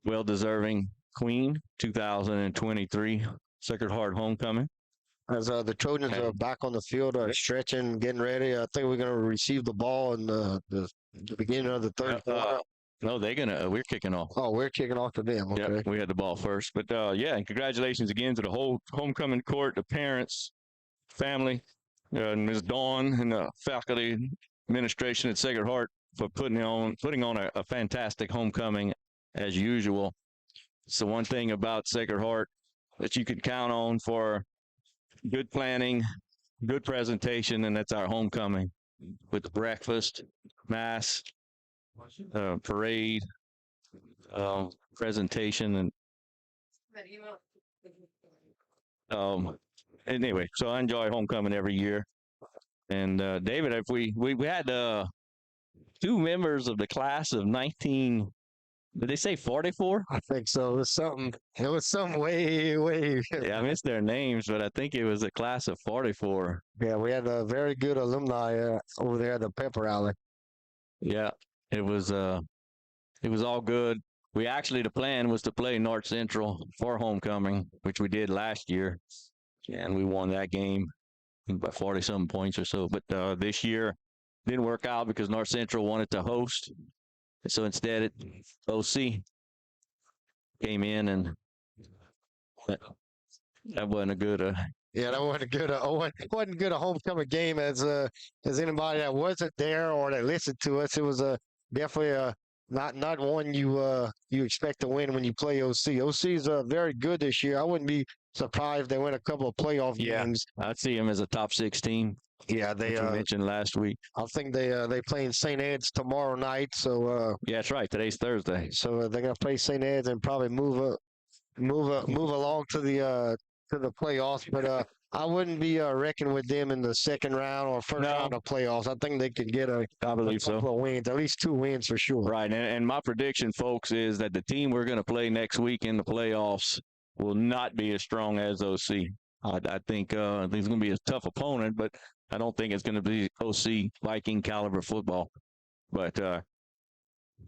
well-deserving queen, 2023 Sacred Heart homecoming. As the Trojans are back on the field, stretching, getting ready, I think we're going to receive the ball in the beginning of the third quarter. No, we're kicking off. Oh, we're kicking off to them. Okay. Yep, we had the ball first. But, and congratulations again to the whole homecoming court, the parents, family, Ms. Dawn, and the faculty administration at Sacred Heart for putting on a fantastic homecoming as usual. It's the one thing about Sacred Heart that you can count on for good planning, good presentation, and that's our homecoming with the breakfast, mass, parade, presentation, and anyway, so I enjoy homecoming every year. And David, if we had two members of the class of 19. Did they say 44? I think so. It was something way. Yeah, I missed their names, but I think it was a class of 44. Yeah, we had a very good alumni over there at the pep rally. Yeah, it was all good. We actually, the plan was to play North Central for homecoming, which we did last year, and we won that game by 40-something points or so. But this year didn't work out because North Central wanted to host. So instead, OC came in, and that wasn't a good. Yeah, that wasn't good a homecoming game as anybody that wasn't there or that listened to us. It was definitely not one you expect to win when you play OC. OC's very good this year. I wouldn't be surprised if they win a couple of playoff games. I'd see them as a top 6 team. Yeah, they mentioned last week. I think they play in St. Ed's tomorrow night. So yeah, that's right. Today's Thursday. So they're gonna play St. Ed's and probably move along to the playoffs. But I wouldn't be reckoning with them in the second round or first round of playoffs. I think they could get a couple of wins, at least 2 wins for sure. Right, and my prediction, folks, is that the team we're going to play next week in the playoffs will not be as strong as OC. I think it's going to be a tough opponent, but I don't think it's going to be OC Viking caliber football. But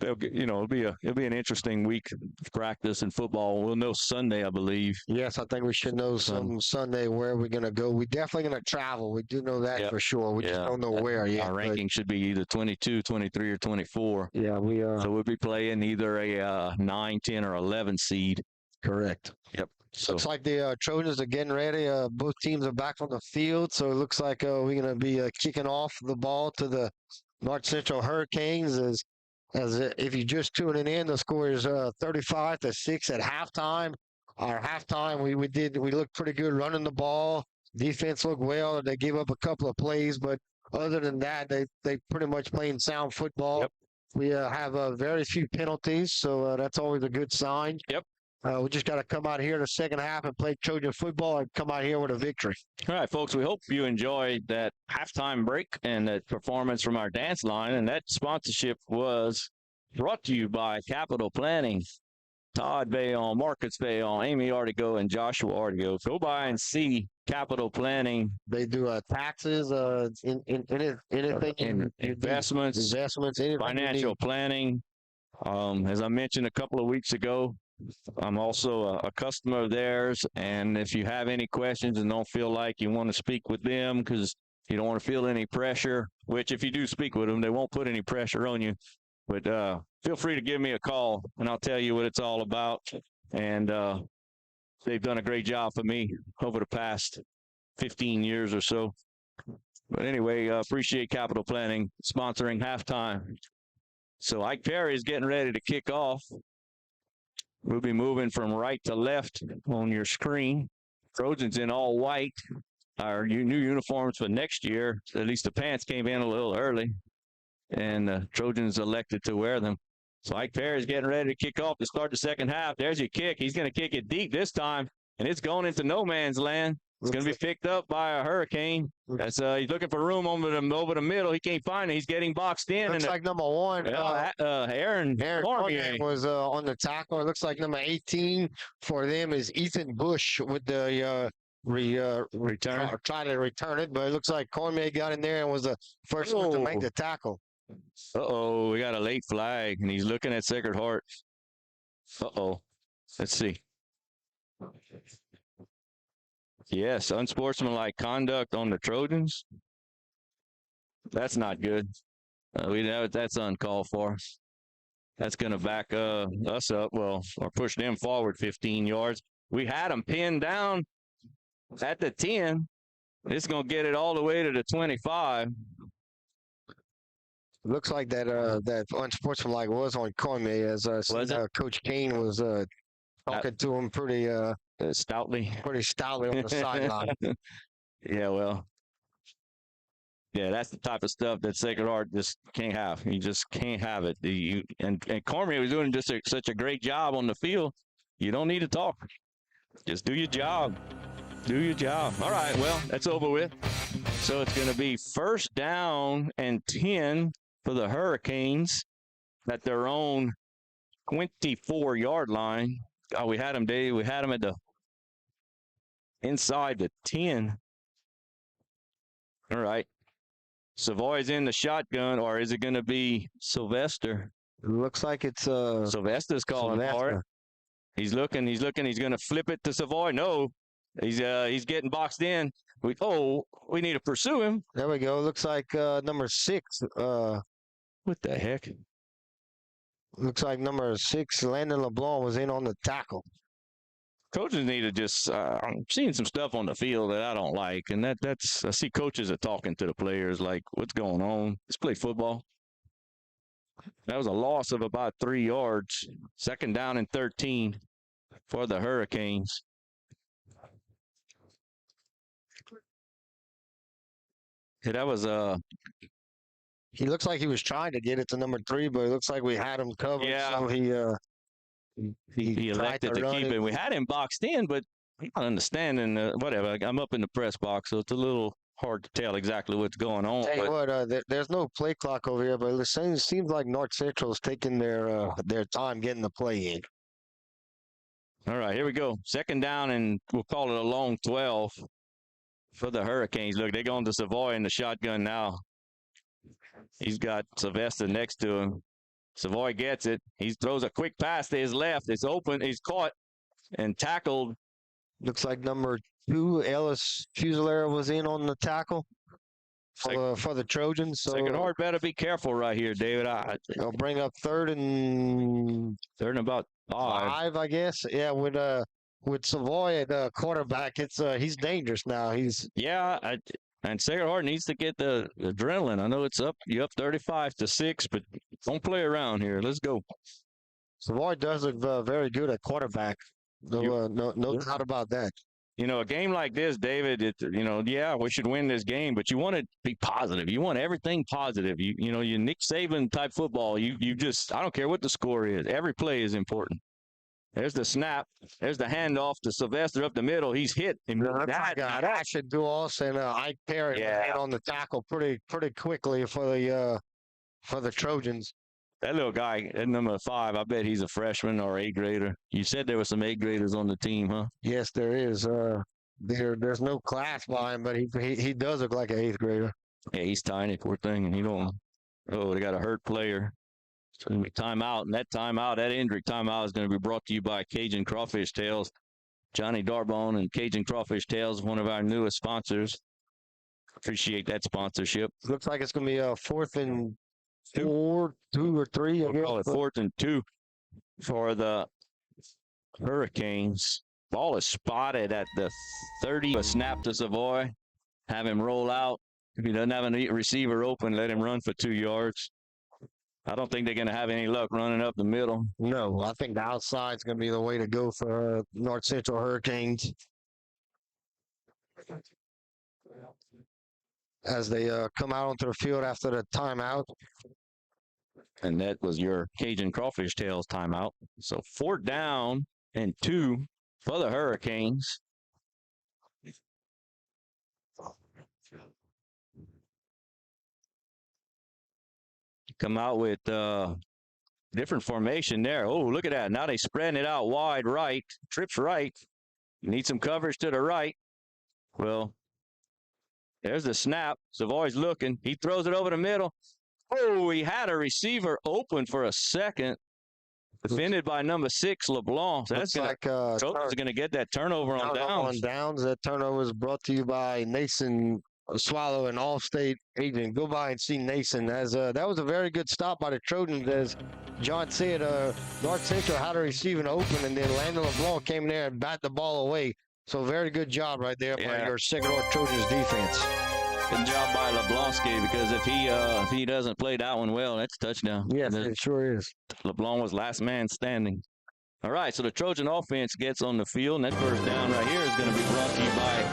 it'll be an interesting week of practice in football. We'll know Sunday, I believe. Yes, I think we should know Sunday where we're going to go. We're definitely going to travel. We do know that for sure. We just don't know where yet. Our ranking should be either 22, 23, or 24. Yeah, we are. So we'll be playing either a 9, 10, or 11 seed. Correct. Yep. So looks like the Trojans are getting ready. Both teams are back on the field, so it looks like we're going to be kicking off the ball to the North Central Hurricanes. As if you're just tuning in, the score is 35-6 at halftime. Our halftime, we looked pretty good running the ball. Defense looked well. They gave up a couple of plays, but other than that, they pretty much playing sound football. Yep. We have very few penalties, so that's always a good sign. Yep. We just got to come out here in the second half and play Trojan football and come out here with a victory. All right, folks, we hope you enjoyed that halftime break and that performance from our dance line. And that sponsorship was brought to you by Capital Planning. Todd Bayon, Marcus Bayon, Amy Artigo, and Joshua Artigo. Go by and see Capital Planning. They do taxes, anything, investments, anything financial planning. As I mentioned a couple of weeks ago, I'm also a customer of theirs. And if you have any questions and don't feel like you want to speak with them because you don't want to feel any pressure, which if you do speak with them, they won't put any pressure on you. But feel free to give me a call, and I'll tell you what it's all about. And they've done a great job for me over the past 15 years or so. But anyway, appreciate Capital Planning sponsoring halftime. So Ike Perry is getting ready to kick off. We'll be moving from right to left on your screen. Trojans in all white. Our new uniforms for next year. At least the pants came in a little early, and the Trojans elected to wear them. So Ike Perry is getting ready to kick off to start the second half. There's your kick. He's going to kick it deep this time, and it's going into no man's land. It's going to be picked up by a Hurricane. That's he's looking for room over the middle. He can't find it. He's getting boxed in. Looks like number one. Aaron Cormier was on the tackle. It looks like number 18 for them is Ethan Bush with the return. Try to return it, but it looks like Cormier got in there and was the first one to make the tackle. Uh-oh, we got a late flag, and he's looking at Sacred Heart. Uh-oh. Let's see. Yes, unsportsmanlike conduct on the Trojans. That's not good. We know that's uncalled for. That's going to back us up, or push them forward 15 yards. We had them pinned down at the 10. It's going to get it all the way to the 25. Looks like that unsportsmanlike was on Cormier, as Coach Kane was talking to him pretty stoutly on the sideline. Yeah, well, yeah, that's the type of stuff that Sacred Heart just can't have. You just can't have it. And Cormier was doing just such a great job on the field. You don't need to talk. Just do your job. Do your job. All right, well, that's over with. So it's going to be 1st down and 10 for the Hurricanes at their own 24-yard line. Oh, we had them, Dave. We had them at the inside the 10. All right. Savoy's in the shotgun, or is it going to be Sylvester? It looks like it's Sylvester's calling for it. He's looking. He's going to flip it to Savoy. No, he's getting boxed in. We need to pursue him. There we go. Looks like number 6. What the heck? Looks like number 6, Landon LeBlanc, was in on the tackle. Coaches need to just. I'm seeing some stuff on the field that I don't like, and that's. I see coaches are talking to the players like, "What's going on? Let's play football." That was a loss of about 3 yards. 2nd down and 13 for the Hurricanes. Yeah, that was He looks like he was trying to get it to number 3, but it looks like we had him covered. Yeah. So he elected to keep it. We had him boxed in, but I'm not understanding whatever. I'm up in the press box, so it's a little hard to tell exactly what's going on. Tell you what, there's no play clock over here, but it seems like North Central is taking their time getting the play in. All right, here we go. 2nd down, and we'll call it a long 12 for the Hurricanes. Look, they're going to Savoy in the shotgun now. He's got Sylvester next to him. Savoy gets it. He throws a quick pass to his left. It's open. He's caught and tackled. Looks like number 2, Ellis Fusilier, was in on the tackle for the Trojans. So Sacred Heart better be careful right here, David. They'll bring up 3rd and about 5, I guess. Yeah, with Savoy at quarterback, he's dangerous now. And Sacred Heart needs to get the adrenaline. I know it's up. You're up 35-6, but don't play around here. Let's go. Savoy does look very good at quarterback. No doubt about that. You know, a game like this, David, we should win this game, but you want to be positive. You want everything positive. You Nick Saban type football. You just, I don't care what the score is. Every play is important. There's the snap. There's the handoff to Sylvester up the middle. He's hit. That should do us, and Ike Perry on the tackle pretty quickly for the Trojans. That little guy at number 5, I bet he's a freshman or 8th grader. You said there were some 8th graders on the team, huh? Yes, there is. There's no class by him, but he does look like an 8th grader. Yeah, he's tiny, poor thing, and he don't. Oh, they got a hurt player. It's going to be timeout, and that injury timeout is going to be brought to you by Cajun Crawfish Tails. Johnny Darbone and Cajun Crawfish Tails, one of our newest sponsors. Appreciate that sponsorship. Looks like it's going to be a 4th and 2 or 3. We'll call it 4th and 2 for the Hurricanes. Ball is spotted at the 30. A snap to Savoy. Have him roll out. If he doesn't have a receiver open, let him run for 2 yards. I don't think they're going to have any luck running up the middle. No, I think the outside's going to be the way to go for North Central Hurricanes. As they come out onto the field after the timeout. And that was your Cajun Crawfish Tails timeout. So 4th down and 2 for the Hurricanes. Come out with different formation there. Oh, look at that. Now they spreading it out wide right. Trips right. Need some coverage to the right. Well, there's the snap. Savoy's looking. He throws it over the middle. Oh, he had a receiver open for a second. Defended by number 6, LeBlanc. So that's going to get that turnover on downs. On downs. That turnover is brought to you by Nason Swallow, an all-state agent. Go by and see Nason. That was a very good stop by the Trojans. As John said, North Central had a receiving open, and then Landon LeBlanc came there and bat the ball away. So very good job right there by your Second North Trojans defense. Good job by LeBlanski, because if he doesn't play that one well, that's a touchdown. Yes, it sure is. LeBlanc was last man standing. All right, so the Trojan offense gets on the field, and that first down right here is going to be brought to you by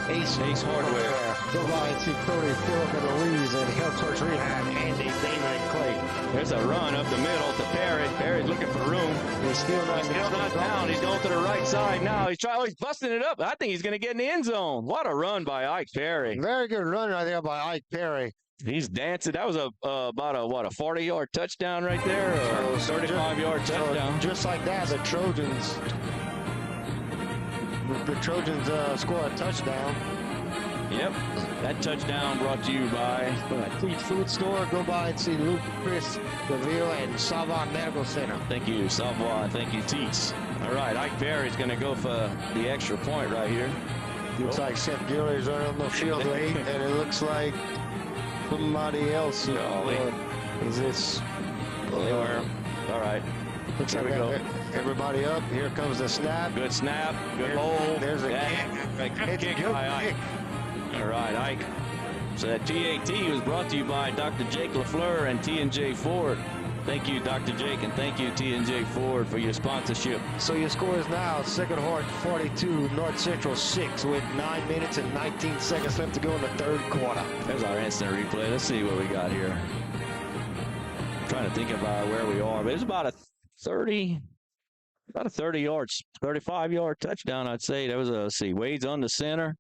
Ace Hardware. Go by and see Cody, Philip, and Louise, and Health Torch Rehab, Andy, Damon, and Clay. There's a run up the middle to Perry. Perry's looking for room. He's still not down. He's going to the right side now. He's busting it up. I think he's going to get in the end zone. What a run by Ike Perry. Very good run right there by Ike Perry. He's dancing. That was about a 40-yard touchdown right there, or 35-yard touchdown. Just like that, the Trojans score a touchdown. Yep, that touchdown brought to you by Teach Food Store. Go by and see Luke, Chris, DeVille, and Savoy Medical Center. Thank you, Savoy. Thank you, Teach. All right, Ike Perry's going to go for the extra point right here. Looks like Seth Gilroy's running on the field late, and it looks like somebody else. Is this? All right. Looks like we go. Everybody up. Here comes the snap. Good snap. Good hold. There's a kick. Good kick by Ike. All right, Ike. So that TAT was brought to you by Dr. Jake LaFleur and T&J Ford. Thank you, Dr. Jake, and thank you, T&J Ford, for your sponsorship. So your score is now Second Hort 42, North Central 6, with 9 minutes and 19 seconds left to go in the third quarter. There's our instant replay. Let's see what we got here. I'm trying to think about where we are, but it's about a 35-yard touchdown, I'd say. There was let's see, Wade's on the center.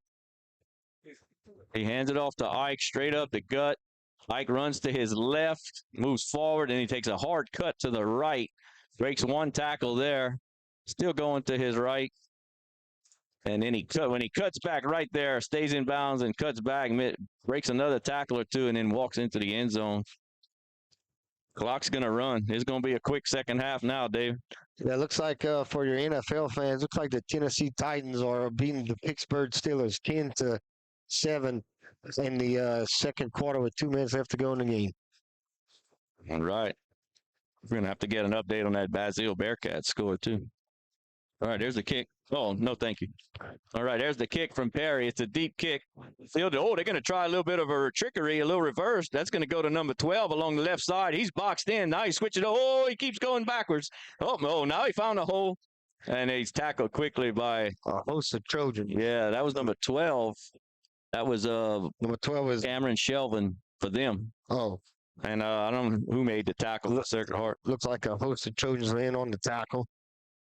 He hands it off to Ike, straight up the gut. Ike runs to his left, moves forward, and he takes a hard cut to the right. Breaks one tackle there. Still going to his right. And then when he cuts back right there, stays in bounds and cuts back, breaks another tackle or two, and then walks into the end zone. Clock's going to run. It's going to be a quick second half now, Dave. Yeah, it looks like for your NFL fans, looks like the Tennessee Titans are beating the Pittsburgh Steelers 10-7 in the second quarter with 2 minutes left to go in the game. All right. We're going to have to get an update on that Basile Bearcats score, too. All right, there's the kick. Oh, no, thank you. All right, there's the kick from Perry. It's a deep kick. They're going to try a little bit of a trickery, a little reverse. That's going to go to number 12 along the left side. He's boxed in. Now he's switching. Oh, he keeps going backwards. Oh, now he found a hole. And he's tackled quickly by a host of Trojans. Yeah, that was number 12. That was number 12 was Cameron Shelvin for them. Oh. And I don't know who made the tackle for Sacred Heart. Looks like a host of Trojans in on the tackle.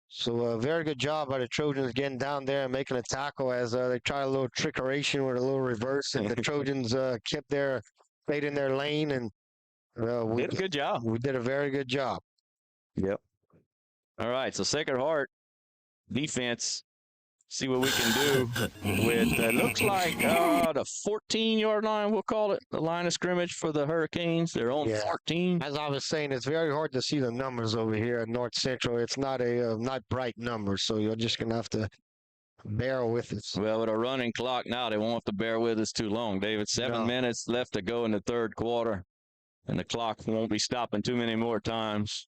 So a very good job by the Trojans getting down there and making a tackle as they tried a little trickeration with a little reverse, and the Trojans stayed in their lane and Well, we Did a good job. We did a very good job. Yep. All right, so Sacred Heart defense, see what we can do with, looks like the 14-yard line, we'll call it, the line of scrimmage for the Hurricanes. They're on 14. As I was saying, it's very hard to see the numbers over here at North Central. It's not not bright numbers, so you're just going to have to bear with us. Well, with a running clock now, they won't have to bear with us too long, David. 7 minutes left to go in the third quarter, and the clock won't be stopping too many more times.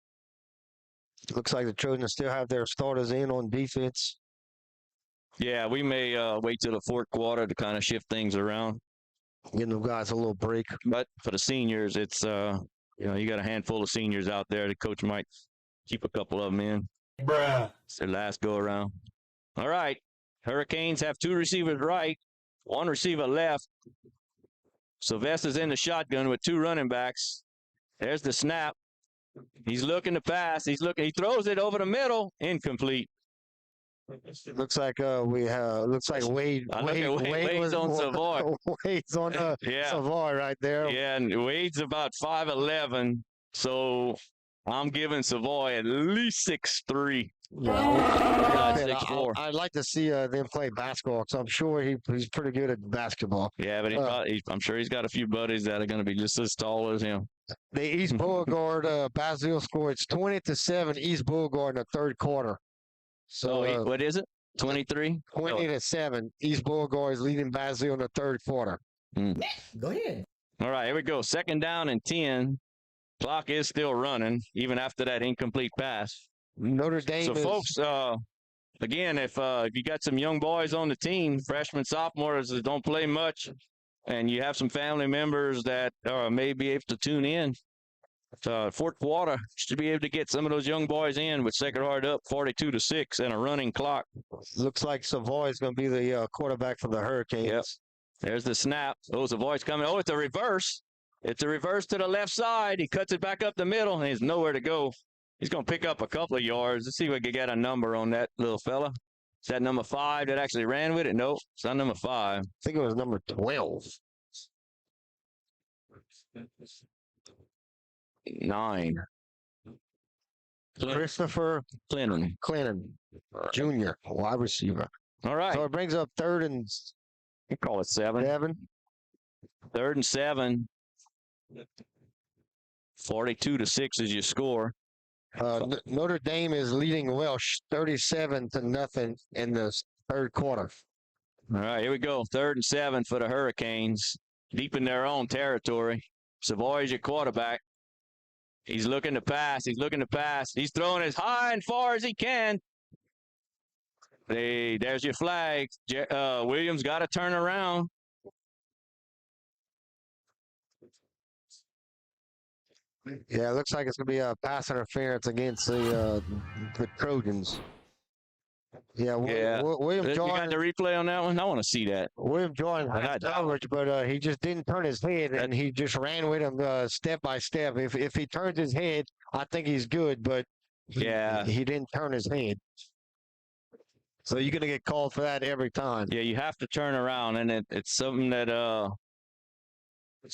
Looks like the Trojans still have their starters in on defense. Yeah, we may wait till the fourth quarter to kind of shift things around. Giving them guys a little break. But for the seniors, it's, you got a handful of seniors out there. The coach might keep a couple of them in. Bruh. It's their last go around. All right. Hurricanes have 2 receivers right, 1 receiver left. Sylvester's in the shotgun with 2 running backs. There's the snap. He's looking to pass. He throws it over the middle. Incomplete. Looks like Wade Wade's on Savoy. Wade's on Savoy right there. Yeah, and Wade's about 5'11", so I'm giving Savoy at least 6'3". I'd like to see them play basketball, because I'm sure he's pretty good at basketball. Yeah, but I'm sure he's got a few buddies that are going to be just as tall as him. The East Beauregard, Basile scored 20-7 East Beauregard in the third quarter. So what is it? 23? 20-7. East Beauregard is leading Basile in the third quarter. Go ahead. All right, here we go. 2nd down and 10. Clock is still running, even after that incomplete pass. Notre Dame. So, folks, again, if you got some young boys on the team, freshmen, sophomores that don't play much, and you have some family members that may be able to tune in, fourth quarter, should be able to get some of those young boys in with Sacred Heart up 42-6 and a running clock. Looks like Savoy is going to be the quarterback for the Hurricanes. Yep. There's the snap. Oh, Savoy's coming. Oh, it's a reverse. It's a reverse to the left side. He cuts it back up the middle, and he's nowhere to go. He's going to pick up a couple of yards. Let's see if we can get a number on that little fella. Is that number 5 that actually ran with it? No, it's not number 5. I think it was number 12. 9. Christopher Clinton Jr., wide receiver. All right. So it brings up 3rd and... You call it 7. 3rd and 7. 42-6 is your score. Notre Dame is leading Welsh 37-0 in the third quarter. All right, here we go. 3rd and 7 for the Hurricanes, deep in their own territory. Savoy is your quarterback. He's looking to pass. He's throwing as high and far as he can. There's your flag. Williams got to turn around. Yeah, it looks like it's going to be a pass interference against the Trojans. William You Jordan. got the replay on that one? I want to see that. William Jordan had coverage, but he just didn't turn his head, and he just ran with him step by step. If he turns his head, I think he's good, but he didn't turn his head. So you're going to get called for that every time. Yeah, you have to turn around, and it's something that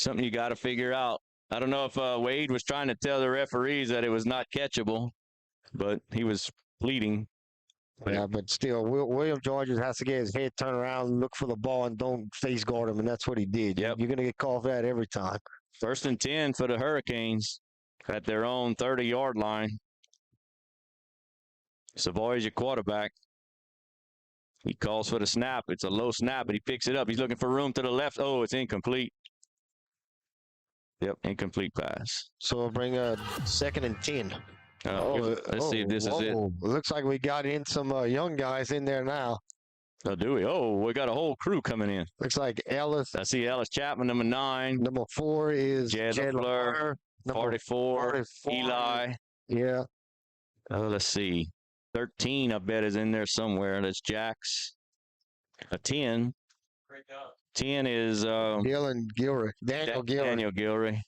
you got to figure out. I don't know if Wade was trying to tell the referees that it was not catchable, but he was pleading. Yeah, but still, William Georges has to get his head turned around, look for the ball, and don't face guard him, and that's what he did. Yep. You're going to get called for that every time. 1st and 10 for the Hurricanes at their own 30-yard line. Savoy is your quarterback. He calls for the snap. It's a low snap, but he picks it up. He's looking for room to the left. Oh, it's incomplete. Yep, incomplete pass. So we'll bring a 2nd and 10. Let's see if this is it. Looks like we got in some young guys in there now. Oh, do we? Oh, we got a whole crew coming in. Looks like Ellis. I see Ellis Chapman, number 9. Number 4 is Jed LaFleur. 44, Eli. Yeah. Let's see. 13, I bet, is in there somewhere. That's Jax. A 10. 10 is Daniel Gilray.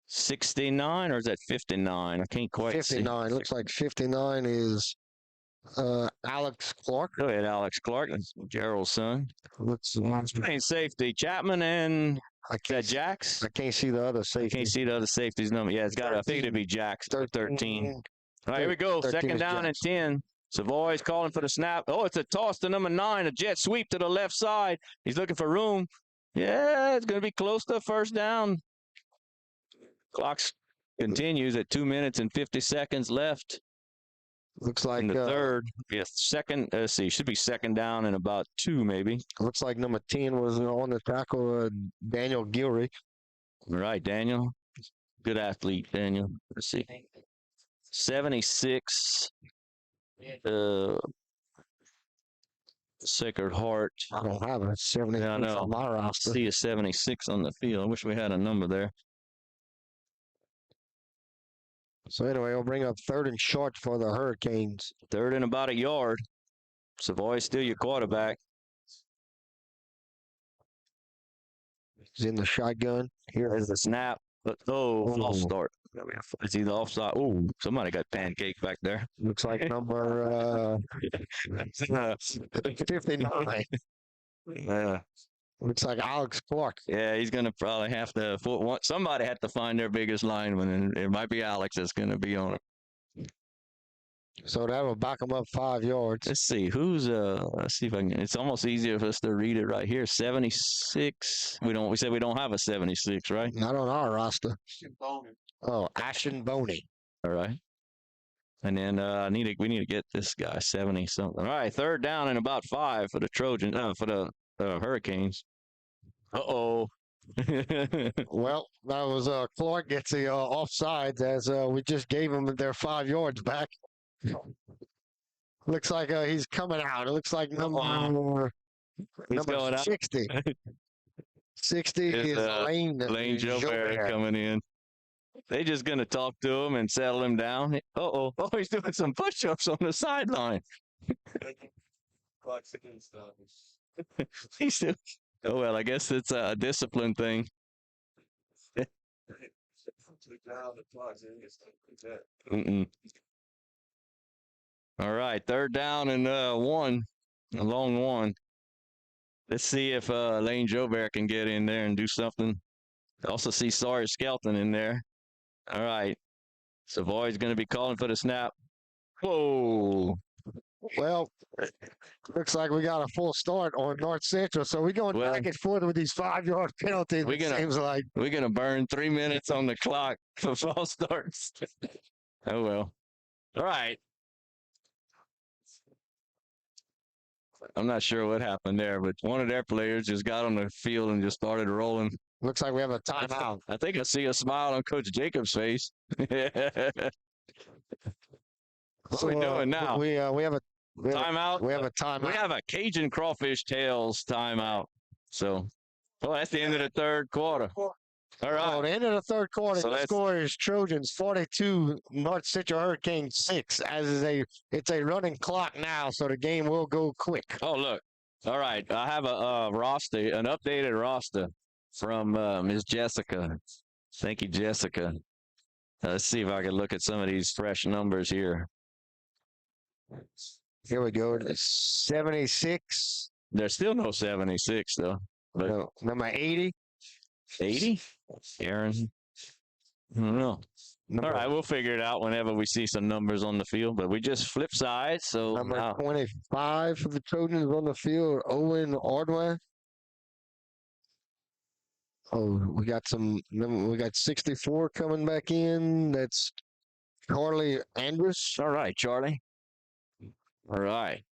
69, or is that 59? I can't quite 59. see. Looks like 59 is Alex Clark. Go ahead, Alex Clark. That's Gerald's son. Let's Playing safety. Chapman and can't, Jax? I can't see the other safety. Can't see the other safety's number. Yeah, it's got. I figured it'd be Jax. 13. All right, here we go. Second down and 10. Savoy's calling for the snap. Oh, it's a toss to number 9. A jet sweep to the left side. He's looking for room. Yeah, it's going to be close to first down. Clock continues at 2 minutes and 50 seconds left. Looks like in the third. Yes, second. Let's see. Should be second down in about 2, maybe. Looks like number 10 was on the tackle, Daniel Gilry. All right, Daniel. Good athlete, Daniel. Let's see. 76. Sacred Heart. I don't have a 76 on my roster. See a 76 on the field. I wish we had a number there. So anyway, we'll bring up 3rd and short for the Hurricanes. 3rd and about a yard. Savoy's still your quarterback. He's in the shotgun. Here is the snap. False start. It's either offside. Oh, somebody got pancaked back there. Looks like number 59. Yeah. Looks like Alex Clark. Yeah, he's going to probably have to. Somebody had to find their biggest lineman, and it might be Alex that's going to be on it. So that will back him up 5 yards. Let's see who's. Let's see if I can. It's almost easier for us to read it right here. 76. We said we don't have a 76, right? Not on our roster. Oh, Ashton Boney. All right. And then we need to get this guy 70 something. All right, 3rd down and about 5 for the Trojans. For the Hurricanes. Uh-oh. Well, that was Clark gets the offsides as we just gave them their 5 yards back. Looks like he's coming out. It looks like number 60. 60 is Lane Joubert coming in. They just going to talk to him and settle him down. Uh-oh. Oh, he's doing some push-ups on the sideline. He's still, oh, well, I guess it's a discipline thing. All right, 3rd down and 1, a long one. Let's see if Lane Joubert can get in there and do something. Also see Sawyer Skelton in there. All right, Savoy's going to be calling for the snap. Whoa. Well, looks like we got a full start on North Central, so we're going back and forth with these 5-yard penalties. Seems like we're gonna burn 3 minutes on the clock for false starts. Oh well. All right. I'm not sure what happened there, but one of their players just got on the field and just started rolling. Looks like we have a timeout. I think I see a smile on Coach Jacobs' face. What are we doing now? We have a timeout. We have a timeout. We have a Cajun Crawfish Tails timeout. So, that's the end of the 3rd quarter. All right. Oh, the end of the 3rd quarter. So the score is Trojans 42, North Central Hurricanes 6. It's a running clock now, so the game will go quick. Oh, look. All right. I have a roster, an updated roster from Ms. Jessica. Thank you, Jessica. Let's see if I can look at some of these fresh numbers here. Here we go. 76. There's still no 76, though. But no, number 80. 80? Aaron. I don't know. All right, we'll figure it out whenever we see some numbers on the field. But we just flip sides. So number 25 for the Trojans on the field, Owen Ordway. Oh, we got 64 coming back in. That's Charlie Andrus. All right, Charlie. All right.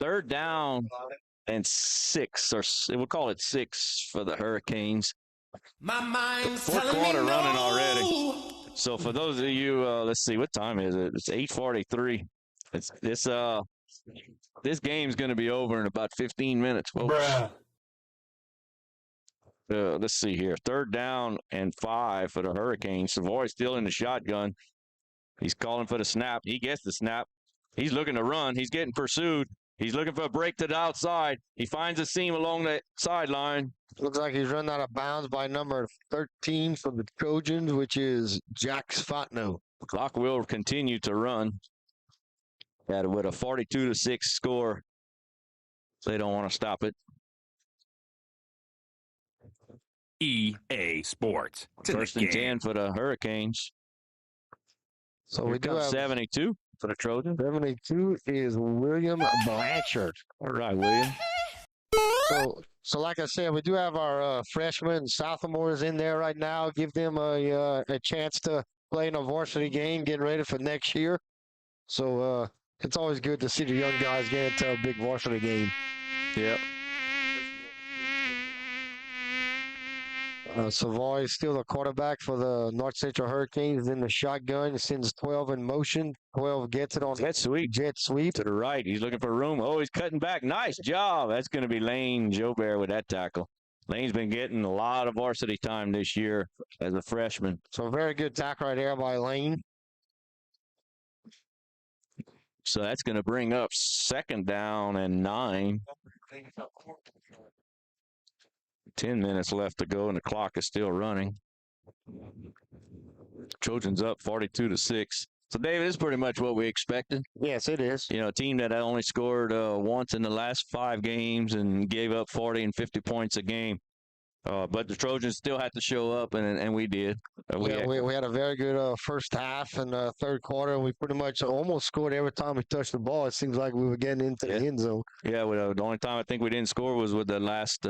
3rd down and 6, or we'll call it 6 for the Hurricanes. My mind's 4th quarter running already. So for those of you, let's see, what time is it? It's 8:43. This game's going to be over in about 15 minutes, folks. Let's see here. 3rd down and 5 for the Hurricanes. Savoy still in the shotgun. He's calling for the snap. He gets the snap. He's looking to run. He's getting pursued. He's looking for a break to the outside. He finds a seam along the sideline. Looks like he's run out of bounds by number 13 for the Trojans, which is Jax Fatno. The clock will continue to run. With a 42-6 score. They don't want to stop it. EA Sports. It's in the First and game. 10 for the Hurricanes. So Here we do comes have 72 for the Trojans. 72 is William Blanchard. All right, William. So like I said, we do have our freshmen and sophomores in there right now. Give them a chance to play in a varsity game, getting ready for next year. So it's always good to see the young guys get into a big varsity game. Yep. Savoy is still the quarterback for the North Central Hurricanes in the shotgun. Sends 12 in motion. 12 gets it on jet sweep to the right. He's looking for room. Oh, he's cutting back. Nice job. That's going to be Lane Joubert with that tackle. Lane's been getting a lot of varsity time this year as a freshman. So very good tackle right there by Lane. So that's going to bring up 2nd down and 9. 10 minutes left to go, and the clock is still running. Trojans up 42-6. So, David, this is pretty much what we expected. Yes, it is. You know, a team that only scored once in the last 5 games and gave up 40 and 50 points a game. But the Trojans still had to show up, and we did. We had a very good first half and third quarter. We pretty much almost scored every time we touched the ball. It seems like we were getting into the end zone. Yeah, the only time I think we didn't score was with the last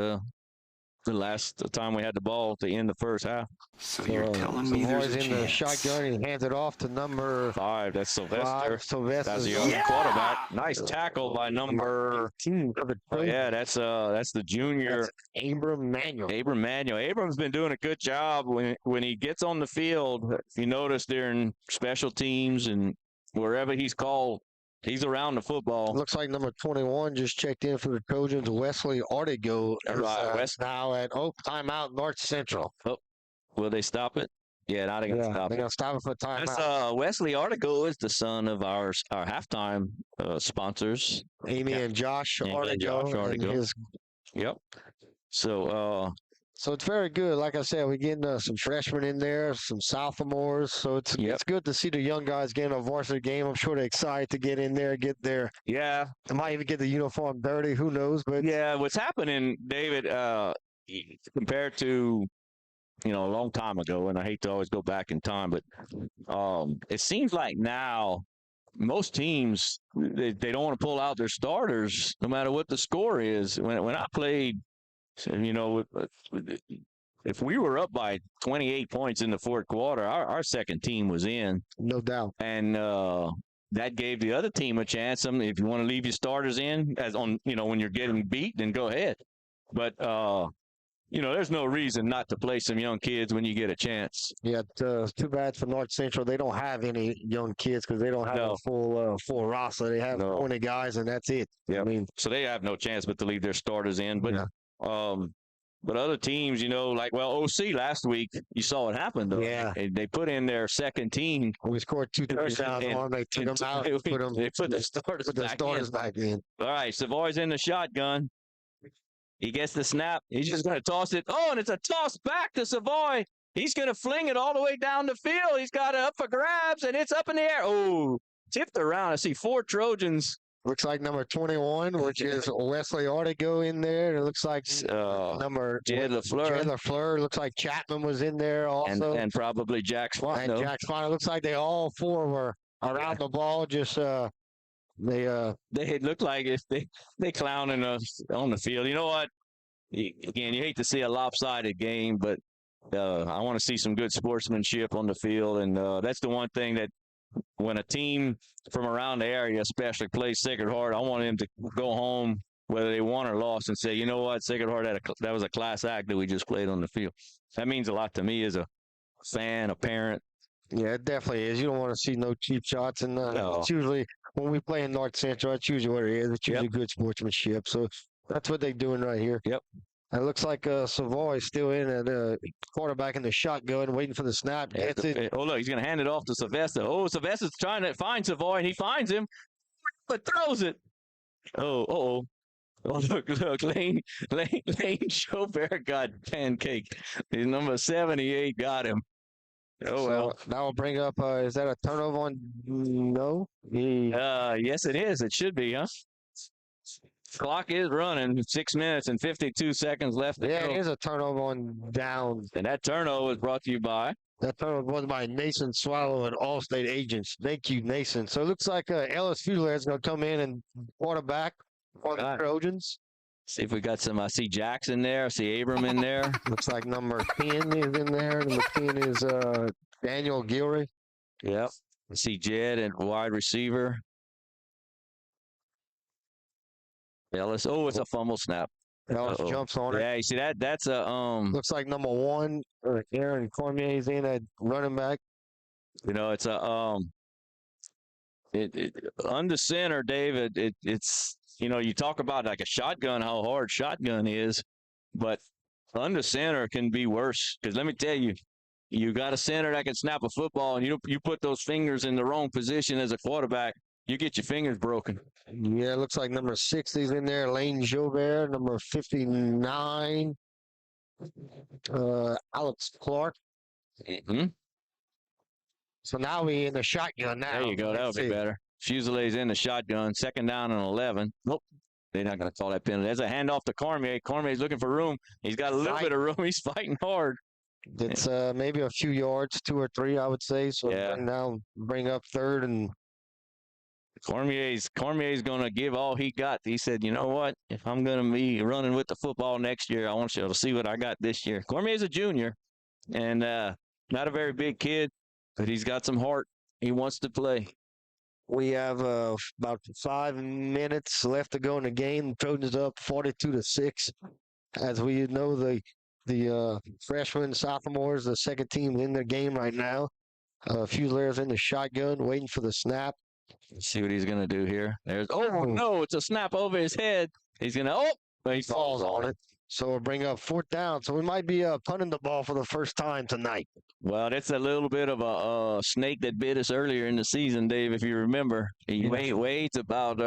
time we had the ball at the end of the first half. So you're telling me there's a in chance. the shotgun and hands it off to number 5. That's Sylvester. Sylvester. That's the young quarterback. Nice tackle by number 18. Yeah, that's the junior. That's Abram Manuel. Abram's been doing a good job when he gets on the field. If you notice during special teams and wherever he's called, he's around the football. Looks like number 21 just checked in for the Trojans. Wesley Artigo is now at timeout North Central. Oh, will they stop it? Yeah, now they're going to stop it. They're going to stop it for timeout. That's Wesley Artigo is the son of our halftime sponsors, Amy and Josh Artigo. Yep. So it's very good. Like I said, we're getting some freshmen in there, some sophomores. So it's good to see the young guys getting a varsity game. I'm sure they're excited to get in there, get there. Yeah. They might even get the uniform dirty. Who knows? But yeah, what's happening, David, compared to, a long time ago, and I hate to always go back in time, but it seems like now most teams, they don't want to pull out their starters no matter what the score is. When I played, if we were up by 28 points in the fourth quarter, our second team was in. No doubt. And that gave the other team a chance. If you want to leave your starters in when you're getting beat, then go ahead. But, there's no reason not to play some young kids when you get a chance. Yeah, it's too bad for North Central. They don't have any young kids because they don't have a full roster. They have 20 guys, and that's it. Yeah, so they have no chance but to leave their starters in. But but other teams, OC last week, you saw what happened, though. Yeah. They put in their second team. We scored 2 touchdowns on them. They took them out. They put the starters back in. All right, Savoy's in the shotgun. He gets the snap. He's just going to toss it. Oh, and it's a toss back to Savoy. He's going to fling it all the way down the field. He's got it up for grabs, and it's up in the air. Oh, tipped around. I see 4 Trojans. Looks like number 21, which is Wesley Artigo in there. It looks like number Jed LaFleur. Looks like Chapman was in there also. And probably Jack Spano. And Jack Spano. Looks like they all 4 were around the ball. Just they look like if they clowning us on the field. You know what? Again, you hate to see a lopsided game, but I want to see some good sportsmanship on the field, and that's the one thing that when a team from around the area especially plays Sacred Heart, I want them to go home whether they won or lost and say, you know what, Sacred Heart that was a class act that we just played on the field. That means a lot to me as a fan, a parent. Yeah, it definitely is. You don't want to see no cheap shots, and it's usually when we play in North Central, that's usually what it is. It's usually good sportsmanship. So that's what they're doing right here. Yep. It looks like Savoy is still in at quarterback in the shotgun, waiting for the snap. Oh, look, he's going to hand it off to Sylvester. Oh, Sylvester's trying to find Savoy, and he finds him, but throws it. Oh, look, Lane Joubert got pancake. His number 78 got him. Oh, well. That will bring up, is that a turnover on? No? Yes, it is. It should be, huh? Clock is running. 6 minutes and 52 seconds left. Yeah, it is a turnover on downs. And that turnover was brought to you by? That turnover was by Nason Swallow and Allstate Agents. Thank you, Nason. So it looks like Ellis Fuller is going to come in and quarterback for the Trojans. See if we got some. I see Jackson there. I see Abram in there. Looks like number 10 is in there. Number 10 is Daniel Gilry. Yep. I see Jed at wide receiver. Ellis. Oh, it's a fumble snap. Ellis jumps on it. Yeah, you see that? That's a Looks like number 1, Aaron Cormier's in at running back. You know, it's a under center, David. It's you know, you talk about like a shotgun, how hard shotgun is, but under center can be worse. Because let me tell you, you got a center that can snap a football, and you put those fingers in the wrong position as a quarterback, you get your fingers broken. Yeah, it looks like number 60 is in there. Lane Joubert, number 59, Alex Clark. Mm-hmm. So now we in the shotgun now. There you go. That'll be better. Fusilier's in the shotgun. 2nd down and 11. Nope. They're not going to call that penalty. There's a handoff to Cormier. Cormier's looking for room. He's got a little bit of room. He's fighting hard. It's maybe a few yards, 2 or 3, I would say. So now bring up 3rd and Cormier's going to give all he got. He said, you know what? If I'm going to be running with the football next year, I want you to see what I got this year. Cormier's a junior and not a very big kid, but he's got some heart. He wants to play. We have about 5 minutes left to go in the game. Trojans up 42-6. As we know, the freshmen, sophomores, the second team in the game right now. Fusilier's in the shotgun, waiting for the snap. Let's see what he's going to do here. There's no, it's a snap over his head. He's going to he falls on it. So we'll bring up 4th down. So we might be punting the ball for the first time tonight. Well, that's a little bit of a snake that bit us earlier in the season, Dave, if you remember. He weighs about,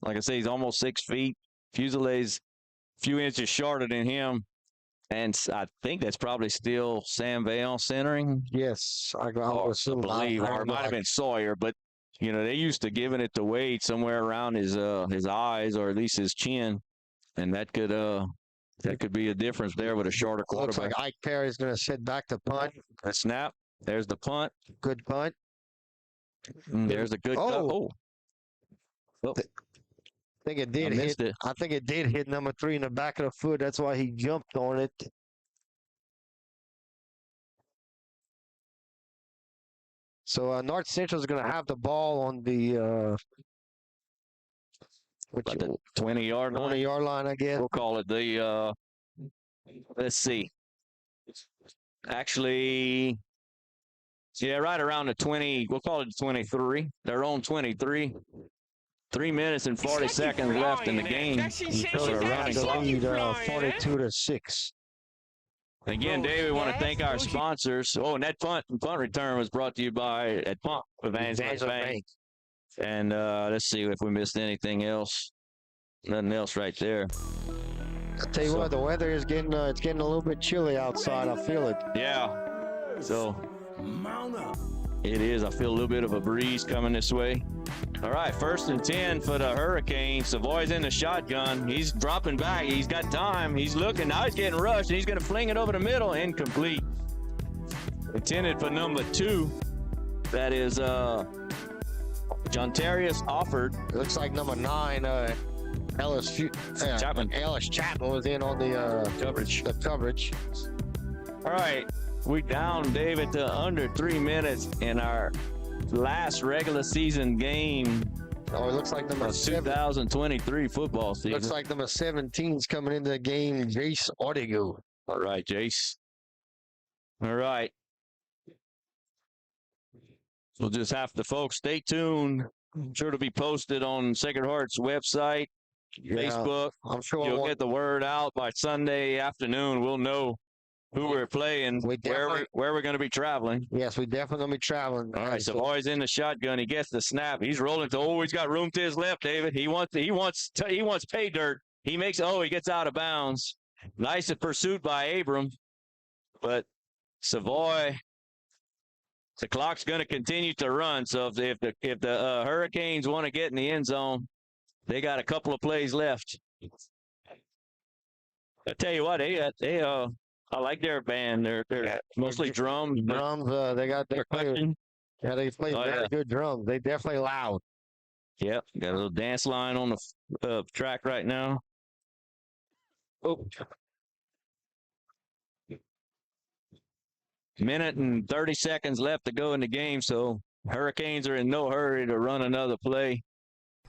like I say, he's almost 6 feet. Fusilier's a few inches shorter than him. And I think that's probably still Sam Vail centering. Yes, I believe. Or it might have been Sawyer, but, you know, they used to giving it to Wade somewhere around his eyes or at least his chin. And that could be a difference there with a shorter quarterback. Looks like Ike Perry's going to sit back to punt. A snap. There's the punt. Good punt. There's a good cut. Oh. I think it did hit. I think it did hit number 3 in the back of the foot. That's why he jumped on it. So North Central is going to have the ball on the 20-yard line. 20-yard line, I guess. We'll call it the. Let's see. Actually, yeah, right around the 20. We'll call it 23. Their own 23. 3 minutes and 40 seconds left in the game. 42-6. Again, Dave, we want to thank our sponsors. Oh, and that punt return was brought to you by at Pump Evangelist Bank. And let's see if we missed anything else. Nothing else right there. I'll tell you what, the weather is getting a little bit chilly outside. I feel it. Yeah. So it is. I feel a little bit of a breeze coming this way. All right, 1st and 10 for the Hurricanes. Savoy's in the shotgun. He's dropping back. He's got time. He's looking. Now he's getting rushed. And he's going to fling it over the middle. Incomplete. Intended for number 2. That is Jontarius Offord. It looks like number 9, Ellis Chapman. Ellis Chapman was in on the coverage. All right, we down, David, to under 3 minutes in our last regular season game. Oh, it looks like number 2023 football season. Looks like number 17's coming into the game, Jace Ortego. All right, Jace. All right. We'll just have to, folks, stay tuned. I'm sure to be posted on Sacred Heart's website, Facebook. I'm sure you'll get the word out by Sunday afternoon. We'll know who we're playing, where we're going to be traveling. Yes, we definitely going to be traveling. All right, so Savoy's in the shotgun. He gets the snap. He's rolling to, he's got room to his left, David. He wants pay dirt. He makes, he gets out of bounds. Nice pursuit by Abram, but Savoy, the clock's going to continue to run. So if the Hurricanes want to get in the end zone, they got a couple of plays left. I tell you what, I like their band. They're mostly drums. Drums, they play Percussion. very good drums. They definitely loud. Yep, got a little dance line on the track right now. Oh. Minute and 30 seconds left to go in the game, so Hurricanes are in no hurry to run another play.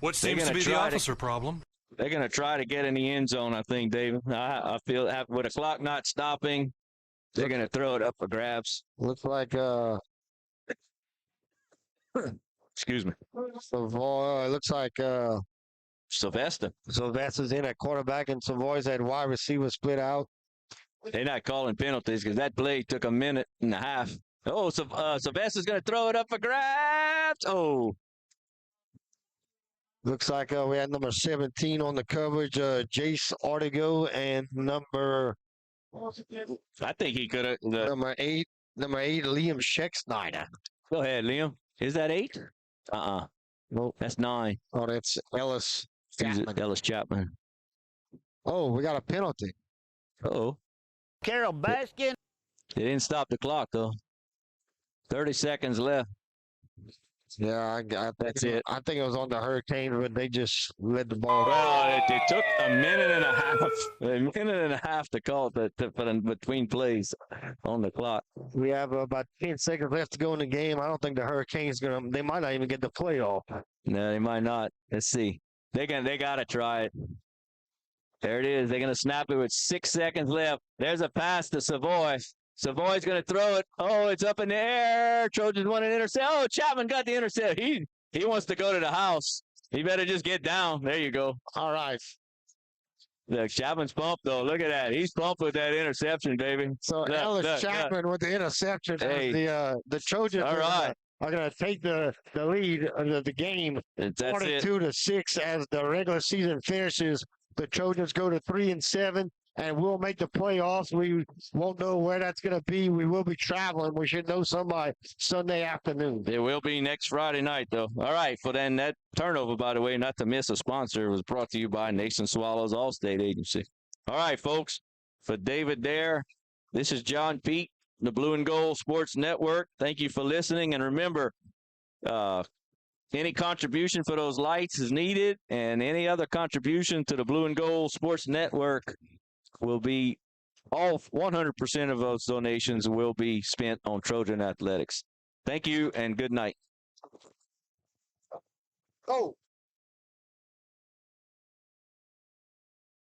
What seems to be the officer problem? They're going to try to get in the end zone, I think, David. I feel with the clock not stopping, they're going to throw it up for grabs. Looks like excuse me. Savoy. Looks like Sylvester. Sylvester's in at quarterback, and Savoy's at wide receiver split out. They're not calling penalties because that play took a minute and a half. Oh, Sylvester's going to throw it up for grabs. Oh. Looks like we had number 17 on the coverage, Jace Artigo, and number. I think he could have. Number 8, Liam Schecksnyder. Go ahead, Liam. Is that 8? Nope, that's 9. Oh, that's Ellis Chapman. Ellis Chapman. Oh, we got a penalty. Uh-oh. Carol Baskin. They didn't stop the clock, though. 30 seconds left. Yeah, that's it. I think it was on the Hurricanes, but they just let the ball go. Well, it took a minute and a half to call it between plays on the clock. We have about 10 seconds left to go in the game. I don't think the Hurricanes they might not even get the playoff. No, they might not. Let's see. They got to try it. There it is. They're going to snap it with 6 seconds left. There's a pass to Savoy. Savoy's going to throw it. Oh, it's up in the air. Trojans want an intercept. Oh, Chapman got the intercept. He wants to go to the house. He better just get down. There you go. All right. Look, Chapman's pumped, though. Look at that. He's pumped with that interception, baby. So Ellis Chapman with the interception. Hey. The Trojans are going to take the lead of the game 42-6 as the regular season finishes. The Trojans go to 3-7, and we'll make the playoffs. We won't know where that's going to be. We will be traveling. We should know some by Sunday afternoon. It will be next Friday night, though. All right. For then that turnover, by the way, not to miss a sponsor, was brought to you by Nation Swallows Allstate Agency. All right, folks. For David Dare, this is John Pete, the Blue and Gold Sports Network. Thank you for listening. And remember, any contribution for those lights is needed, and any other contribution to the Blue and Gold Sports Network will be all 100% of those donations will be spent on Trojan athletics. Thank you and good night. Oh.